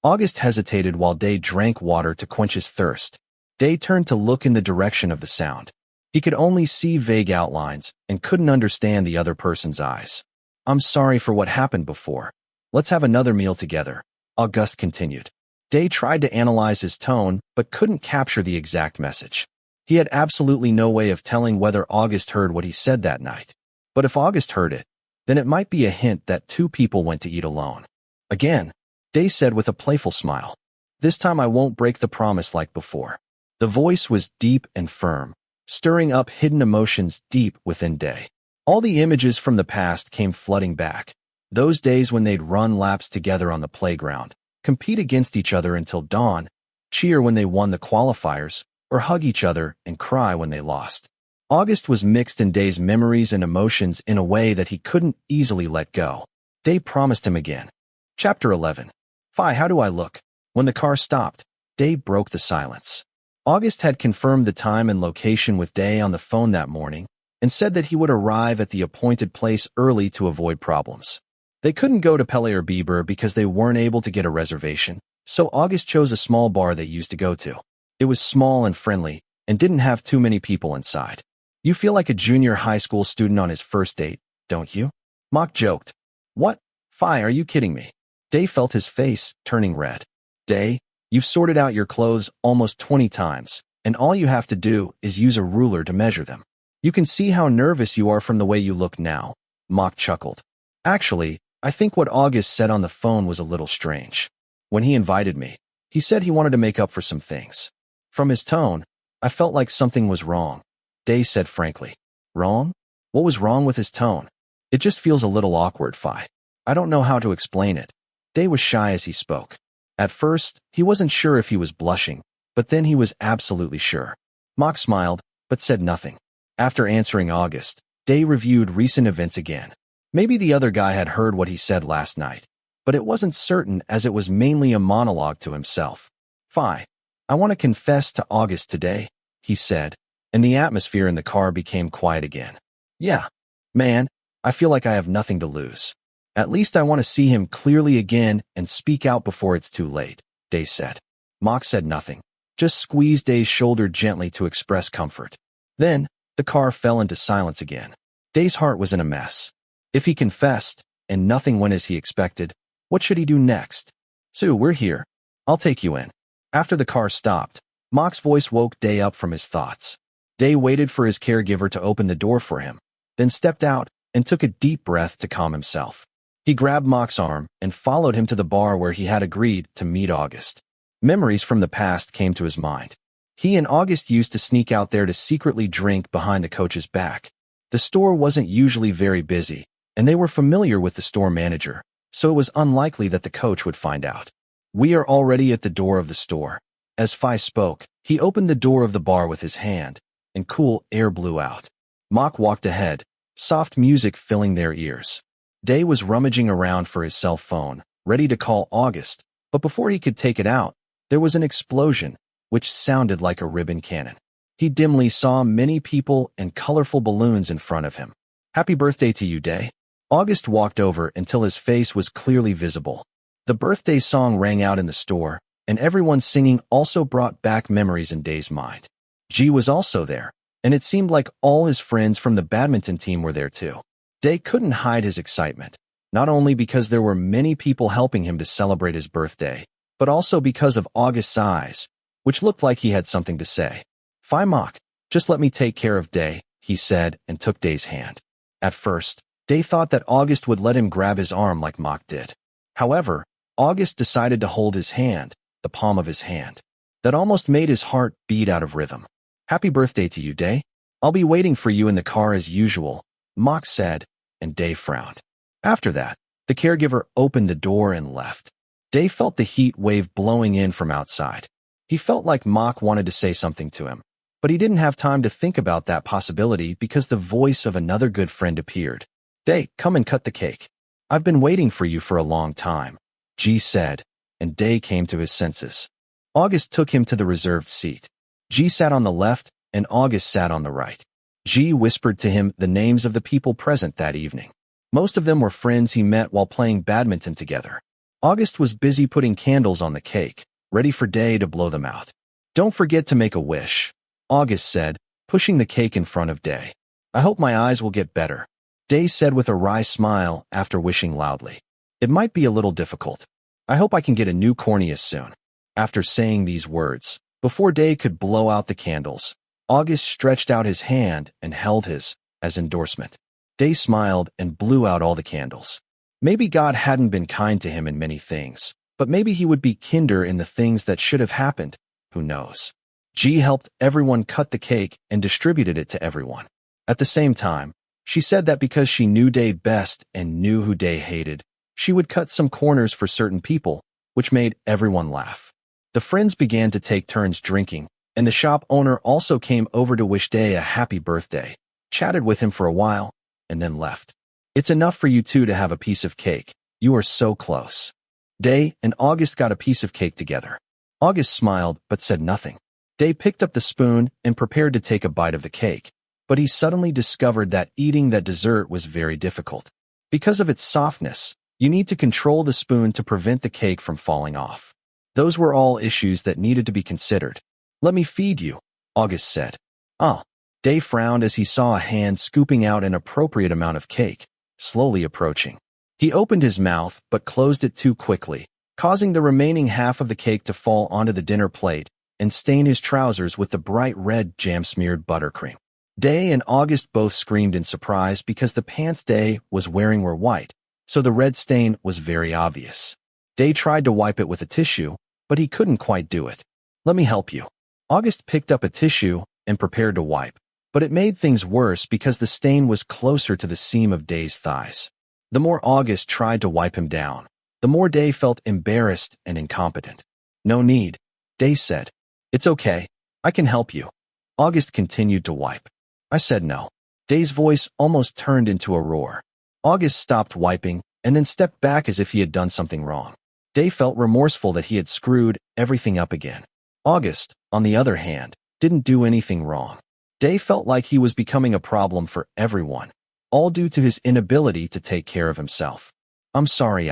August hesitated while Day drank water to quench his thirst. Day turned to look in the direction of the sound. He could only see vague outlines and couldn't understand the other person's eyes. I'm sorry for what happened before. Let's have another meal together, August continued. Day tried to analyze his tone, but couldn't capture the exact message. He had absolutely no way of telling whether August heard what he said that night. But if August heard it, then it might be a hint that two people went to eat alone. Again, Day said with a playful smile. This time I won't break the promise like before. The voice was deep and firm, stirring up hidden emotions deep within Day. All the images from the past came flooding back. Those days when they'd run laps together on the playground, compete against each other until dawn, cheer when they won the qualifiers, or hug each other and cry when they lost. August was mixed in Day's memories and emotions in a way that he couldn't easily let go. Day promised him again. Chapter 11. Fi, how do I look? When the car stopped, Day broke the silence. August had confirmed the time and location with Day on the phone that morning and said that he would arrive at the appointed place early to avoid problems. They couldn't go to Pele or Bieber because they weren't able to get a reservation, so August chose a small bar they used to go to. It was small and friendly and didn't have too many people inside. You feel like a junior high school student on his first date, don't you? Mhok joked. What? Fi, are you kidding me? Day felt his face turning red. Day, you've sorted out your clothes almost 20 times, and all you have to do is use a ruler to measure them. You can see how nervous you are from the way you look now, Mhok chuckled. Actually, I think what August said on the phone was a little strange. When he invited me, he said he wanted to make up for some things. From his tone, I felt like something was wrong. Day said frankly. Wrong? What was wrong with his tone? It just feels a little awkward, Fi. I don't know how to explain it. Day was shy as he spoke. At first, he wasn't sure if he was blushing, but then he was absolutely sure. Mhok smiled, but said nothing. After answering August, Day reviewed recent events again. Maybe the other guy had heard what he said last night, but it wasn't certain as it was mainly a monologue to himself. Fi, I want to confess to August today, he said, and the atmosphere in the car became quiet again. Yeah, man, I feel like I have nothing to lose. At least I want to see him clearly again and speak out before it's too late, Day said. Mhok said nothing, just squeezed Day's shoulder gently to express comfort. Then, the car fell into silence again. Day's heart was in a mess. If he confessed, and nothing went as he expected, what should he do next? Sue, we're here. I'll take you in. After the car stopped, Mhok's voice woke Day up from his thoughts. Day waited for his caregiver to open the door for him, then stepped out and took a deep breath to calm himself. He grabbed Mhok's arm and followed him to the bar where he had agreed to meet August. Memories from the past came to his mind. He and August used to sneak out there to secretly drink behind the coach's back. The store wasn't usually very busy, and they were familiar with the store manager, so it was unlikely that the coach would find out. "We are already at the door of the store." As Phi spoke, he opened the door of the bar with his hand, and cool air blew out. Mhok walked ahead, soft music filling their ears. Day was rummaging around for his cell phone, ready to call August, but before he could take it out, there was an explosion, which sounded like a ribbon cannon. He dimly saw many people and colorful balloons in front of him. "Happy birthday to you, Day." August walked over until his face was clearly visible. The birthday song rang out in the store, and everyone singing also brought back memories in Day's mind. G was also there, and it seemed like all his friends from the badminton team were there too. Day couldn't hide his excitement, not only because there were many people helping him to celebrate his birthday, but also because of August's eyes, which looked like he had something to say. "Phi Mhok, just let me take care of Day," he said and took Day's hand. At first, Day thought that August would let him grab his arm like Mhok did. However, August decided to hold his hand, the palm of his hand. That almost made his heart beat out of rhythm. "Happy birthday to you, Day. I'll be waiting for you in the car as usual," Mhok said, and Day frowned. After that, the caregiver opened the door and left. Day felt the heat wave blowing in from outside. He felt like Mhok wanted to say something to him, but he didn't have time to think about that possibility because the voice of another good friend appeared. "Day, come and cut the cake. I've been waiting for you for a long time," G said, and Day came to his senses. August took him to the reserved seat. G sat on the left, and August sat on the right. G whispered to him the names of the people present that evening. Most of them were friends he met while playing badminton together. August was busy putting candles on the cake, ready for Day to blow them out. "Don't forget to make a wish," August said, pushing the cake in front of Day. "I hope my eyes will get better," Day said with a wry smile after wishing loudly. "It might be a little difficult. I hope I can get a new cornea soon." After saying these words, before Day could blow out the candles, August stretched out his hand and held his, as endorsement. Day smiled and blew out all the candles. Maybe God hadn't been kind to him in many things, but maybe he would be kinder in the things that should have happened. Who knows? G helped everyone cut the cake and distributed it to everyone. At the same time, she said that because she knew Day best and knew who Day hated, she would cut some corners for certain people, which made everyone laugh. The friends began to take turns drinking, and the shop owner also came over to wish Day a happy birthday, chatted with him for a while, and then left. "It's enough for you two to have a piece of cake. You are so close." Day and August got a piece of cake together. August smiled but said nothing. Day picked up the spoon and prepared to take a bite of the cake, but he suddenly discovered that eating that dessert was very difficult. Because of its softness, you need to control the spoon to prevent the cake from falling off. Those were all issues that needed to be considered. "Let me feed you," August said. "Oh." Day frowned as he saw a hand scooping out an appropriate amount of cake, slowly approaching. He opened his mouth but closed it too quickly, causing the remaining half of the cake to fall onto the dinner plate and stain his trousers with the bright red jam-smeared buttercream. Day and August both screamed in surprise because the pants Day was wearing were white, so the red stain was very obvious. Day tried to wipe it with a tissue, but he couldn't quite do it. "Let me help you." August picked up a tissue and prepared to wipe, but it made things worse because the stain was closer to the seam of Day's thighs. The more August tried to wipe him down, the more Day felt embarrassed and incompetent. "No need," Day said. "It's okay. I can help you." August continued to wipe. "I said no." Day's voice almost turned into a roar. August stopped wiping and then stepped back as if he had done something wrong. Day felt remorseful that he had screwed everything up again. August, on the other hand, didn't do anything wrong. Day felt like he was becoming a problem for everyone, all due to his inability to take care of himself. "I'm sorry,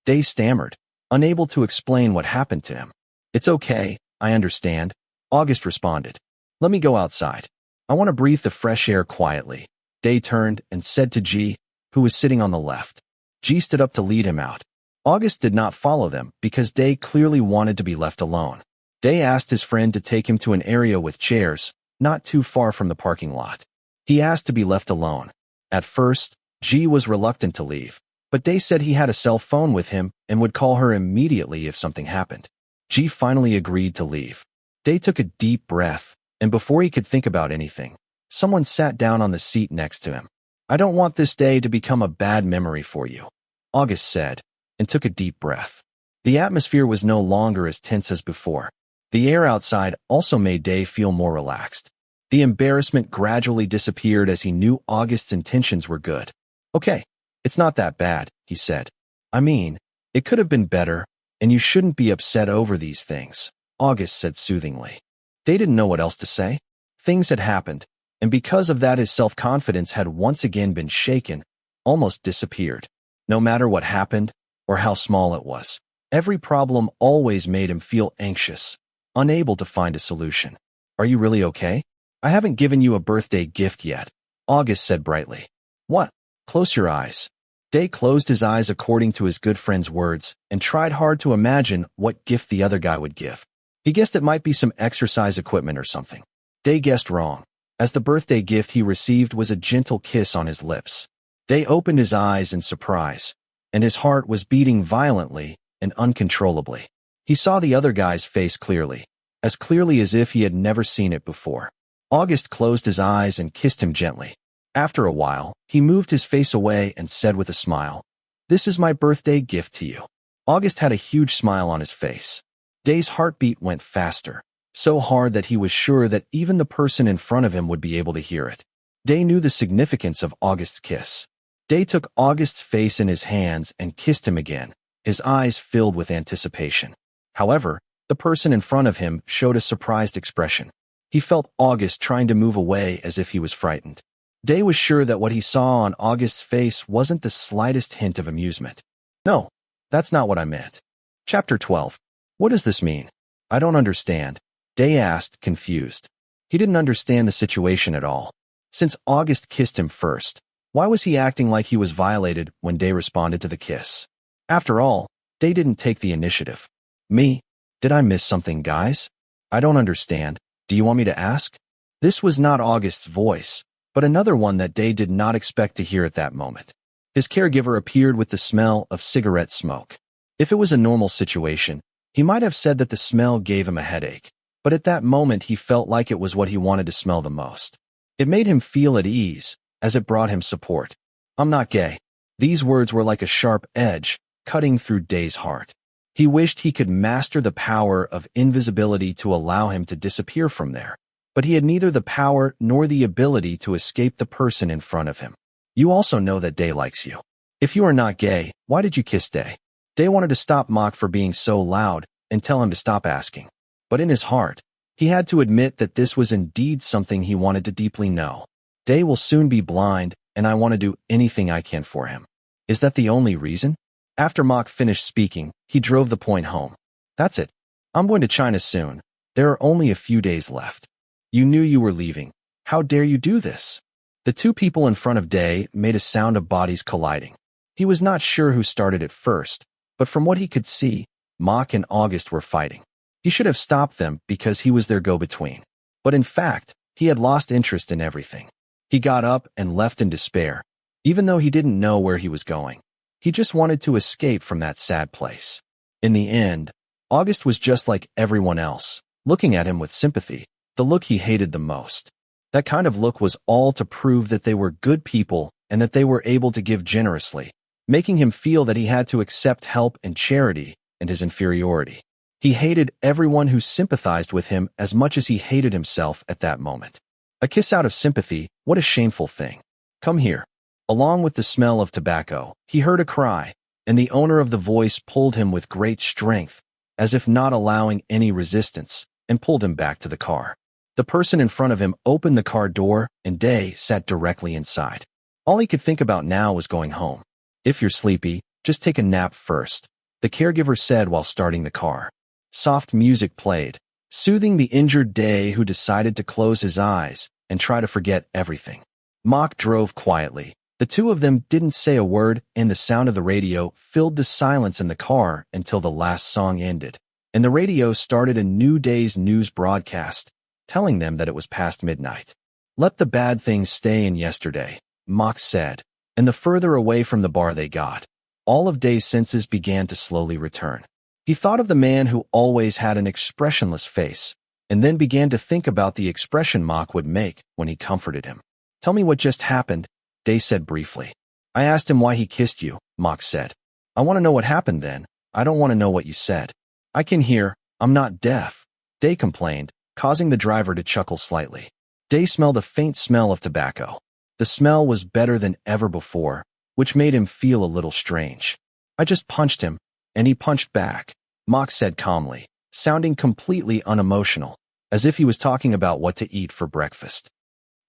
Day stammered, unable to explain what happened to him. "It's okay, I understand," August responded. "Let me go outside. I want to breathe the fresh air quietly." Day turned and said to G, who was sitting on the left. G stood up to lead him out. August did not follow them because Day clearly wanted to be left alone. Day asked his friend to take him to an area with chairs, not too far from the parking lot. He asked to be left alone. At first, G was reluctant to leave, but Day said he had a cell phone with him and would call her immediately if something happened. G finally agreed to leave. Day took a deep breath, and before he could think about anything, someone sat down on the seat next to him. I don't want this day to become a bad memory for you, August said, and took a deep breath. The atmosphere was no longer as tense as before. The air outside also made Day feel more relaxed. The embarrassment gradually disappeared as he knew August's intentions were good. Okay, it's not that bad, he said. I mean, it could have been better, and you shouldn't be upset over these things, August said soothingly. Day didn't know what else to say. Things had happened, and because of that his self-confidence had once again been shaken, almost disappeared. No matter what happened, or how small it was, every problem always made him feel anxious, unable to find a solution. Are you really okay? I haven't given you a birthday gift yet, August said brightly. What? Close your eyes. Day closed his eyes according to his good friend's words and tried hard to imagine what gift the other guy would give. He guessed it might be some exercise equipment or something. Day guessed wrong, as the birthday gift he received was a gentle kiss on his lips. Day opened his eyes in surprise, and his heart was beating violently and uncontrollably. He saw the other guy's face clearly as if he had never seen it before. August closed his eyes and kissed him gently. After a while, he moved his face away and said with a smile, "This is my birthday gift to you." August had a huge smile on his face. Day's heartbeat went faster, so hard that he was sure that even the person in front of him would be able to hear it. Day knew the significance of August's kiss. Day took August's face in his hands and kissed him again, his eyes filled with anticipation. However, the person in front of him showed a surprised expression. He felt August trying to move away as if he was frightened. Day was sure that what he saw on August's face wasn't the slightest hint of amusement. No, that's not what I meant. Chapter 12. What does this mean? I don't understand, Day asked, confused. He didn't understand the situation at all. Since August kissed him first, why was he acting like he was violated when Day responded to the kiss? After all, Day didn't take the initiative. Me? Did I miss something, guys? I don't understand. Do you want me to ask? This was not August's voice, but another one that Day did not expect to hear at that moment. His caregiver appeared with the smell of cigarette smoke. If it was a normal situation, he might have said that the smell gave him a headache, but at that moment he felt like it was what he wanted to smell the most. It made him feel at ease, as it brought him support. I'm not gay. These words were like a sharp edge, cutting through Day's heart. He wished he could master the power of invisibility to allow him to disappear from there, but he had neither the power nor the ability to escape the person in front of him. You also know that Day likes you. If you are not gay, why did you kiss Day? Day wanted to stop Mhok for being so loud and tell him to stop asking. But in his heart, he had to admit that this was indeed something he wanted to deeply know. Day will soon be blind, and I want to do anything I can for him. Is that the only reason? After Mhok finished speaking, he drove the point home. That's it. I'm going to China soon. There are only a few days left. You knew you were leaving. How dare you do this? The two people in front of Day made a sound of bodies colliding. He was not sure who started it first, but from what he could see, Mhok and August were fighting. He should have stopped them because he was their go-between. But in fact, he had lost interest in everything. He got up and left in despair, even though he didn't know where he was going. He just wanted to escape from that sad place. In the end, August was just like everyone else, looking at him with sympathy, the look he hated the most. That kind of look was all to prove that they were good people and that they were able to give generously, making him feel that he had to accept help and charity and his inferiority. He hated everyone who sympathized with him as much as he hated himself at that moment. A kiss out of sympathy, what a shameful thing. Come here. Along with the smell of tobacco, he heard a cry, and the owner of the voice pulled him with great strength, as if not allowing any resistance, and pulled him back to the car. The person in front of him opened the car door, and Day sat directly inside. All he could think about now was going home. If you're sleepy, just take a nap first, the caregiver said while starting the car. Soft music played, soothing the injured Day, who decided to close his eyes and try to forget everything. Mhok drove quietly. The two of them didn't say a word, and the sound of the radio filled the silence in the car until the last song ended, and the radio started a new day's news broadcast, telling them that it was past midnight. Let the bad things stay in yesterday, Mhok said, and the further away from the bar they got, all of Day's senses began to slowly return. He thought of the man who always had an expressionless face, and then began to think about the expression Mhok would make when he comforted him. "Tell me what just happened," Day said briefly. "I asked him why he kissed you," Mhok said. "I want to know what happened then. I don't want to know what you said." "I can hear. I'm not deaf," Day complained, causing the driver to chuckle slightly. Day smelled a faint smell of tobacco. The smell was better than ever before, which made him feel a little strange. "I just punched him, and he punched back," Mhok said calmly, sounding completely unemotional, as if he was talking about what to eat for breakfast.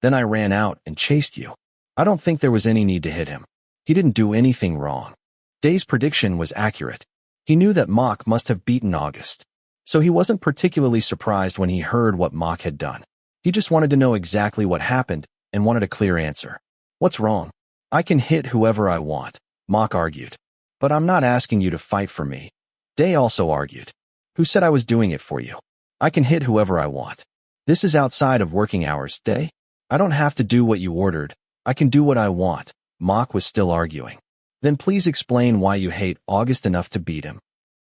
"Then I ran out and chased you. I don't think there was any need to hit him. He didn't do anything wrong." Day's prediction was accurate. He knew that Mhok must have beaten August, so he wasn't particularly surprised when he heard what Mhok had done. He just wanted to know exactly what happened and wanted a clear answer. "What's wrong?" "I can hit whoever I want," Mhok argued. "But I'm not asking you to fight for me," Day also argued. "Who said I was doing it for you? I can hit whoever I want. This is outside of working hours, Day. I don't have to do what you ordered. I can do what I want," Mhok was still arguing. "Then please explain why you hate August enough to beat him,"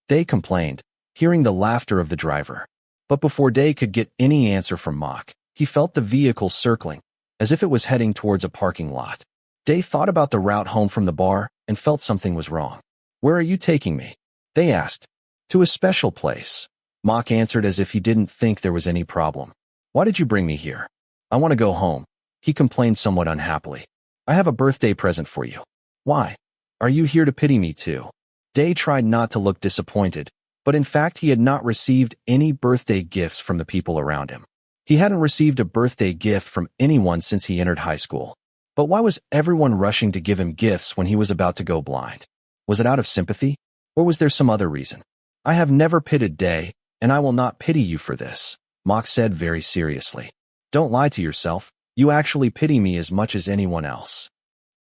Day complained, hearing the laughter of the driver. But before Day could get any answer from Mhok, he felt the vehicle circling, as if it was heading towards a parking lot. Day thought about the route home from the bar and felt something was wrong. "Where are you taking me?" Day asked. "To a special place," Mhok answered as if he didn't think there was any problem. "Why did you bring me here?" "I want to go home," he complained somewhat unhappily. "I have a birthday present for you." "Why? Are you here to pity me too?" Day tried not to look disappointed, but in fact he had not received any birthday gifts from the people around him. He hadn't received a birthday gift from anyone since he entered high school. But why was everyone rushing to give him gifts when he was about to go blind? Was it out of sympathy, or was there some other reason? "I have never pitied Day, and I will not pity you for this," Mhok said very seriously. "Don't lie to yourself. You actually pity me as much as anyone else."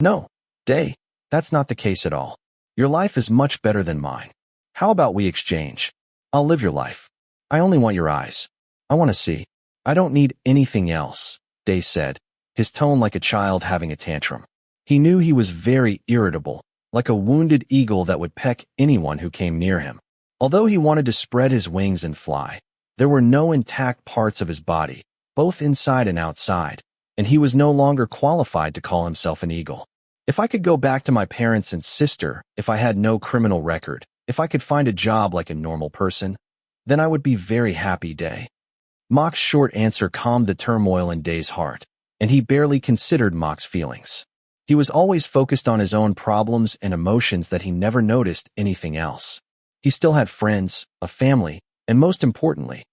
"No, Day, that's not the case at all. Your life is much better than mine. How about we exchange? I'll live your life. I only want your eyes. I want to see. I don't need anything else," Day said, his tone like a child having a tantrum. He knew he was very irritable, like a wounded eagle that would peck anyone who came near him. Although he wanted to spread his wings and fly, there were no intact parts of his body, both inside and outside, and he was no longer qualified to call himself an eagle. "If I could go back to my parents and sister, if I had no criminal record, if I could find a job like a normal person, then I would be very happy, Day." Mhok's short answer calmed the turmoil in Day's heart, and he barely considered Mhok's feelings. He was always focused on his own problems and emotions that he never noticed anything else. He still had friends, a family, and most importantly,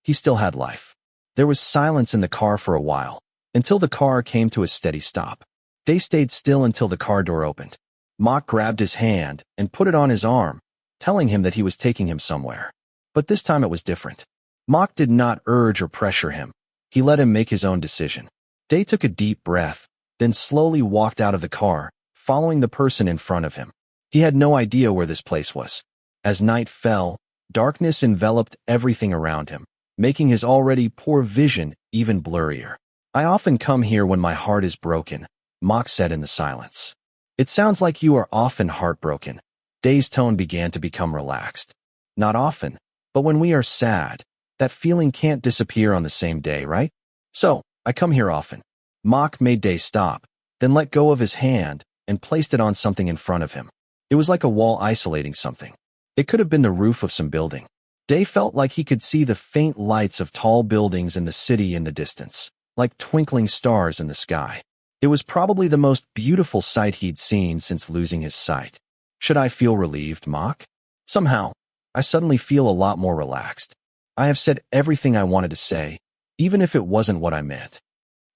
he still had life. There was silence in the car for a while, until the car came to a steady stop. Day stayed still until the car door opened. Mhok grabbed his hand and put it on his arm, telling him that he was taking him somewhere. But this time it was different. Mhok did not urge or pressure him. He let him make his own decision. Day took a deep breath, then slowly walked out of the car, following the person in front of him. He had no idea where this place was. As night fell, darkness enveloped everything around him, making his already poor vision even blurrier. "I often come here when my heart is broken," Mhok said in the silence. "It sounds like you are often heartbroken." Day's tone began to become relaxed. "Not often, but when we are sad, that feeling can't disappear on the same day, right? So, I come here often." Mhok made Day stop, then let go of his hand and placed it on something in front of him. It was like a wall isolating something. It could have been the roof of some building. Day felt like he could see the faint lights of tall buildings in the city in the distance, like twinkling stars in the sky. It was probably the most beautiful sight he'd seen since losing his sight. "Should I feel relieved, Mhok? Somehow, I suddenly feel a lot more relaxed. I have said everything I wanted to say, even if it wasn't what I meant."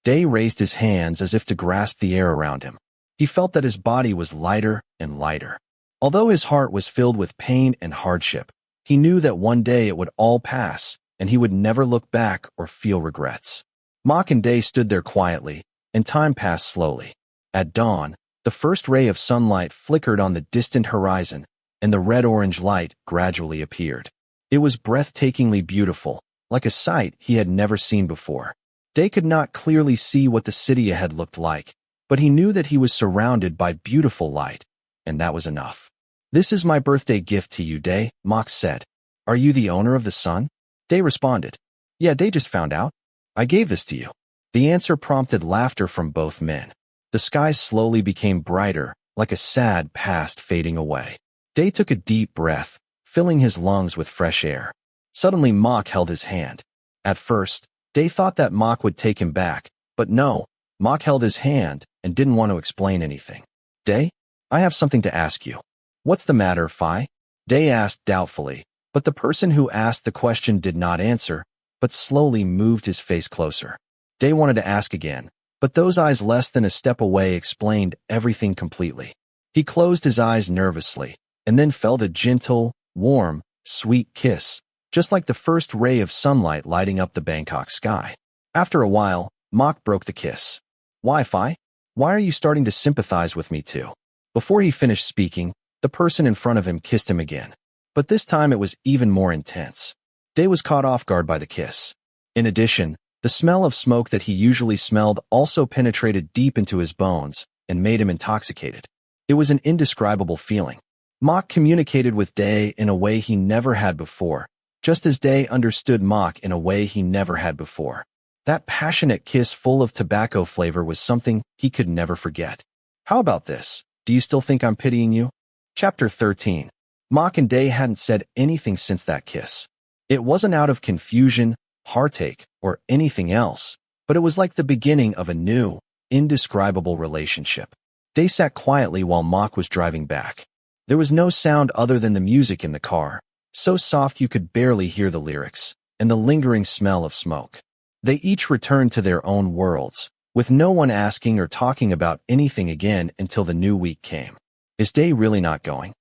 Day raised his hands as if to grasp the air around him. He felt that his body was lighter and lighter. Although his heart was filled with pain and hardship, he knew that one day it would all pass, and he would never look back or feel regrets. Mhok and Day stood there quietly, and time passed slowly. At dawn, the first ray of sunlight flickered on the distant horizon, and the red-orange light gradually appeared. It was breathtakingly beautiful, like a sight he had never seen before. Day could not clearly see what the city ahead looked like, but he knew that he was surrounded by beautiful light, and that was enough. "This is my birthday gift to you, Day," Mhok said. "Are you the owner of the sun?" Day responded. Yeah, Day just found out. I gave this to you. The answer prompted laughter from both men. The sky slowly became brighter, like a sad past fading away. Day took a deep breath, filling his lungs with fresh air. Suddenly Mhok held his hand. At first, Day thought that Mhok would take him back, but no, Mhok held his hand and didn't want to explain anything. Day, I have something to ask you. What's the matter, Phi? Day asked doubtfully, but the person who asked the question did not answer, but slowly moved his face closer. Day wanted to ask again, but those eyes less than a step away explained everything completely. He closed his eyes nervously, and then felt a gentle, warm, sweet kiss, just like the first ray of sunlight lighting up the Bangkok sky. After a while, Mhok broke the kiss. Why, Phi? Why are you starting to sympathize with me too? Before he finished speaking, the person in front of him kissed him again. But this time it was even more intense. Day was caught off guard by the kiss. In addition, the smell of smoke that he usually smelled also penetrated deep into his bones and made him intoxicated. It was an indescribable feeling. Mhok communicated with Day in a way he never had before, just as Day understood Mhok in a way he never had before. That passionate kiss full of tobacco flavor was something he could never forget. How about this? Do you still think I'm pitying you? Chapter 13. Mhok and Day hadn't said anything since that kiss. It wasn't out of confusion, heartache, or anything else, but it was like the beginning of a new, indescribable relationship. Day sat quietly while Mhok was driving back. There was no sound other than the music in the car, so soft you could barely hear the lyrics, and the lingering smell of smoke. They each returned to their own worlds, with no one asking or talking about anything again until the new week came. Is Day really not going?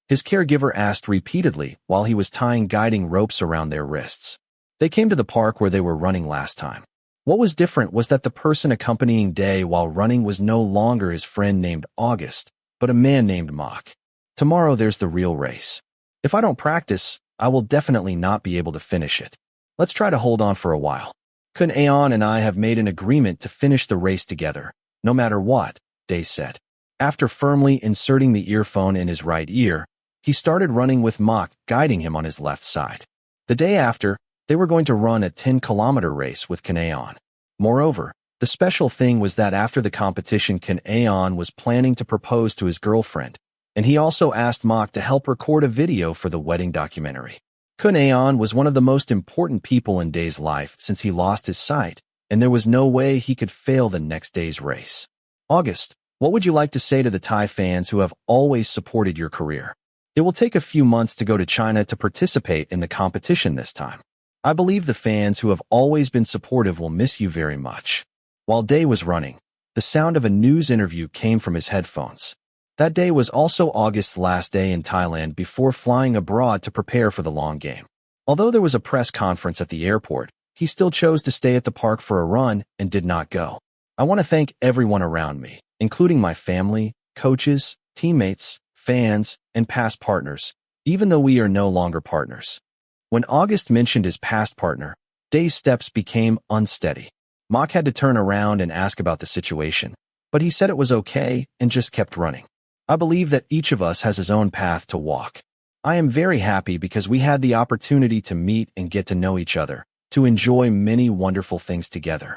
His caregiver asked repeatedly while he was tying guiding ropes around their wrists. They came to the park where they were running last time. What was different was that the person accompanying Day while running was no longer his friend named August, but a man named Mhok. Tomorrow there's the real race. If I don't practice, I will definitely not be able to finish it. Let's try to hold on for a while. Kun Aon and I have made an agreement to finish the race together, no matter what, Day said. After firmly inserting the earphone in his right ear, he started running with Mhok guiding him on his left side. The day after, they were going to run a 10-kilometer race with Kun Aon. Moreover, the special thing was that after the competition, Kun Aon was planning to propose to his girlfriend, and he also asked Mhok to help record a video for the wedding documentary. Kun Aon was one of the most important people in Day's life since he lost his sight, and there was no way he could fail the next day's race. August, what would you like to say to the Thai fans who have always supported your career? It will take a few months to go to China to participate in the competition this time. I believe the fans who have always been supportive will miss you very much. While Day was running, the sound of a news interview came from his headphones. That day was also August's last day in Thailand before flying abroad to prepare for the long game. Although there was a press conference at the airport, he still chose to stay at the park for a run and did not go. I want to thank everyone around me, including my family, coaches, teammates, fans, and past partners, even though we are no longer partners. When August mentioned his past partner, Day's steps became unsteady. Mhok had to turn around and ask about the situation, but he said it was okay and just kept running. I believe that each of us has his own path to walk. I am very happy because we had the opportunity to meet and get to know each other, to enjoy many wonderful things together.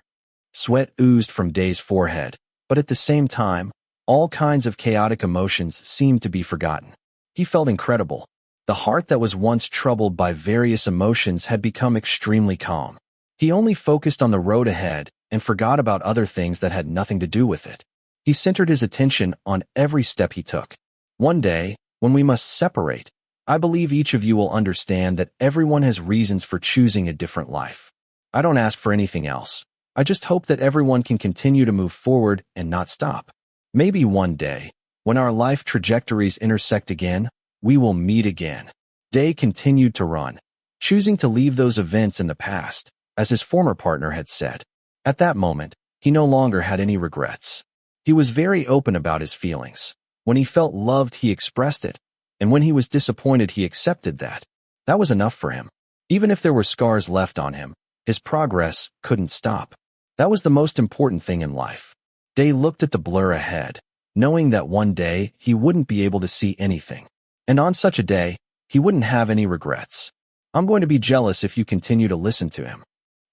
Sweat oozed from Day's forehead, but at the same time, all kinds of chaotic emotions seemed to be forgotten. He felt incredible. The heart that was once troubled by various emotions had become extremely calm. He only focused on the road ahead and forgot about other things that had nothing to do with it. He centered his attention on every step he took. One day, when we must separate, I believe each of you will understand that everyone has reasons for choosing a different life. I don't ask for anything else. I just hope that everyone can continue to move forward and not stop. Maybe one day, when our life trajectories intersect again, we will meet again. Day continued to run, choosing to leave those events in the past, as his former partner had said. At that moment, he no longer had any regrets. He was very open about his feelings. When he felt loved, he expressed it, and when he was disappointed, he accepted that. That was enough for him. Even if there were scars left on him, his progress couldn't stop. That was the most important thing in life. Day looked at the blur ahead, knowing that one day he wouldn't be able to see anything. And on such a day, he wouldn't have any regrets. I'm going to be jealous if you continue to listen to him.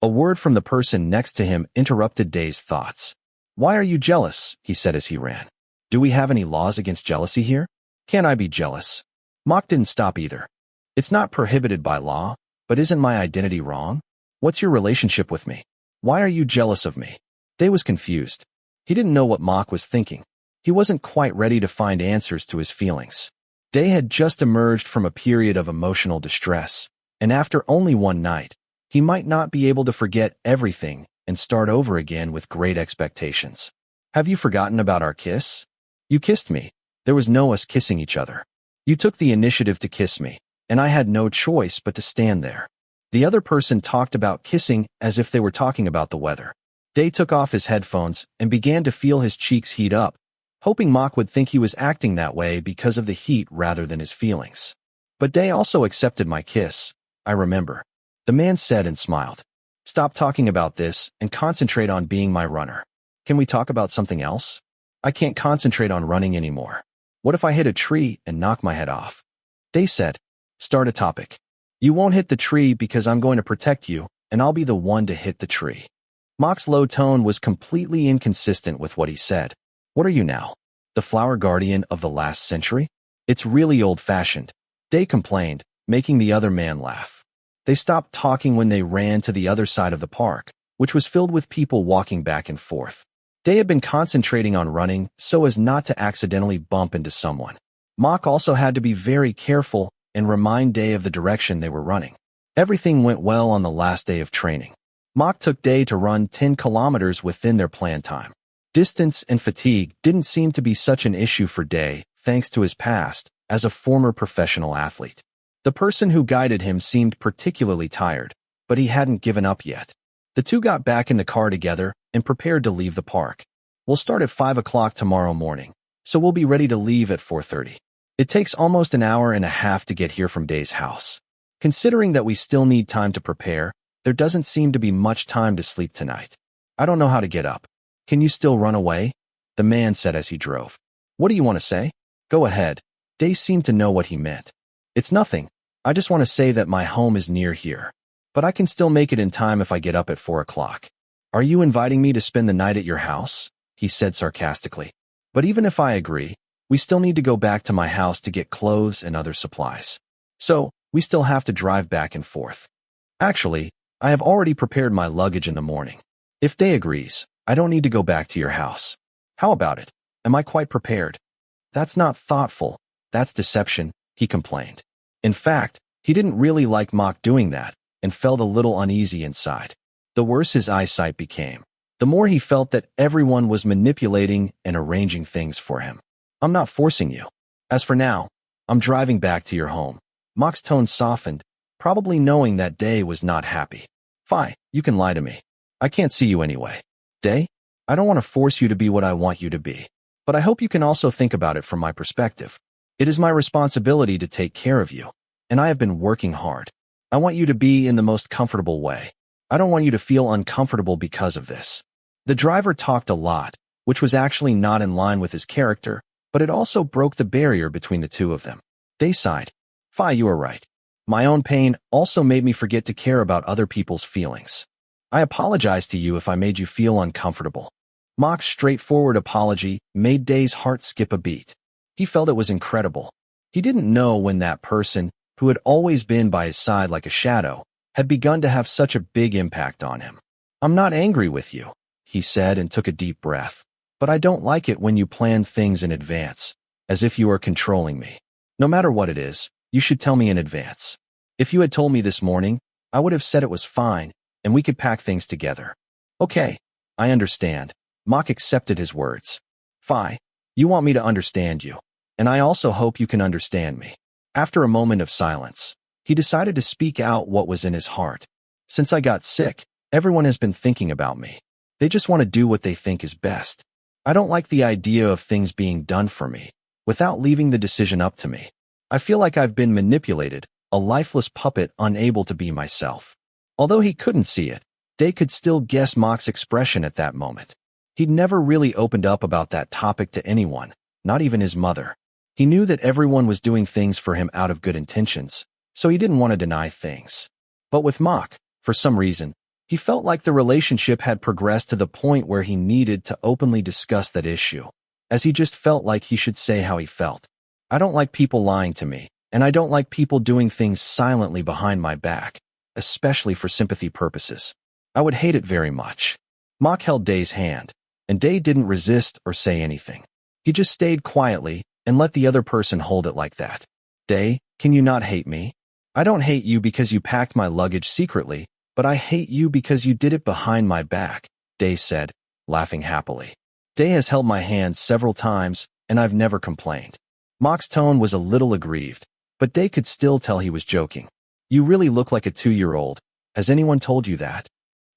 A word from the person next to him interrupted Day's thoughts. "Why are you jealous?" he said as he ran. "Do we have any laws against jealousy here? Can't I be jealous?" Mhok didn't stop either. "It's not prohibited by law, but isn't my identity wrong? What's your relationship with me? Why are you jealous of me?" Day was confused. He didn't know what Mhok was thinking. He wasn't quite ready to find answers to his feelings. Day had just emerged from a period of emotional distress, and after only one night, he might not be able to forget everything and start over again with great expectations. "Have you forgotten about our kiss? You kissed me. There was no us kissing each other. You took the initiative to kiss me, and I had no choice but to stand there." The other person talked about kissing as if they were talking about the weather. Day took off his headphones and began to feel his cheeks heat up, hoping Mhok would think he was acting that way because of the heat rather than his feelings. "But Day also accepted my kiss, I remember," the man said and smiled. "Stop talking about this and concentrate on being my runner. Can we talk about something else? I can't concentrate on running anymore. What if I hit a tree and knock my head off?" Day said, "Start a topic. You won't hit the tree because I'm going to protect you, and I'll be the one to hit the tree." Mhok's low tone was completely inconsistent with what he said. "What are you now? The flower guardian of the last century? It's really old-fashioned," Day complained, making the other man laugh. They stopped talking when they ran to the other side of the park, which was filled with people walking back and forth. Day had been concentrating on running so as not to accidentally bump into someone. Mhok also had to be very careful and remind Day of the direction they were running. Everything went well on the last day of training. Mhok took Day to run 10 kilometers within their planned time. Distance and fatigue didn't seem to be such an issue for Day, thanks to his past as a former professional athlete. The person who guided him seemed particularly tired, but he hadn't given up yet. The two got back in the car together and prepared to leave the park. "We'll start at 5 o'clock tomorrow morning, so we'll be ready to leave at 4:30. It takes almost an hour and a half to get here from Day's house. Considering that we still need time to prepare, there doesn't seem to be much time to sleep tonight. I don't know how to get up. Can you still run away?" the man said as he drove. "What do you want to say? Go ahead." Day seemed to know what he meant. "It's nothing. I just want to say that my home is near here. But I can still make it in time if I get up at 4 o'clock. Are you inviting me to spend the night at your house?" he said sarcastically. "But even if I agree, we still need to go back to my house to get clothes and other supplies. So, we still have to drive back and forth. Actually, I have already prepared my luggage in the morning. If Day agrees, I don't need to go back to your house. How about it? Am I quite prepared?" "That's not thoughtful. That's deception," he complained. In fact, he didn't really like Mhok doing that and felt a little uneasy inside. The worse his eyesight became, the more he felt that everyone was manipulating and arranging things for him. "I'm not forcing you. As for now, I'm driving back to your home." Mhok's tone softened, probably knowing that Day was not happy. "Fine, you can lie to me. I can't see you anyway. Day, I don't want to force you to be what I want you to be, but I hope you can also think about it from my perspective. It is my responsibility to take care of you, and I have been working hard. I want you to be in the most comfortable way. I don't want you to feel uncomfortable because of this." The driver talked a lot, which was actually not in line with his character, but it also broke the barrier between the two of them. Day sighed. "Fi, you are right. My own pain also made me forget to care about other people's feelings. I apologize to you if I made you feel uncomfortable." Mhok's straightforward apology made Day's heart skip a beat. He felt it was incredible. He didn't know when that person, who had always been by his side like a shadow, had begun to have such a big impact on him. "I'm not angry with you," he said and took a deep breath. "But I don't like it when you plan things in advance, as if you are controlling me. No matter what it is, you should tell me in advance. If you had told me this morning, I would have said it was fine, and we could pack things together." "Okay, I understand." Mhok accepted his words. "Fi, you want me to understand you, and I also hope you can understand me." After a moment of silence, he decided to speak out what was in his heart. "Since I got sick, everyone has been thinking about me. They just want to do what they think is best. I don't like the idea of things being done for me, without leaving the decision up to me. I feel like I've been manipulated, a lifeless puppet unable to be myself." Although he couldn't see it, Day could still guess Mhok's expression at that moment. He'd never really opened up about that topic to anyone, not even his mother. He knew that everyone was doing things for him out of good intentions, so he didn't want to deny things. But with Mhok, for some reason, He felt like the relationship had progressed to the point where he needed to openly discuss that issue, as he just felt like he should say how he felt. I don't like people lying to me, and I don't like people doing things silently behind my back, especially for sympathy purposes. I would hate it very much. Mhok held Day's hand, and Day didn't resist or say anything. He just stayed quietly and let the other person hold it like that. Day, can you not hate me? I don't hate you because you packed my luggage secretly, but I hate you because you did it behind my back, Day said, laughing happily. Day has held my hand several times, and I've never complained. Mhok's tone was a little aggrieved, but Day could still tell he was joking. You really look like a 2-year-old. Has anyone told you that?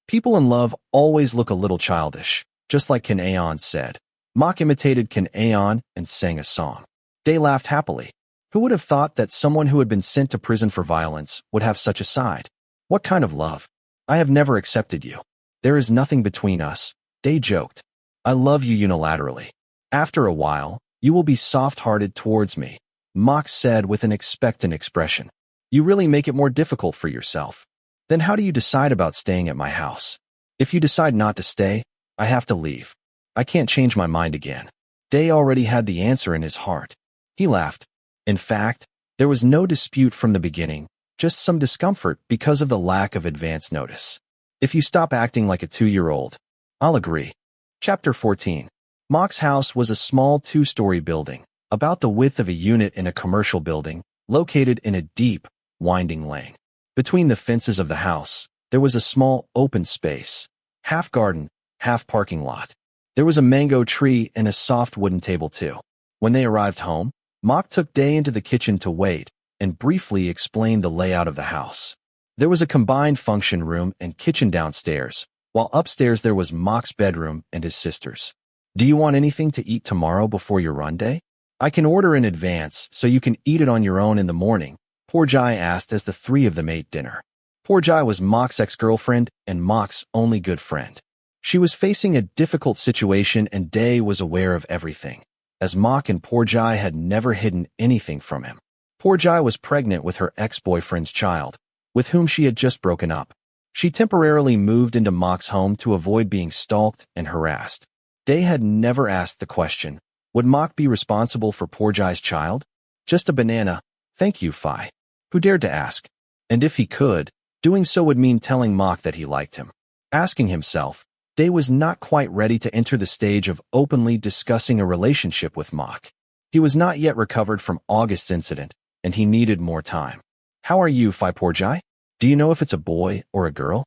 People in love always look a little childish, just like Can Aeon said. Mhok imitated Can Aeon and sang a song. Day laughed happily. Who would have thought that someone who had been sent to prison for violence would have such a side? What kind of love? I have never accepted you. There is nothing between us, Day joked. I love you unilaterally. After a while, you will be soft-hearted towards me, Mhok said with an expectant expression. You really make it more difficult for yourself. Then how do you decide about staying at my house? If you decide not to stay, I have to leave. I can't change my mind again. Day already had the answer in his heart. He laughed. In fact, there was no dispute from the beginning, just some discomfort because of the lack of advance notice. If you stop acting like a 2-year-old, I'll agree. Chapter 14. Mhok's house was a small 2-story building, about the width of a unit in a commercial building, located in a deep, winding lane. Between the fences of the house, there was a small open space, half garden, half parking lot. There was a mango tree and a soft wooden table too. When they arrived home, Mhok took Day into the kitchen to wait and briefly explained the layout of the house. There was a combined function room and kitchen downstairs, while upstairs there was Mhok's bedroom and his sister's. Do you want anything to eat tomorrow before your run day? I can order in advance so you can eat it on your own in the morning, Porjai asked as the three of them ate dinner. Porjai was Mhok's ex-girlfriend and Mhok's only good friend. She was facing a difficult situation and Day was aware of everything, as Mhok and Porjai had never hidden anything from him. Porjai was pregnant with her ex-boyfriend's child, with whom she had just broken up. She temporarily moved into Mhok's home to avoid being stalked and harassed. Day had never asked the question, would Mhok be responsible for Porjai's child? Just a banana, thank you, Phi. Who dared to ask? And if he could, doing so would mean telling Mhok that he liked him. Asking himself, Day was not quite ready to enter the stage of openly discussing a relationship with Mhok. He was not yet recovered from August's incident, and he needed more time. How are you, Phi Porjai? Do you know if it's a boy or a girl?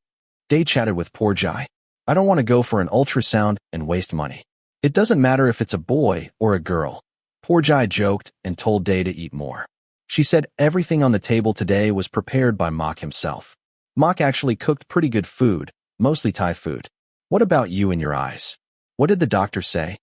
Day chatted with Porjai. I don't want to go for an ultrasound and waste money. It doesn't matter if it's a boy or a girl. Porjai joked and told Day to eat more. She said everything on the table today was prepared by Mhok himself. Mhok actually cooked pretty good food, mostly Thai food. What about you and your eyes? What did the doctor say?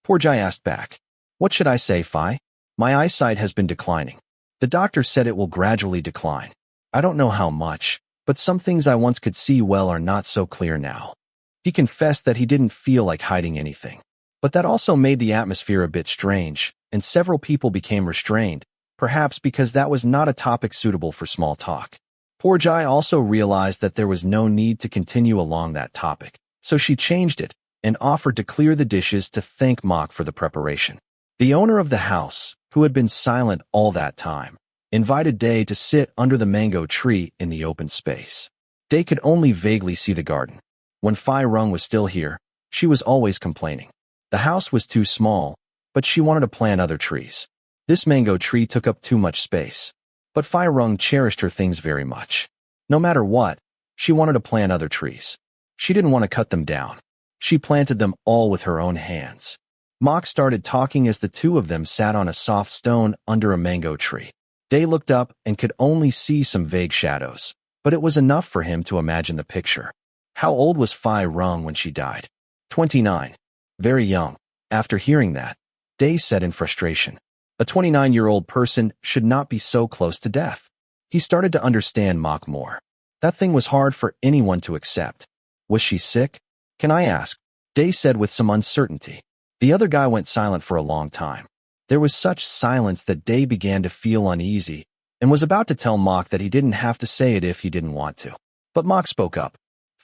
Porjai asked back. What should I say, Phi? My eyesight has been declining. The doctor said it will gradually decline. I don't know how much, but some things I once could see well are not so clear now. He confessed that he didn't feel like hiding anything. But that also made the atmosphere a bit strange, and several people became restrained, perhaps because that was not a topic suitable for small talk. Porjai also realized that there was no need to continue along that topic, so she changed it and offered to clear the dishes to thank Mhok for the preparation. The owner of the house, who had been silent all that time, invited Day to sit under the mango tree in the open space. Day could only vaguely see the garden. When Phi Rung was still here, she was always complaining. The house was too small, but she wanted to plant other trees. This mango tree took up too much space. But Phi Rung cherished her things very much. No matter what, she wanted to plant other trees. She didn't want to cut them down. She planted them all with her own hands. Mhok started talking as the two of them sat on a soft stone under a mango tree. Day looked up and could only see some vague shadows, but it was enough for him to imagine the picture. How old was Phi Rung when she died? 29. Very young. After hearing that, Day said in frustration, a 29-year-old person should not be so close to death. He started to understand Mhok more. That thing was hard for anyone to accept. Was she sick? Can I ask? Day said with some uncertainty. The other guy went silent for a long time. There was such silence that Day began to feel uneasy and was about to tell Mhok that he didn't have to say it if he didn't want to. But Mhok spoke up.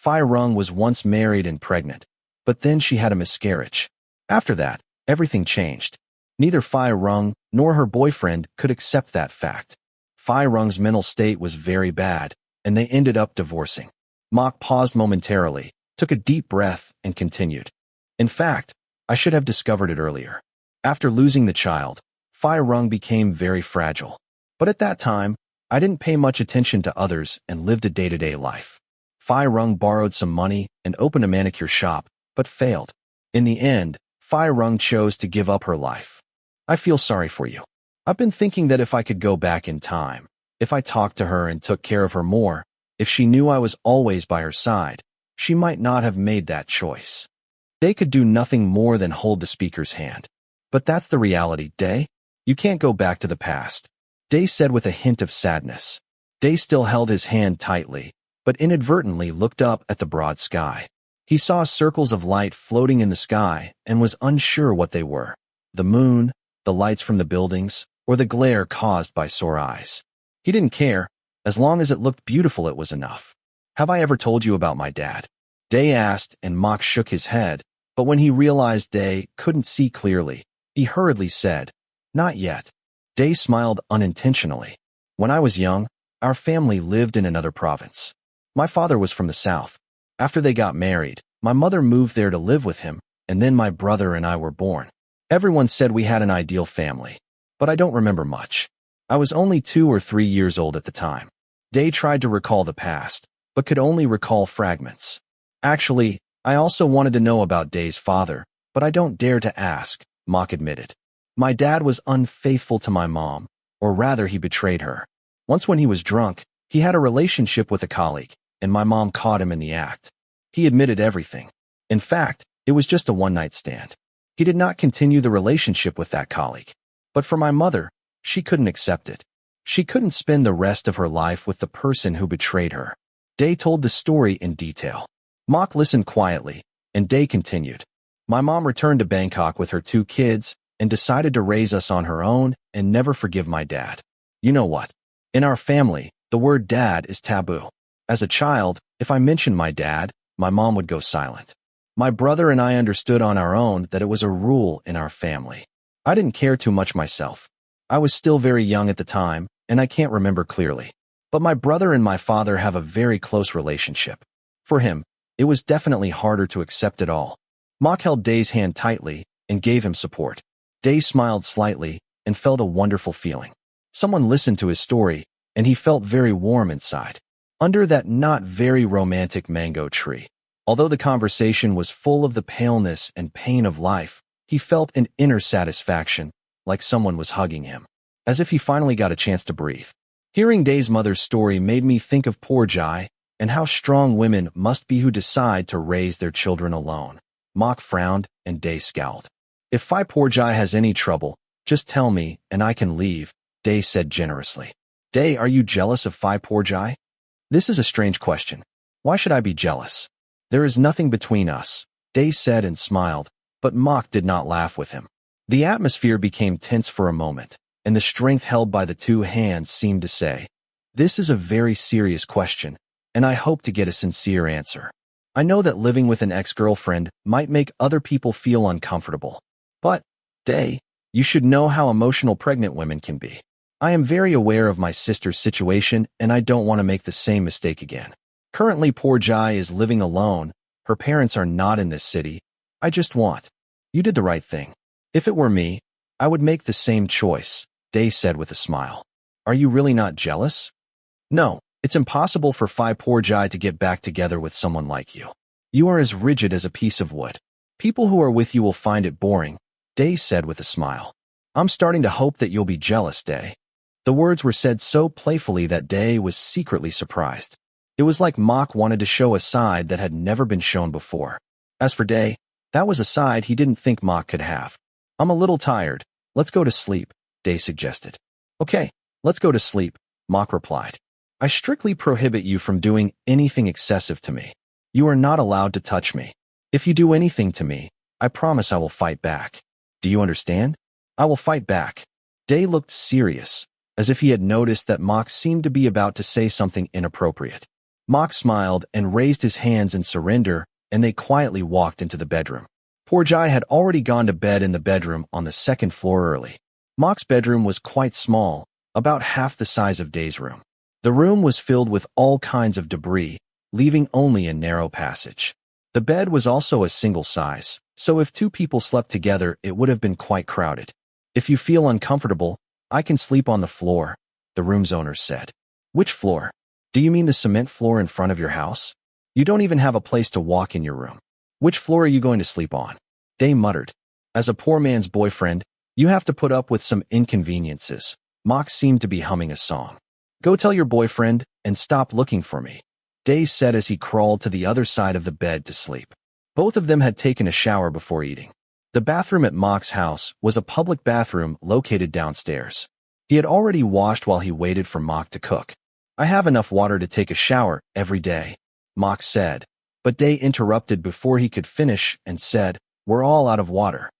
Fai Rung was once married and pregnant, but then she had a miscarriage. After that, everything changed. Neither Fai Rung nor her boyfriend could accept that fact. Fai Rung's mental state was very bad, and they ended up divorcing. Mhok paused momentarily, took a deep breath, and continued. In fact, I should have discovered it earlier. After losing the child, Fai Rung became very fragile. But at that time, I didn't pay much attention to others and lived a day-to-day life. Fai Rung borrowed some money and opened a manicure shop, but failed. In the end, Fai Rung chose to give up her life. I feel sorry for you. I've been thinking that if I could go back in time, if I talked to her and took care of her more, if she knew I was always by her side, she might not have made that choice. Day could do nothing more than hold the speaker's hand. But that's the reality, Day. You can't go back to the past, Day said with a hint of sadness. Day still held his hand tightly, but inadvertently looked up at the broad sky. He saw circles of light floating in the sky and was unsure what they were. The moon, the lights from the buildings, or the glare caused by sore eyes. He didn't care. As long as it looked beautiful, it was enough. Have I ever told you about my dad? Day asked, and Mhok shook his head, but when he realized Day couldn't see clearly, he hurriedly said, Not yet. Day smiled unintentionally. When I was young, our family lived in another province. My father was from the south. After they got married, my mother moved there to live with him, and then my brother and I were born. Everyone said we had an ideal family, but I don't remember much. I was only 2 or 3 years old at the time. Day tried to recall the past, but could only recall fragments. Actually, I also wanted to know about Day's father, but I don't dare to ask, Mhok admitted. My dad was unfaithful to my mom, or rather he betrayed her. Once when he was drunk, he had a relationship with a colleague, and my mom caught him in the act. He admitted everything. In fact, it was just a one-night stand. He did not continue the relationship with that colleague. But for my mother, she couldn't accept it. She couldn't spend the rest of her life with the person who betrayed her. Day told the story in detail. Mhok listened quietly, and Day continued. My mom returned to Bangkok with her 2 kids and decided to raise us on her own and never forgive my dad. You know what? In our family, the word dad is taboo. As a child, if I mentioned my dad, my mom would go silent. My brother and I understood on our own that it was a rule in our family. I didn't care too much myself. I was still very young at the time, and I can't remember clearly. But my brother and my father have a very close relationship. For him, it was definitely harder to accept it all. Mhok held Day's hand tightly and gave him support. Day smiled slightly and felt a wonderful feeling. Someone listened to his story, and he felt very warm inside. Under that not very romantic mango tree. Although the conversation was full of the paleness and pain of life, he felt an inner satisfaction, like someone was hugging him. As if he finally got a chance to breathe. Hearing Day's mother's story made me think of poor Jai, and how strong women must be who decide to raise their children alone. Mhok frowned, and Day scowled. If Phi Poor Jai has any trouble, just tell me, and I can leave, Day said generously. Day, are you jealous of Phi Poor Jai? This is a strange question. Why should I be jealous? There is nothing between us, Day said and smiled, but Mhok did not laugh with him. The atmosphere became tense for a moment, and the strength held by the 2 hands seemed to say, This is a very serious question, and I hope to get a sincere answer. I know that living with an ex-girlfriend might make other people feel uncomfortable. But, Day, you should know how emotional pregnant women can be. I am very aware of my sister's situation, and I don't want to make the same mistake again. Currently, poor Jai is living alone. Her parents are not in this city. I just want. You did the right thing. If it were me, I would make the same choice, Day said with a smile. Are you really not jealous? No, it's impossible for Phi Poor Jai to get back together with someone like you. You are as rigid as a piece of wood. People who are with you will find it boring, Day said with a smile. I'm starting to hope that you'll be jealous, Day. The words were said so playfully that Day was secretly surprised. It was like Mhok wanted to show a side that had never been shown before. As for Day, that was a side he didn't think Mhok could have. I'm a little tired. Let's go to sleep, Day suggested. Okay, let's go to sleep, Mhok replied. I strictly prohibit you from doing anything excessive to me. You are not allowed to touch me. If you do anything to me, I promise I will fight back. Do you understand? I will fight back. Day looked serious, as if he had noticed that Mhok seemed to be about to say something inappropriate. Mhok smiled and raised his hands in surrender, and they quietly walked into the bedroom. Poor Jai had already gone to bed in the bedroom on the second floor early. Mhok's bedroom was quite small, about half the size of Day's room. The room was filled with all kinds of debris, leaving only a narrow passage. The bed was also a single size, so if two people slept together, it would have been quite crowded. "If you feel uncomfortable, I can sleep on the floor," the room's owner said. "Which floor? Do you mean the cement floor in front of your house? You don't even have a place to walk in your room. Which floor are you going to sleep on?" Day muttered. "As a poor man's boyfriend, you have to put up with some inconveniences." Mhok seemed to be humming a song. "Go tell your boyfriend and stop looking for me," Day said as he crawled to the other side of the bed to sleep. Both of them had taken a shower before eating. The bathroom at Mhok's house was a public bathroom located downstairs. He had already washed while he waited for Mhok to cook. "I have enough water to take a shower every day," Mhok said, but Day interrupted before he could finish and said, "We're all out of water."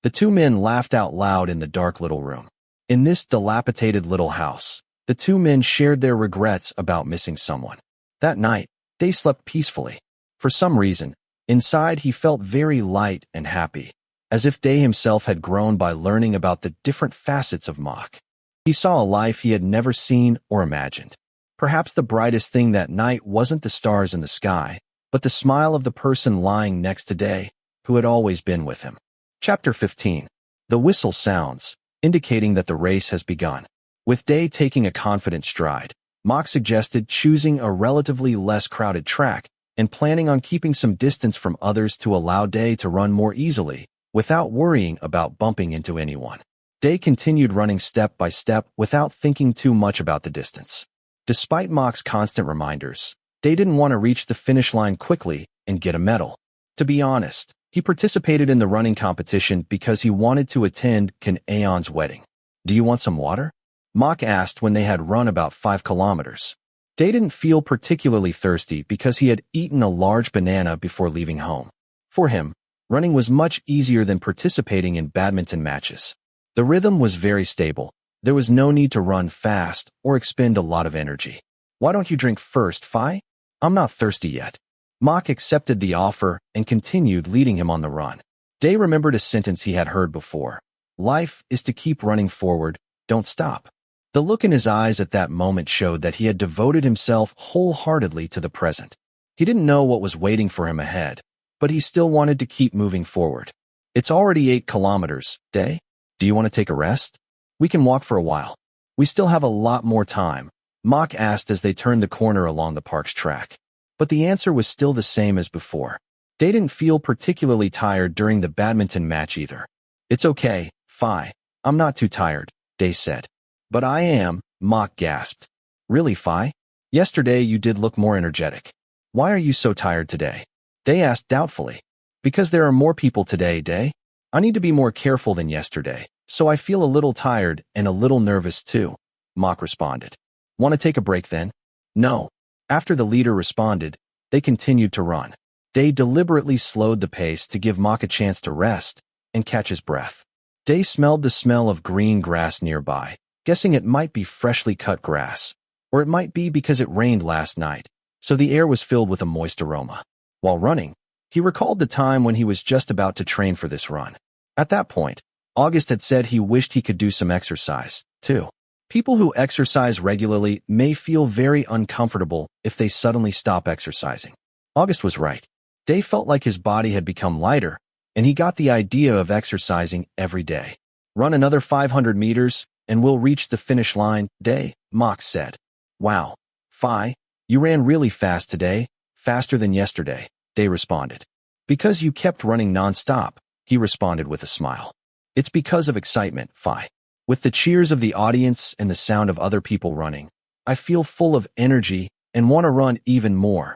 The two men laughed out loud in the dark little room. In this dilapidated little house, the two men shared their regrets about missing someone. That night, Day slept peacefully. For some reason, inside he felt very light and happy, as if Day himself had grown by learning about the different facets of Mhok. He saw a life he had never seen or imagined. Perhaps the brightest thing that night wasn't the stars in the sky, but the smile of the person lying next to Day, who had always been with him. Chapter 15. The whistle sounds, indicating that the race has begun. With Day taking a confident stride, Mhok suggested choosing a relatively less crowded track and planning on keeping some distance from others to allow Day to run more easily, without worrying about bumping into anyone. Day continued running step by step without thinking too much about the distance. Despite Mhok's constant reminders, Day didn't want to reach the finish line quickly and get a medal. To be honest, he participated in the running competition because he wanted to attend Kan Aon's wedding. "Do you want some water?" Mhok asked when they had run about 5 kilometers. Day didn't feel particularly thirsty because he had eaten a large banana before leaving home. For him, running was much easier than participating in badminton matches. The rhythm was very stable. There was no need to run fast or expend a lot of energy. "Why don't you drink first, Phi? I'm not thirsty yet." Mhok accepted the offer and continued leading him on the run. Day remembered a sentence he had heard before. "Life is to keep running forward, don't stop." The look in his eyes at that moment showed that he had devoted himself wholeheartedly to the present. He didn't know what was waiting for him ahead, but he still wanted to keep moving forward. "It's already 8 kilometers, Day. Do you want to take a rest? We can walk for a while. We still have a lot more time," Mhok asked as they turned the corner along the park's track. But the answer was still the same as before. Day didn't feel particularly tired during the badminton match either. "It's okay, Phi. I'm not too tired," Day said. "But I am," Mhok gasped. "Really, Phi? Yesterday you did look more energetic. Why are you so tired today?" Day asked doubtfully. "Because there are more people today, Day. I need to be more careful than yesterday, so I feel a little tired and a little nervous too," Mhok responded. "Want to take a break then?" "No." After the leader responded, they continued to run. Day deliberately slowed the pace to give Mhok a chance to rest and catch his breath. Day smelled the smell of green grass nearby, guessing it might be freshly cut grass, or it might be because it rained last night, so the air was filled with a moist aroma. While running, he recalled the time when he was just about to train for this run. At that point, August had said he wished he could do some exercise, too. People who exercise regularly may feel very uncomfortable if they suddenly stop exercising. August was right. Day felt like his body had become lighter, and he got the idea of exercising every day. "Run another 500 meters, and we'll reach the finish line, Day," Mhok said. "Wow, Phi, you ran really fast today, faster than yesterday," Day responded. "Because you kept running non-stop," he responded with a smile. "It's because of excitement, Phi. With the cheers of the audience and the sound of other people running, I feel full of energy and want to run even more,"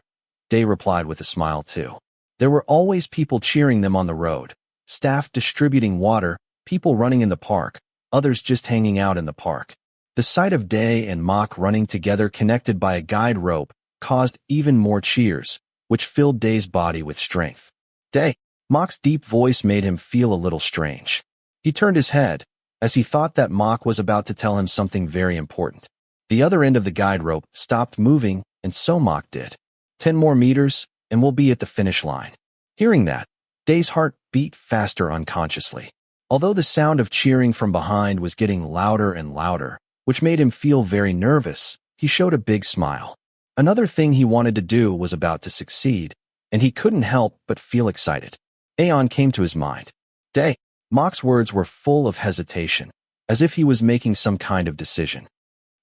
Day replied with a smile too. There were always people cheering them on the road, staff distributing water, people running in the park, others just hanging out in the park. The sight of Day and Mhok running together connected by a guide rope caused even more cheers, which filled Day's body with strength. "Day." Mhok's deep voice made him feel a little strange. He turned his head, as he thought that Mhok was about to tell him something very important. The other end of the guide rope stopped moving, and so Mhok did. 10 more meters, and we'll be at the finish line. Hearing that, Day's heart beat faster unconsciously. Although the sound of cheering from behind was getting louder and louder, which made him feel very nervous, he showed a big smile. Another thing he wanted to do was about to succeed, and he couldn't help but feel excited. Aeon came to his mind. Day. Mhok's words were full of hesitation, as if he was making some kind of decision.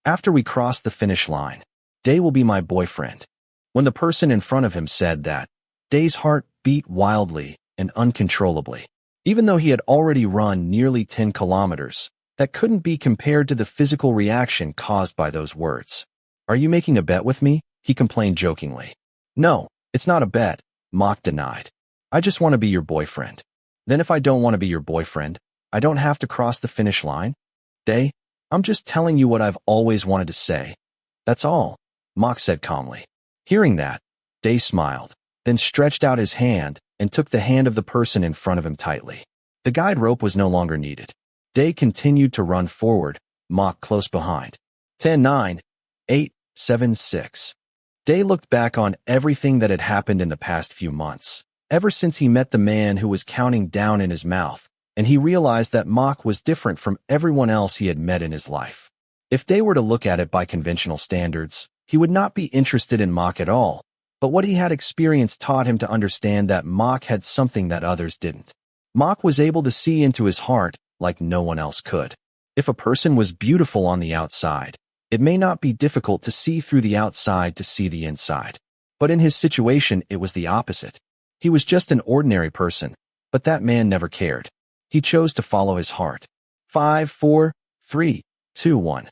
After we cross the finish line, Day will be my boyfriend. When the person in front of him said that, Day's heart beat wildly and uncontrollably. Even though he had already run nearly 10 kilometers, that couldn't be compared to the physical reaction caused by those words. Are you making a bet with me? He complained jokingly. No, it's not a bet, Mhok denied. I just want to be your boyfriend. Then if I don't want to be your boyfriend, I don't have to cross the finish line? Day, I'm just telling you what I've always wanted to say. That's all, Mhok said calmly. Hearing that, Day smiled, then stretched out his hand and took the hand of the person in front of him tightly. The guide rope was no longer needed. Day continued to run forward, Mhok close behind. 10, 9, 8, 7, 6. Day looked back on everything that had happened in the past few months, ever since he met the man who was counting down in his mouth, and he realized that Mhok was different from everyone else he had met in his life. If Day were to look at it by conventional standards, he would not be interested in Mhok at all, but what he had experienced taught him to understand that Mhok had something that others didn't. Mhok was able to see into his heart like no one else could. If a person was beautiful on the outside, it may not be difficult to see through the outside to see the inside. But in his situation, it was the opposite. He was just an ordinary person, but that man never cared. He chose to follow his heart. 5, 4, 3, 2, 1.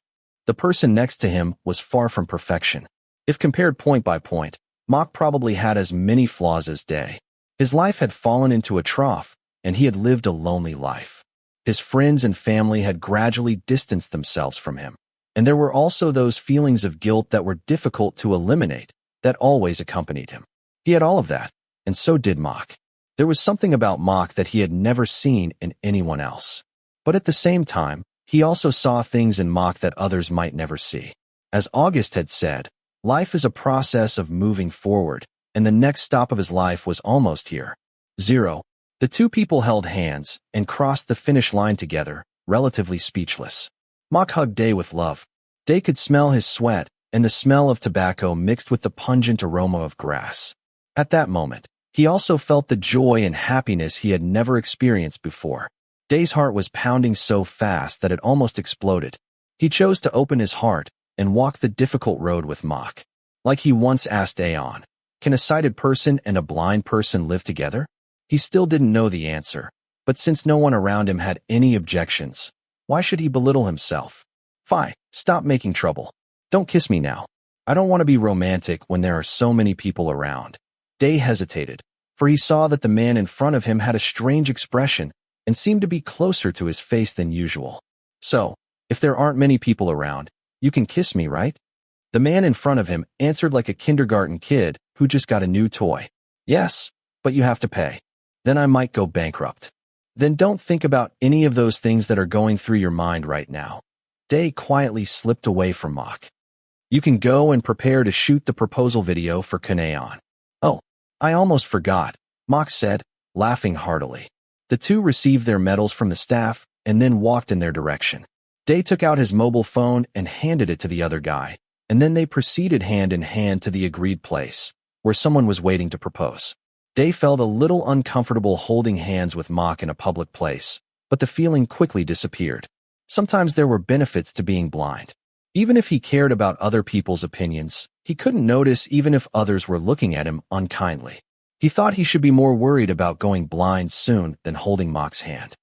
The person next to him was far from perfection. If compared point by point, Mhok probably had as many flaws as Day. His life had fallen into a trough, and he had lived a lonely life. His friends and family had gradually distanced themselves from him, and there were also those feelings of guilt that were difficult to eliminate that always accompanied him. He had all of that, and so did Mhok. There was something about Mhok that he had never seen in anyone else. But at the same time, he also saw things in Mhok that others might never see. As August had said, life is a process of moving forward, and the next stop of his life was almost here. 0. The two people held hands and crossed the finish line together, relatively speechless. Mhok hugged Day with love. Day could smell his sweat and the smell of tobacco mixed with the pungent aroma of grass. At that moment, he also felt the joy and happiness he had never experienced before. Day's heart was pounding so fast that it almost exploded. He chose to open his heart and walk the difficult road with Mhok. Like he once asked Aeon, can a sighted person and a blind person live together? He still didn't know the answer, but since no one around him had any objections, why should he belittle himself? Fine, stop making trouble. Don't kiss me now. I don't want to be romantic when there are so many people around. Day hesitated, for he saw that the man in front of him had a strange expression and seemed to be closer to his face than usual. So, if there aren't many people around, you can kiss me, right? The man in front of him answered like a kindergarten kid who just got a new toy. Yes, but you have to pay. Then I might go bankrupt. Then don't think about any of those things that are going through your mind right now. Day quietly slipped away from Mhok. You can go and prepare to shoot the proposal video for Aeon. Oh, I almost forgot, Mhok said, laughing heartily. The two received their medals from the staff and then walked in their direction. Day took out his mobile phone and handed it to the other guy, and then they proceeded hand in hand to the agreed place, where someone was waiting to propose. Day felt a little uncomfortable holding hands with Mhok in a public place, but the feeling quickly disappeared. Sometimes there were benefits to being blind. Even if he cared about other people's opinions, he couldn't notice even if others were looking at him unkindly. He thought he should be more worried about going blind soon than holding Mhok's hand.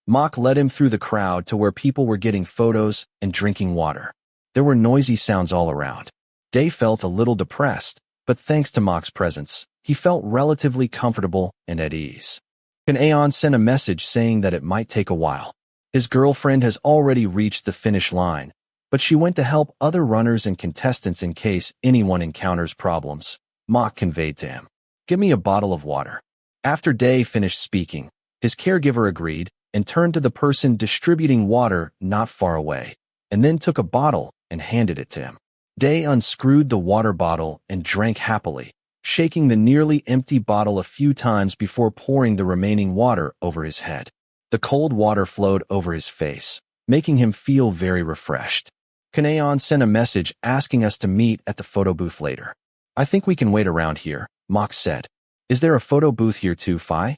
Mhok led him through the crowd to where people were getting photos and drinking water. There were noisy sounds all around. Day felt a little depressed, but thanks to Mhok's presence, he felt relatively comfortable and at ease. Aeon sent a message saying that it might take a while. His girlfriend has already reached the finish line, but she went to help other runners and contestants in case anyone encounters problems. Mhok conveyed to him, "Give me a bottle of water." After Day finished speaking, his caregiver agreed and turned to the person distributing water not far away, and then took a bottle and handed it to him. Day unscrewed the water bottle and drank happily, shaking the nearly empty bottle a few times before pouring the remaining water over his head. The cold water flowed over his face, making him feel very refreshed. Kanayon sent a message asking us to meet at the photo booth later. I think we can wait around here, Mhok said. Is there a photo booth here too, Phi?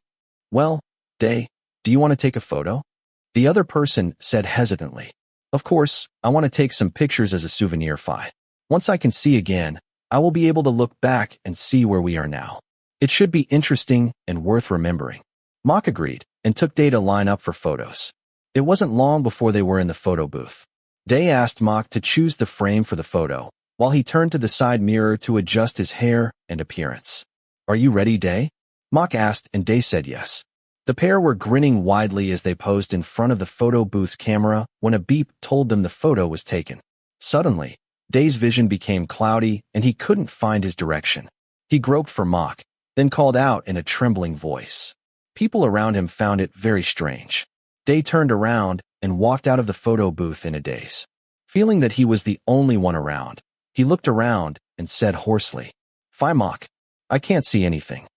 Well, Day, do you want to take a photo? The other person said hesitantly. Of course, I want to take some pictures as a souvenir, Phi. Once I can see again, I will be able to look back and see where we are now. It should be interesting and worth remembering. Mhok agreed and took Day to line up for photos. It wasn't long before they were in the photo booth. Day asked Mhok to choose the frame for the photo, while he turned to the side mirror to adjust his hair and appearance. Are you ready, Day? Mhok asked, and Day said yes. The pair were grinning widely as they posed in front of the photo booth's camera when a beep told them the photo was taken. Suddenly, Day's vision became cloudy and he couldn't find his direction. He groped for Mhok, then called out in a trembling voice. People around him found it very strange. Day turned around and walked out of the photo booth in a daze. Feeling that he was the only one around, he looked around and said hoarsely, "Phi Mhok, I can't see anything."